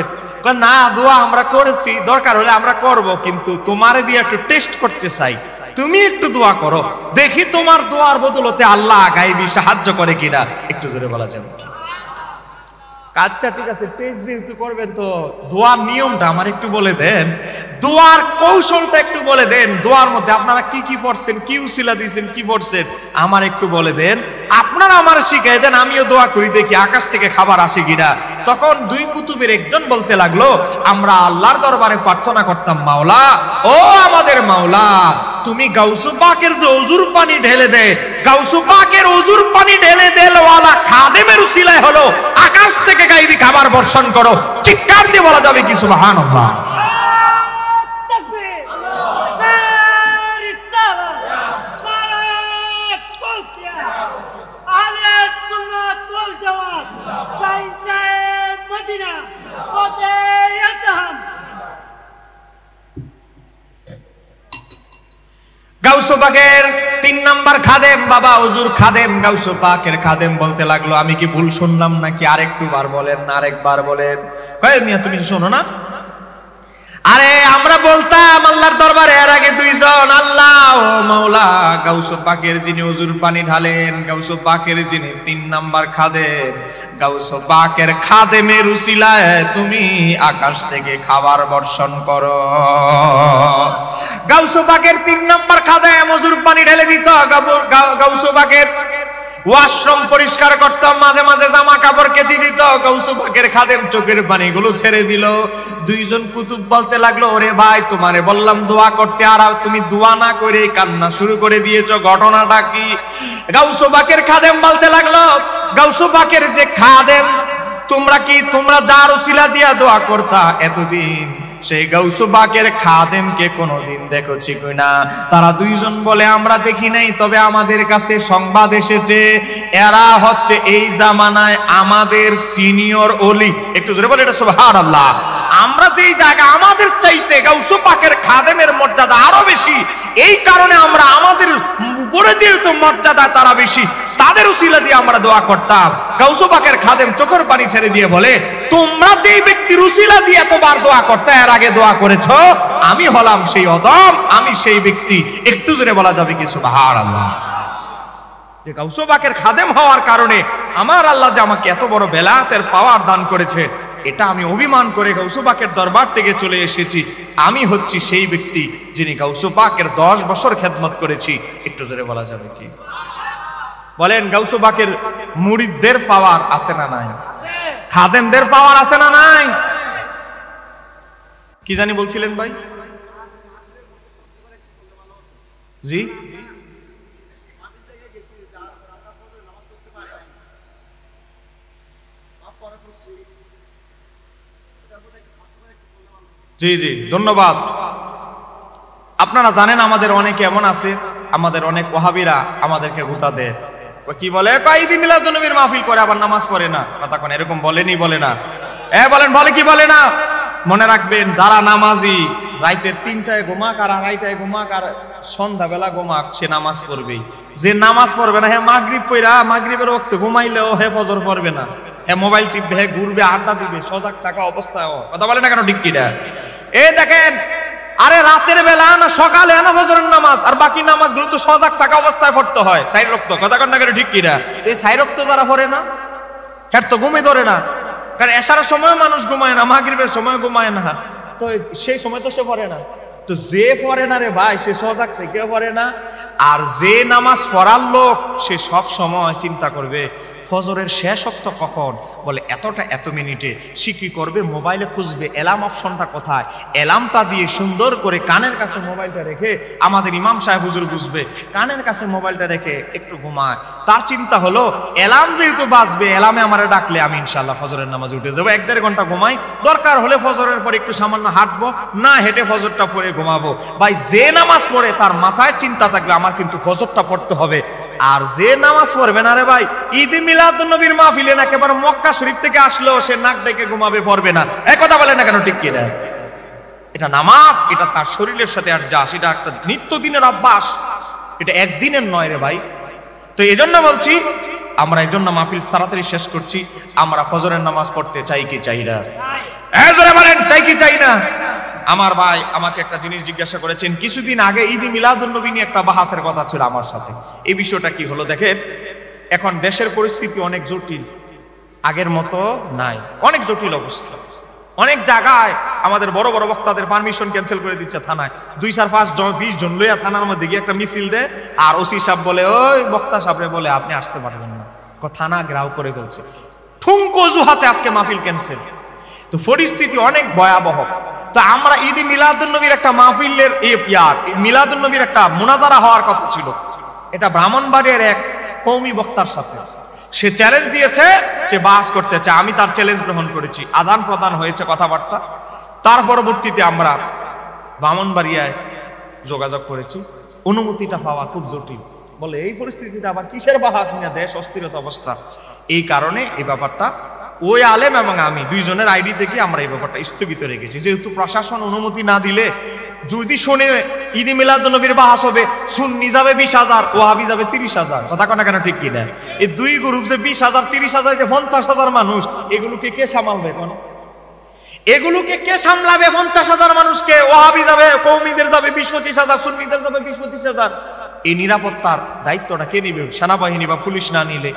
না, দোয়া আমরা করেছি, দরকার হলে আমরা করব, কিন্তু তোমারে দিয়ে একটু টেস্ট করতে চাই, তুমি একটু দোয়া করো, দেখি তোমার দোয়ার বদলতে আল্লাহ গায়বী সাহায্য করে কিনা। একটু জোরে বলা যাবে? আচ্ছা ঠিক আছে, টেস্ট যেহেতু করবেন, তো দোয়ার নিয়মটা আমার একটু বলে দেন, দোয়ার কৌশলটা একটু বলে দেন, দোয়ার মধ্যে আপনারা কি কি পড়ছেন, কি উসিলা দিয়েছেন, কি পড়ছেন আমার একটু বলে দেন, আপনারা আমার শিখাই দেন, আমিও দোয়া করি, দেখি আকাশ থেকে খাবার আসে কিনা। তখন দুই কুতুবের একজন বলতে লাগলো, আমরা আল্লাহর দরবারে প্রার্থনা করতাম, মাওলা, ও আমাদের মাওলা, তুমি গাউসে পাকের যে ওযুর পানি ঢেলে দেয়, গাউসে পাকের ওযুর পানি ঢেলে দেলওয়ালা খাদেমের উসিলায় হলো আকাশ থেকে গায়বী খাবার বর্ষণ করো। চিৎকার দিয়ে বলা যাবে কি সুবহানাল্লাহ? গাউসে পাকের 3 নাম্বার খাদেম, বাবা হুজুর খাদেম, গাউসে পাকের খাদেম বলতে লাগলো, আমি কি ভুল শুনলাম নাকি? আরেকটু বার বলেন না, আরেকবার বলেন। কয় মিয়া তুমি শোনো না, আরে আমরা বলতাম আল্লাহর দরবারে এর আগে দুইজন, আল্লাহ ও মাওলা, গাউসুল পাকের যিনি ওযুর পানি ঢালেন, গাউসুল পাকের যিনি 3 নাম্বার খাদেম, গাউসুল পাকের খাদেমের উসিলায় তুমি আকাশ থেকে খাবার বর্ষণ করো। গাউসুল পাকের 3 নাম্বার খাদেম ওযুর পানি ঢেলে দিত, গাউসুল পাকের ওয়াশরুম পরিষ্কার করত, মাঝে মাঝে জামা কাপড় কেচে দিত, গাউসুল পাকের খাদেম চোখের পানিগুলো ছেড়ে দিল। দুইজন কুতুব বলতে লাগলো, ওরে ভাই তোমারে বললাম দোয়া করতে, আর তুমি দোয়া না করে কান্না শুরু করে দিয়েছো, ঘটনাটা কি? গাউসুল পাকের খাদেম বলতে লাগলো, গাউসুল পাকের যে খাদেম, তোমরা যার উসিলা দিয়া দোয়া করতা এতদিন, সেই গাউসুল পাকের খাদেমকে কোনোদিন দেখেছি কিনা? তারা দুইজন বলে আমরা দেখি নাই, তবে আমাদের কাছে সংবাদ এসেছে এরা হচ্ছে এই জামানায় আমাদের সিনিয়র ওলি। একটু জোরে বলে এটা সুবহানাল্লাহ। আমরা যেই জায়গা আমাদের চাইতে গাউসুল পাকের খাদেমের মর্যাদা আরো বেশি, এই কারণে আমরা আমাদের উপরে যেহেতু মর্যাদা তারা বেশি, তাদের উসিলা দিয়ে আমরা দোয়া করতাম। গাউসুল পাকের খাদেম চোখের পানি ছেড়ে দিয়ে বলে, তোমরা যেই ব্যক্তির উসিলা দিয়ে এতবার দোয়া করতে এর আগে দোয়া করেছো, আমি হলাম সেই অদম, আমি সেই ব্যক্তি। একটু জোরে বলা যাবে কি সুবহানাল্লাহ? যে গাউসুল পাকের খাদেম হওয়ার কারণে আমার আল্লাহ যে আমাকে এত বড় বেলায়েতের পাওয়ার দান করেছে, এটা আমি অভিমান করে গাউসুল পাকের দরবার থেকে চলে এসেছি। আমি হচ্ছি সেই ব্যক্তি যিনি গাউসুল পাকের 10 বছর খেদমত করেছি। একটু জোরে বলা যাবে কি? বলেন, গাউসুল পাকের মুরিদদের পাওয়ার আছে না নাই? খাদেমদের পাওয়ার আছে না নাই? কি জানি বলছিলেন ভাই? জি জি জি, ধন্যবাদ। আপনারা জানেন আমাদের অনেকে এমন আছে, আমাদের অনেক ওয়াহাবিরা আমাদেরকে গুতা দেয়, কি বলে, ঈদ মিলাদুন নবীর মাহফিল করে আবার নামাজ পড়ে না। কথা কোন এরকম বলেনি? বলে না? বলেন, বলে কি বলে না? মনে রাখবেন, যারা নামাজি রাইতের 3টায় ঘুমাক আর 2:30টায় ঘুমাক আর সন্ধ্যাবেলা ঘুমাক, সে নামাজ পড়বেই। যে নামাজ পড়বে না, হ্যাঁ মাগরিব পড়া মাগরিবের ওয়াক্তে ঘুমাইলেও হে ফজর পড়বে না, হ্যাঁ মোবাইল টিপবে, হ্যাঁ ঘুরবে, আড্ডা দিবে, সজাগ থাকা অবস্থায়। কথা বলে না কেন? ঠিক কিনা? দেখেন, আরে রাতের বেলা না সকালে না ফজরের নামাজ, আর বাকি নামাজগুলো তো সজাগ থাকা অবস্থায় পড়তে হয়, 4 ওয়াক্ত। কথা কন না কেন? ঠিক কিনা? এই 4 ওয়াক্ত যারা পড়ে না, হ্যাঁ তো ঘুমে ধরে না, কারণ এশারের সময় মানুষ ঘুমায় না, মাগরিবের সময় ঘুমায় না, তো সেই সময় তো সে পড়ে না। তো যে পড়ে না রে ভাই, সে সজাগ থেকে পড়ে না। আর যে নামাজ পড়ার লোক, সে সব সময় চিন্তা করবে ফজরের শেষ ওয়াক্ত কখন, বলে এতটা এত মিনিটে। সে কি করবে? মোবাইলে খুঁজবে অ্যালার্ম অপশনটা কোথায়, অ্যালার্মটা দিয়ে সুন্দর করে কানের কাছে মোবাইলটা রেখে, আমাদের ইমাম সাহেব হুজুর বুঝবে, কানের কাছে মোবাইলটা রেখে একটু ঘুমায়। তার চিন্তা হলো অ্যালার্ম যেহেতু বাজবে, অ্যালার্মে আমারে ডাকলে আমি ইনশাল্লাহ ফজরের নামাজে উঠে যাবো, 1-1.5 ঘন্টা ঘুমাই, দরকার হলে ফজরের পর একটু সামান্য হাঁটবো, না হেঁটে ফজরটা পড়ে ঘুমাবো। ভাই, যে নামাজ পড়ে তার মাথায় চিন্তা থাকবে আমার কিন্তু ফজরটা পড়তে হবে। আর যে নামাজ পড়বে না রে ভাই, ঈদ মিলাদুন নবীর মাহফিলে না, একেবারে মক্কা শরীফ থেকে আসলেও সে নাক ডেকে ঘুমাবে, পড়বে না। কথা বলে না কেন? ঠিক কিনা? এটা নামাজ, এটা তার শরীরের সাথে অ্যাডজাস্ট, এটা একটা নিত্যদিনের অভ্যাস, এটা একদিনের নয় রে ভাই। তো এই জন্য বলছি, আমরা এই জন্য মাহফিল তাড়াতাড়ি শেষ করছি। আমরা ফজরের নামাজ পড়তে চাই কি চাই না? বলেন, চাই কি চাই না? আমার ভাই আমাকে একটা জিনিস জিজ্ঞাসা করেছেন কিছুদিন আগে, ঈদ মিলাদুন নবী নিয়ে একটা বাহাসের কথা ছিল আমার সাথে। এই বিষয়টা কি হলো দেখেন, এখন দেশের পরিস্থিতি অনেক জটিল, আগের মতো নাই, অনেক জটিল অবস্থা। অনেক জায়গায় আমাদের বড় বড় বক্তাদের পারমিশন ক্যান্সেল করে দিচ্ছে থানায়। 2-4-5-20 জন লইয়া থানার মধ্যে গিয়ে একটা মিছিল দেয়, আর ওসি সাহেব বলে, ওই বক্তা সাহেবরে বলে আপনি আসতে পারবেন না, থানা ঘেরাও করে ফেলছে, ঠুনকো অজুহাতে আজকে মাহফিল ক্যান্সেল। তো পরিস্থিতি অনেক ভয়াবহ। তো আমরা ঈদ মিলাদুন নবীর একটা মাহফিলের মিলাদুন নবীর একটা মুনাজারা হওয়ার কথা ছিল, এটা ব্রাহ্মণবাড়িয়ার এক কওমি বক্তার সাথে। সে চ্যালেঞ্জ দিয়েছে, সে বাস করতে চায়, আমি তার চ্যালেঞ্জ গ্রহণ করেছি, আদান প্রদান হয়েছে কথাবার্তা। তার পরবর্তীতে আমরা ব্রাহ্মণবাড়িয়ায় যোগাযোগ করেছি, অনুমতিটা পাওয়া খুব জটিল। বলে এই পরিস্থিতিতে আবার কিসের বাহাস নিয়ে, দেশ অস্থিরতা অবস্থা। এই কারণে এই ব্যাপারটা ওই আলেম এবং আমি দুইজনের আইডি থেকে আমরা এই ব্যাপারটা স্থগিত রেখেছি, যেহেতু প্রশাসন অনুমতি না দিলে যদি শুনে ঈদ মিলাদুন নবীর বাহাস হবে, সুন্নি যাবে 20,000, ওয়াহাবি যাবে 30,000। কথা কোনা কেন? ঠিক কিনা? এই দুই গ্রুপ যে 20,000 30,000 যে 50,000 মানুষ, এগুলোকে কে সামালবে? কোন এগুলোকে কে সামলাবে? 50,000 মানুষকে, ওয়াহাবি যাবে, কওমিদের যাবে 20-25,000, সুন্নিদের যাবে 20-25,000। এই নিরাপত্তার দায়িত্বটা কে নিবে? সেনাবাহিনী বা পুলিশ না নিলে?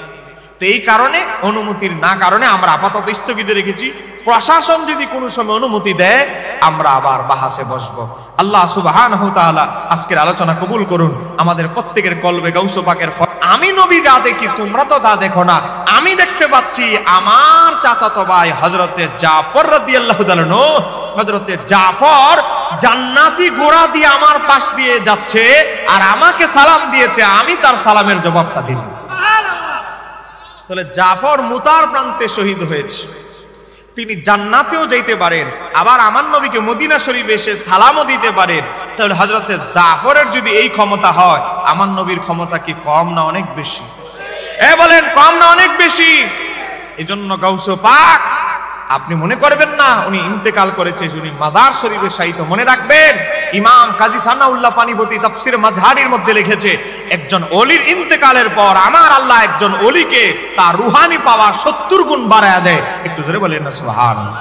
তো এই কারণে অনুমতির না কারণে আমরা আপাতত স্থগিত রেখেছি। প্রশাসন যদি কোনো সময় অনুমতি দেয় আমরা আবার বাহাসে বসবো। আল্লাহ সুবহানাহু ওয়া তাআলা আজকের আলোচনা কবুল করুন। আমাদের প্রত্যেকের কলবে গাউস পাকের আমি নবী যা দেখি তোমরা তো তা দেখো না। আমি দেখতে পাচ্ছি আমার চাচাতো ভাই হযরতে জাফর রাদিয়াল্লাহু তাআলা নো, হযরতে জাফর জান্নাতি ঘোড়া দিয়ে আমার পাশ দিয়ে যাচ্ছে আর আমাকে সালাম দিয়েছে, আমি তার সালামের জবাবটা দিলাম। তাহলে জাফর মুতার প্রান্তে শহীদ হয়েছে, তিনি জান্নাতেও যাইতে পারেন, আবার আমার নবীকে মদিনা শরীফে এসে সালামও দিতে পারেন। তাহলে হযরতে জাফরের যদি এই ক্ষমতা হয়, আমার নবীর ক্ষমতা কি কম না অনেক বেশি? বলেন কম না অনেক বেশি? এজন্য গাউস পাক আপনি মনে করবেন না উনি ইন্তেকাল করেছে, উনি মাজার শরীফে শায়িত। মনে রাখবেন ইমাম কাজী সানাউল্লাহ পানিপতি তাফসির মাজহারির মধ্যে লিখেছে, একজন ওলির ইন্তেকালের পর আমার আল্লাহ একজন ওলিকে তার রুহানি পাওয়ার 70 গুণ বাড়ায়া দেয়। একটু জোরে বলেন না সুবহানাল্লাহ।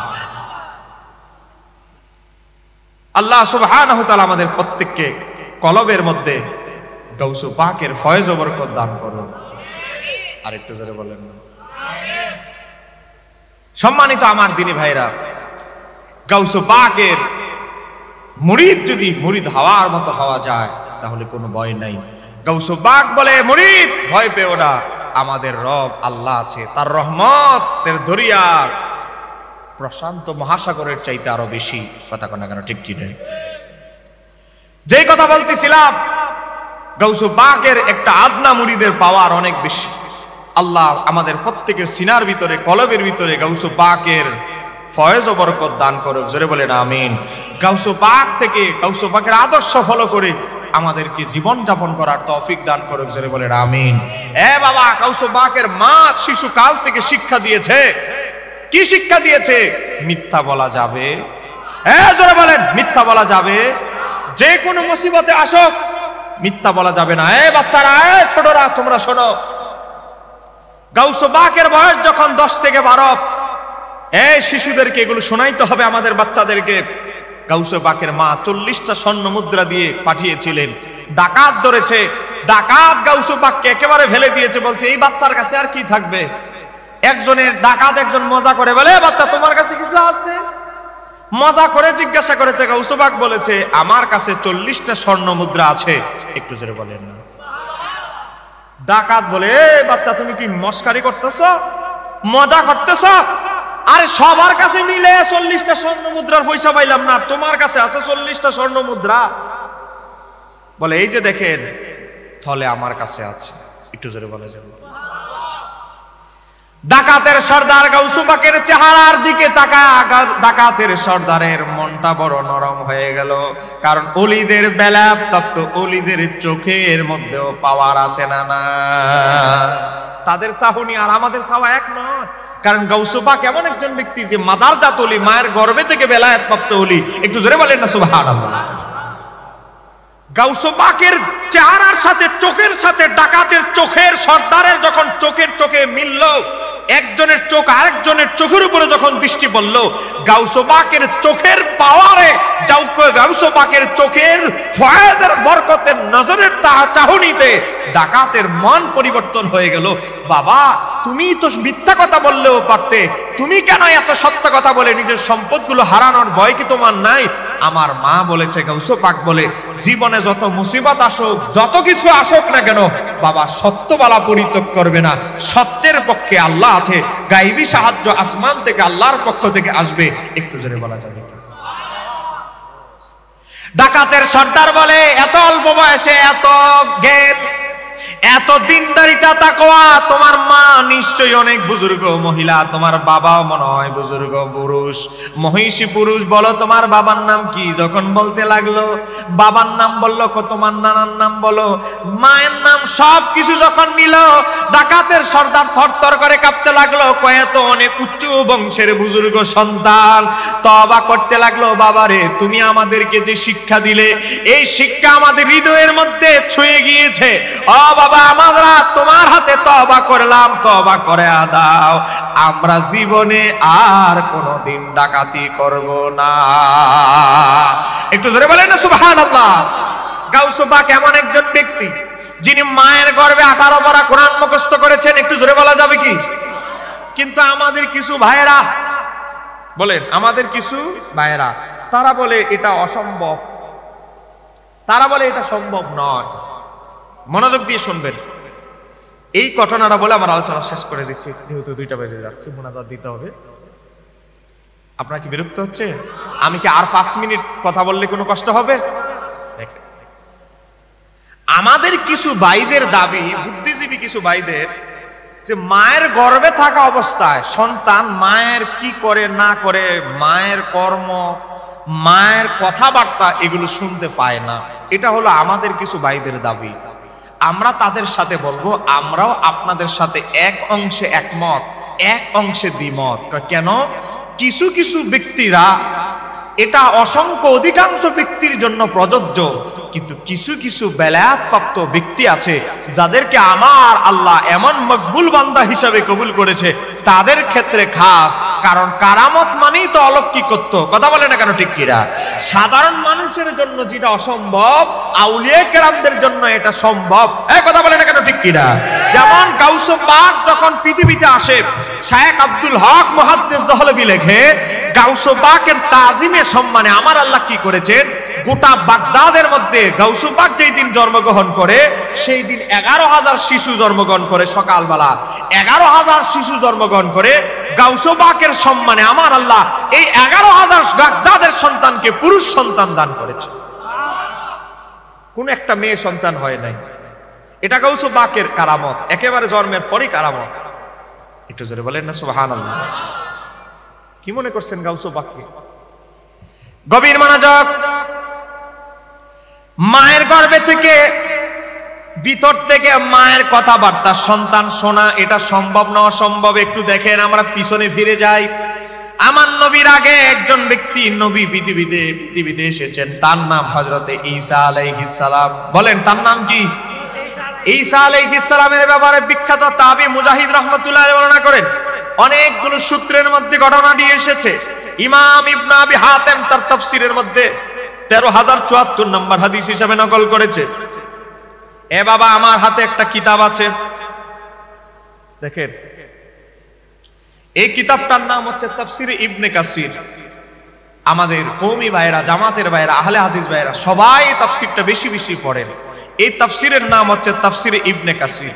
আল্লাহ সুবহানাহু ওয়া তাআলা আমাদের প্রত্যেককে কলবের মধ্যে গাউস পাকের ফয়েজ ও বরকত দান করুন। আর একটু জোরে বলেন না। সম্মানিত আমার দিনী ভাইরা, গাউস পাকের মুরিদ যদি মুরিদ হওয়ার মতো হওয়া যায় তাহলে কোনো ভয় নাই। গাউস পাক বলে মুরিদ ভয় পেও না, আমাদের রব আল্লাহ আছে, তার রহমতের দরিয়ার প্রশান্ত মহাসাগরের চাইতে আরো বেশি। কথা কোনা কেন ঠিক কি নেই? যেই কথা বলতেছিলাম, গাউস পাকের একটা আদনা মুরিদের পাওয়ার অনেক বেশি। আল্লাহ আমাদের প্রত্যেকের সিনার ভিতরে কলবের ভিতরে গাউস পাকের ফয়েজ ও বরকত দান করুক। জোরে বলেন আমিন। গাউস পাক থেকে গাউস পাকের আদর্শ ফলো করে আমাদেরকে জীবন যাপন করার তৌফিক দান করুক। জোরে বলেন আমিন। বাবা, গাউস পাকের মা শিশুকাল থেকে শিক্ষা দিয়েছে। কি শিক্ষা দিয়েছে? মিথ্যা বলা যাবে। জোরে বলেন মিথ্যা বলা যাবে। যে কোনো মুসিবতে আসুক মিথ্যা বলা যাবে না। বাচ্চারা, ছোটরা, তোমরা শোনো, গাউস পাকের বয়স যখন 10 থেকে 12, শিশুদেরকে এগুলো শোনাইতে হবে আমাদের বাচ্চাদেরকে। গাউস পাকের মা 40টা স্বর্ণ মুদ্রা দিয়ে পাঠিয়েছিলেন। ডাকাত ধরেছে, ডাকাত গাউস পাককে একেবারে ফেলে দিয়েছে, বলছে এই বাচ্চার কাছে আর কি থাকবে। একজনের ডাকাত একজন মজা করে বলে, বাচ্চা তোমার কাছে কিছু আছে? মজা করে জিজ্ঞাসা করেছে, গাউস পাক বলেছে আমার কাছে 40টা স্বর্ণ মুদ্রা আছে। একটু জোরে বলেন না। ডাকাত বলে, বাচ্চা তুমি কি মস্কারি করতেছ, মজা করতেছ? আরে সবার কাছে মিলে 40টা স্বর্ণ মুদ্রার পয়সা পাইলাম না, তোমার কাছে আছে 40টা স্বর্ণ মুদ্রা। বলে এই যে দেখেন, থলে আমার কাছে আছে। একটু জোরে বলে যাবে। ডাকাতের সর্দার গাউস পাকের চেহারার দিকে তাকা, ডাকাতের সর্দারের মনটা বড় নরম হয়ে গেল। কারণ ওলিদের বেলা তত্ত্ব, ওলিদের চোখের মধ্যেও পাওয়ার আছে না না? তাদের চাহনি আর আমাদের চাওয়া এক নয়। কারণ গাউস পাক এমন একজন ব্যক্তি যে মাদারজাত ওলি, মায়ের গর্ভে থেকে বেলায়েত প্রাপ্ত ওলি। একটু জোরে বলেন না সুবহানাল্লাহ। গাউস পাকের চেহারার সাথে চোখের সাথে ডাকাতের চোখের সর্দারের যখন চোখে মিলল, একজনের চোখ আরেকজনের চোখের উপরে যখন দৃষ্টি পড়ল, গাউস পাকের চোখের পাওয়ারে, গাউস পাকের চোখের ফয়েজের বরকতের নজরের চাহনিতে ডাকাতের মন পরিবর্তন হয়ে গেল। বাবা, তুমি তো মিথ্যা কথা বললেও পারতে, তুমি কেন এত সত্য কথা বলে নিজের সম্পদগুলো হারানোর ভয় কি তোমার নাই? আমার মা বলেছে, গাউস পাক বলে, জীবনে যত মুসিবত আসুক, যত কিছু আসুক না কেন, বাবা সত্য বলা পরিত্যাগ করবে না। সত্যের পক্ষে আল্লাহ আছে, গায়বী সাহায্য আসমান থেকে আল্লাহর পক্ষ থেকে আসবে। একটু জোরে বলা যাবে। ডাকাতের সর্দার বলে, এত অল্প বয়সে এত জ্ঞান, এত দিনদারিতা, তাকওয়া, তোমার মা নিশ্চয়ই অনেক বুজুর্গ মহিলা, তোমার বাবাও মনে হয় বুজুর্গ পুরুষ, মহিষী পুরুষ। বলো তোমার বাবার নাম কি? যখন বলতে লাগলো, বাবার নাম বললো, তোমার নানার নাম বলো, মায়ের নাম, সব কিছু যখন নিল, ডাকাতের সর্দার থরথর করে কাঁপতে লাগলো। কয়েত অনেক উচ্চ বংশের বুজুর্গ সন্তান তওবা করতে লাগলো, বাবারে তুমি আমাদেরকে যে শিক্ষা দিলে, এই শিক্ষা আমাদের হৃদয়ের মধ্যে ছুঁয়ে গিয়েছে। বাবা আমরা তোমার হাতে তওবা করলাম, তওবা করে দাও, আমরা জীবনে আর কোনোদিন ডাকাতি করব না। একটু জোরে বলেন না সুবহানাল্লাহ। গাউসুল পাক এমন একজন ব্যক্তি যিনি মায়ের গর্ভে 18 পারা কোরআন মুখস্থ করেছেন। একটু জোরে বলা যাবে কি? কিন্তু আমাদের কিছু ভাইয়েরা বলেন, আমাদের কিছু ভাইয়েরা তারা বলে এটা অসম্ভব, তারা বলে এটা সম্ভব নয়। মনোযোগ দিয়ে শুনবেন এই ঘটনাটা বলে আমার আলোচনা শেষ করে দিচ্ছি, যেহেতু 2টা বেজে যাচ্ছে, মোনাজাত দিতে হবে। আপনার কি বিরক্ত হচ্ছে? আমি কি আর 5 মিনিট কথা বললে কোনো কষ্ট হবে? আমাদের কিছু ভাইদের দাবি, বুদ্ধিজীবী কিছু ভাইদের, যে মায়ের গর্ভে থাকা অবস্থায় সন্তান মায়ের কি করে না করে, মায়ের কর্ম, মায়ের কথাবার্তা এগুলো শুনতে পায় না। এটা হলো আমাদের কিছু ভাইদের দাবি। আমরা তাদের সাথে বলবো, আমরাও আপনাদের সাথে এক অংশে একমত, এক অংশে দ্বিমত। কেন? কিছু কিছু ব্যক্তিরা, এটা অসংখ্য অধিকাংশ ব্যক্তির জন্য প্রযোজ্য, কিন্তু কিছু কিছু বেলায়াতপ্রাপ্ত ব্যক্তি আছে যাদেরকে আমার আল্লাহ এমন মকবুল বান্দা হিসাবে কবুল করেছে, তাদের ক্ষেত্রে খাস। কারণ কারামত মানেই তো অলৌকিকত্ব, কথা বলে না কেন, ঠিক কিনা? সাধারণ মানুষের জন্য যেটা অসম্ভব, আউলিয়া কেরামদের জন্য এটা সম্ভব, কথা বলে না কেন, ঠিক কিনা? যেমন গাউসুল পাক যখন পৃথিবীতে আসে, শায়েখ আব্দুল হক মুহাদ্দিস দহলভী লেখে, গাউসুল পাকের তাজিমে সম্মানে আমার আল্লাহ কি করেছেন, গোটা বাগদাদের মধ্যে গাউসুল পাক যেই দিন জন্মগ্রহণ করে, সেই দিন 11,000 শিশু জন্মগ্রহণ করে। সকালবেলা 11,000 শিশু জন্মগ্রহণ করে গাউসুল পাকের সম্মানে আমার আল্লাহ এই 11,000 বাগদাদের সন্তানকে পুরুষ সন্তান দান করেছে। কোন একটা মেয়ে সন্তান হয় নাই। এটা গাউসুল পাকের কারামত, একেবারে জন্মের পরই কারামত। একটু জোরে বলেন না সুবহানাল্লাহ। কি মনে করছেন গাউসুল পাককে? গভীর মনোযোগ। মায়ের গর্ভে থেকে, ভিতর থেকে মায়ের কথাবার্তা সন্তান শোনা, এটা সম্ভব না অসম্ভব? একটু দেখেন, আমরা পিছনে ফিরে যাই। আমার নবীর আগে একজন ব্যক্তি নবী পৃথিবীতে এসেছেন, তার নাম হযরতে ঈসা আলাইহিস সালাম। বলেন, তার নাম কি? ঈসা আলাইহিস সালামের ব্যাপারে বিখ্যাত তাবি মুজাহিদ রাহমাতুল্লাহ আলাইহি বর্ণনা করেন। অনেকগুলো সূত্রের মধ্যে ঘটনাটি এসেছে। ইমাম ইবনে আবি হাতেম তার তাফসীরের মধ্যে 13,074 নম্বর হাদিস হিসেবে নকল করেছে। এ বাবা, আমার হাতে একটা কিতাব আছে, দেখেন। এই কিতাবটার নাম হচ্ছে তাফসীরে ইবনে কাসির। আমাদের কওমি ভাইরা, জামাতের ভাইরা, আহলে হাদিস ভাইরা সবাই এই তাফসীরটা বেশি বেশি পড়েন। এই তাফসীরের নাম হচ্ছে তাফসীরে ইবনে কাসির।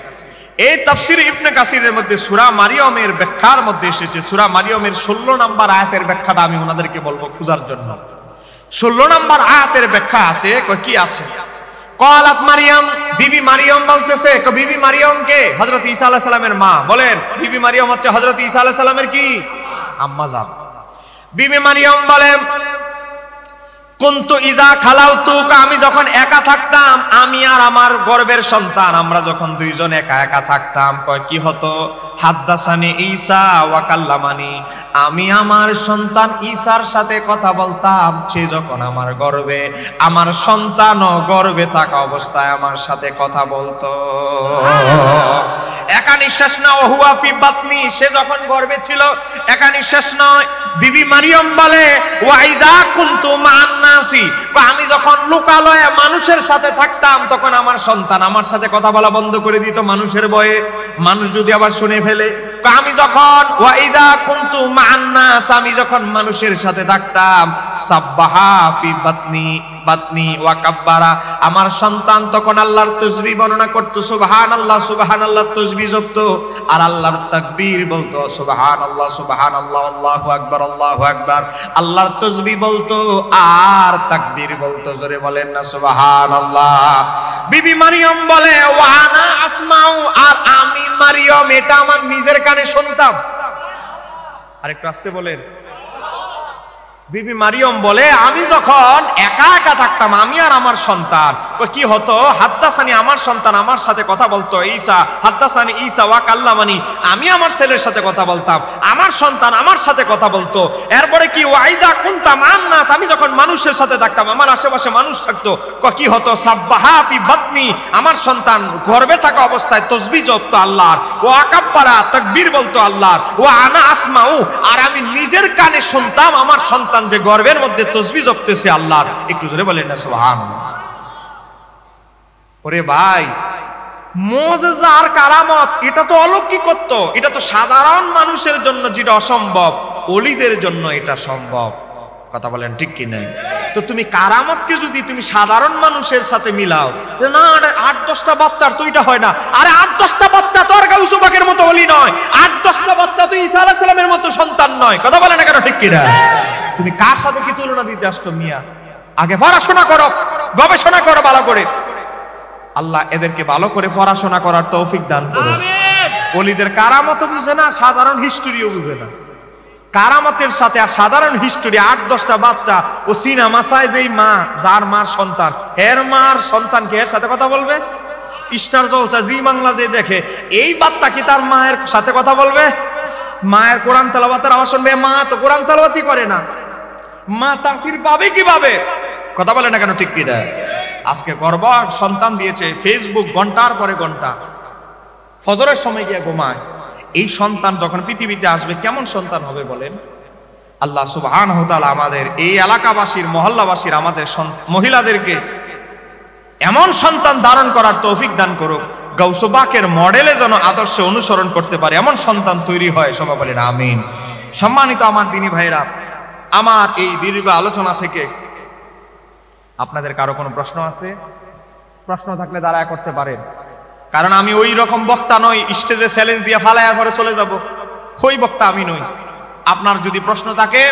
এই তাফসীরে ইবনে কাসিরের মধ্যে সূরা মারিয়মের ব্যাখ্যার মধ্যে এসেছে। সূরা মারিয়মের 16 নম্বর আয়াতের ব্যাখ্যাটা আমি ওনাদেরকে বলবো খোঁজার জন্য। 16 নম্বর আয়াতের ব্যাখ্যা আছে, কি আছে? ক্বালাত মারিয়াম, বিবি মারিয়াম বলতেছে, বিবি মারিয়াম কে? হযরত ঈসা আলাইহিস সালামের মা। বলেন, বিবি মারিয়াম হচ্ছে হযরত ঈসা আলাইহিস সালামের কি? আম্মা জান। বিবি মারিয়াম বলেন, কুনতু ইজা খালাউতুকা, আমি যখন একা থাকতাম, আমি আর আমার গর্ভের সন্তান, আমরা যখন দুইজন একা একা থাকতাম, কয় কি হতো? হাদ্দাসানি ঈসা ওয়া কাল্লামানি, আমি আমার সন্তান ঈসার সাথে কথা বলতাম, সে যখন আমার গর্ভে, আমার সন্তানও গর্ভে থাকা অবস্থায় আমার সাথে কথা বলতো। একা নিঃশ্বাস না, ওহুয়া ফি বাতনি, সে যখন গর্ভে ছিল একা নিঃশ্বাস নয়। বিবি মারিয়াম বলে, ওয়া ইযা কুনতু মান নাসি, আমি যখন লোকালয়ে মানুষের সাথে থাকতাম, তখন আমার সন্তান আমার সাথে কথা বলা বন্ধ করে দিত মানুষের ভয়ে, মানুষ যদি আবার শুনে ফেলে। আমি যখন ওয়া ইযা কুনতু মান নাস, আমি যখন মানুষের সাথে থাকতাম, সাব্বাহা ফি বাতনি ওয়া কাব্বারা, আমার সন্তান তখন আল্লাহর তাসবিহ বর্ণনা করত, সুবহানাল্লাহ সুবহানাল্লাহ তাসবিহ জপত, আর আল্লাহর তাকবীর বলতো, সুবহানাল্লাহ সুবহানাল্লাহ আল্লাহু আকবার আল্লাহু আকবার, আল্লাহর তাসবিহ বলতো আর তাকবীর বলতো। জোরে বলেন না সুবহানাল্লাহ। বিবি মারিয়াম বলে, ওয়া আনা আসমাউ, আর আমি মারিয়াম এটা আমার নিজের কানে শুনতাম। আরেকটু আস্তে বলেন। বিবি মারিয়ম বলে, আমি যখন একা একা থাকতাম, আমি আর আমার সন্তান, কি হতো, হাদ্দাসানি আমার সন্তান আমার সাথে কথা বলতো, ঈসা হাদ্দাসানি ঈসা ওয়া কাল্লামানি, আমি আমার ছেলের সাথে কথা বলতাম, আমার সন্তান আমার সাথে কথা বলতো। এরপরে কি, ওয়াইজা কুনতাম আন্নাস, আমি যখন মানুষের সাথে থাকতাম, আমার আশেপাশে মানুষ থাকতো, কি হতো, সাব্বাহা ফি বাতনি, আমার সন্তান গর্ভে থাকা অবস্থায় তাসবিহ জপতো আল্লাহর, ও আকাব্বারা তাকবীর বলতো আল্লাহর, ও আনা আসমাউ, আর আমি নিজের কানে শুনতাম আমার সন্তান যে গর্ভের মধ্যে তাসবিহ জপতেছে আল্লাহর। একটু জোরে বলেন না সুবহানাল্লাহ। ওরে ভাই, মুজিজা আর কারামত এটা তো অলৌকিকত্ব, এটা তো সাধারণ মানুষের জন্য যেটা অসম্ভব, ওলিদের জন্য এটা সম্ভব। কথা বলেন ঠিক কি না? তো তুমি কারামতকে যদি তুমি সাধারণ মানুষের সাথে মিলাও, না 8-10টা বাচ্চার তো এটা হয় না, আরে 8-10টা বাচ্চা তো আর গাউসু পাকের মতো ওলি নয়, 8-10টা বাচ্চা তো ঈসা আলাইহিস সালামের মতো সন্তান নয়। কথা বলেন না কেন, ঠিক কি না? তুমি কার সাথে কি তুলনা দিতে আসছো মিয়া? আগে পড়াশোনা করো, গবেষণা করো ভালো করে। আল্লাহ এদেরকে ভালো করে পড়াশোনা করার তৌফিক দান করুন। আমিন। ওলিদের কারামতও বুঝে না, সাধারণ হিস্টরিও বুঝে না। কারামতের সাথে আর সাধারণ হিস্টোরি, 8-10টা বাচ্চা, ও সিনেমা চায় যেই মা, যার মার সন্তান, এর মার সন্তানকে এর সাথে কথা বলবে? স্টার জলসা জি বাংলা যে দেখে, এই বাচ্চা কি তার মায়ের সাথে কথা বলবে? মায়ের কোরআন তেলাওয়াতের আওয়াজ শুনবে, মা তো কোরআন তেলাওয়াতই করে না, মা তাফসীর পাবে কিভাবে? কথা বলে না কেন, ঠিক কি না? আজকে গর্ভ সন্তান দিয়েছে, ফেসবুক ঘন্টার পরে ঘন্টা, ফজরের সময় গিয়ে ঘুমায়। এই সন্তান যখন পৃথিবীতে আসবে কেমন সন্তান হবে বলেন? আল্লাহ সুবহানাহু ওয়া তাআলা আমাদের এই এলাকাবাসীর, মহল্লাবাসীর, আমাদের মহিলাদেরকে এমন সন্তান ধারণ করার তৌফিক দান করুক, গাউসু পাকের মডেলে যেন আদর্শে অনুসরণ করতে পারে, এমন সন্তান তৈরি হয়। সবাই বলেন আমিন। সম্মানিত আমার দিনী ভাইরা, আমার এই দীর্ঘ আলোচনা থেকে আপনাদের কারো কোনো প্রশ্ন আছে? প্রশ্ন থাকলে দাঁড়ায় করতে পারেন, কারণ আমি ওই রকম বক্তা নই, স্টেজে চ্যালেঞ্জ দিয়ে ফালায়ার পরে চলে যাব, ওই বক্তা আমি নই। আপনার যদি প্রশ্ন থাকে,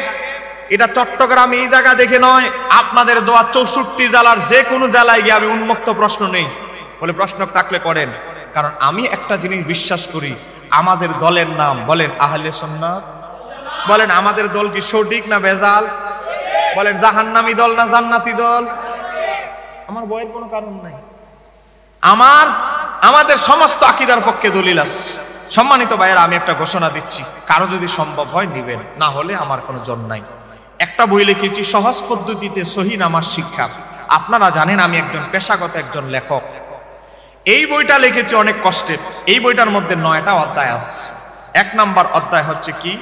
এটা চট্টগ্রাম এই জায়গা দেখে নয়, আপনাদের দোয়া 64 জেলার যে কোনো জেলায় গিয়ে আমি উন্মুক্ত প্রশ্ন নেই, বলে প্রশ্ন থাকলে করেন। কারণ আমি একটা জিনিস বিশ্বাস করি, আমাদের দলের নাম বলেন আহলে সুন্নাত। বলেন আমাদের দল কি সঠিক না ভেজাল? বলেন জাহান্নামী দল না জান্নাতি দল? আমার ভয়ের কোনো কারণ নাই, আমাদের সমস্ত আকীদার পক্ষে দলিল আছে। সম্মানিত ভাইয়েরা, আমি একটা ঘোষণা দিচ্ছি, কারো যদি সম্ভব হয় নিবেন, না হলে আমার কোনো জন নাই। একটা বই লিখেছি, সহজ পদ্ধতিতে সহিহ নামাজ শিক্ষা। আপনারা জানেন আমি একজন পেশাগত একজন লেখক। এই বইটা লিখেছি অনেক কষ্টের। এই বইটার মধ্যে 9টা অধ্যায় আছে। 1 নাম্বার অধ্যায় হচ্ছে কি,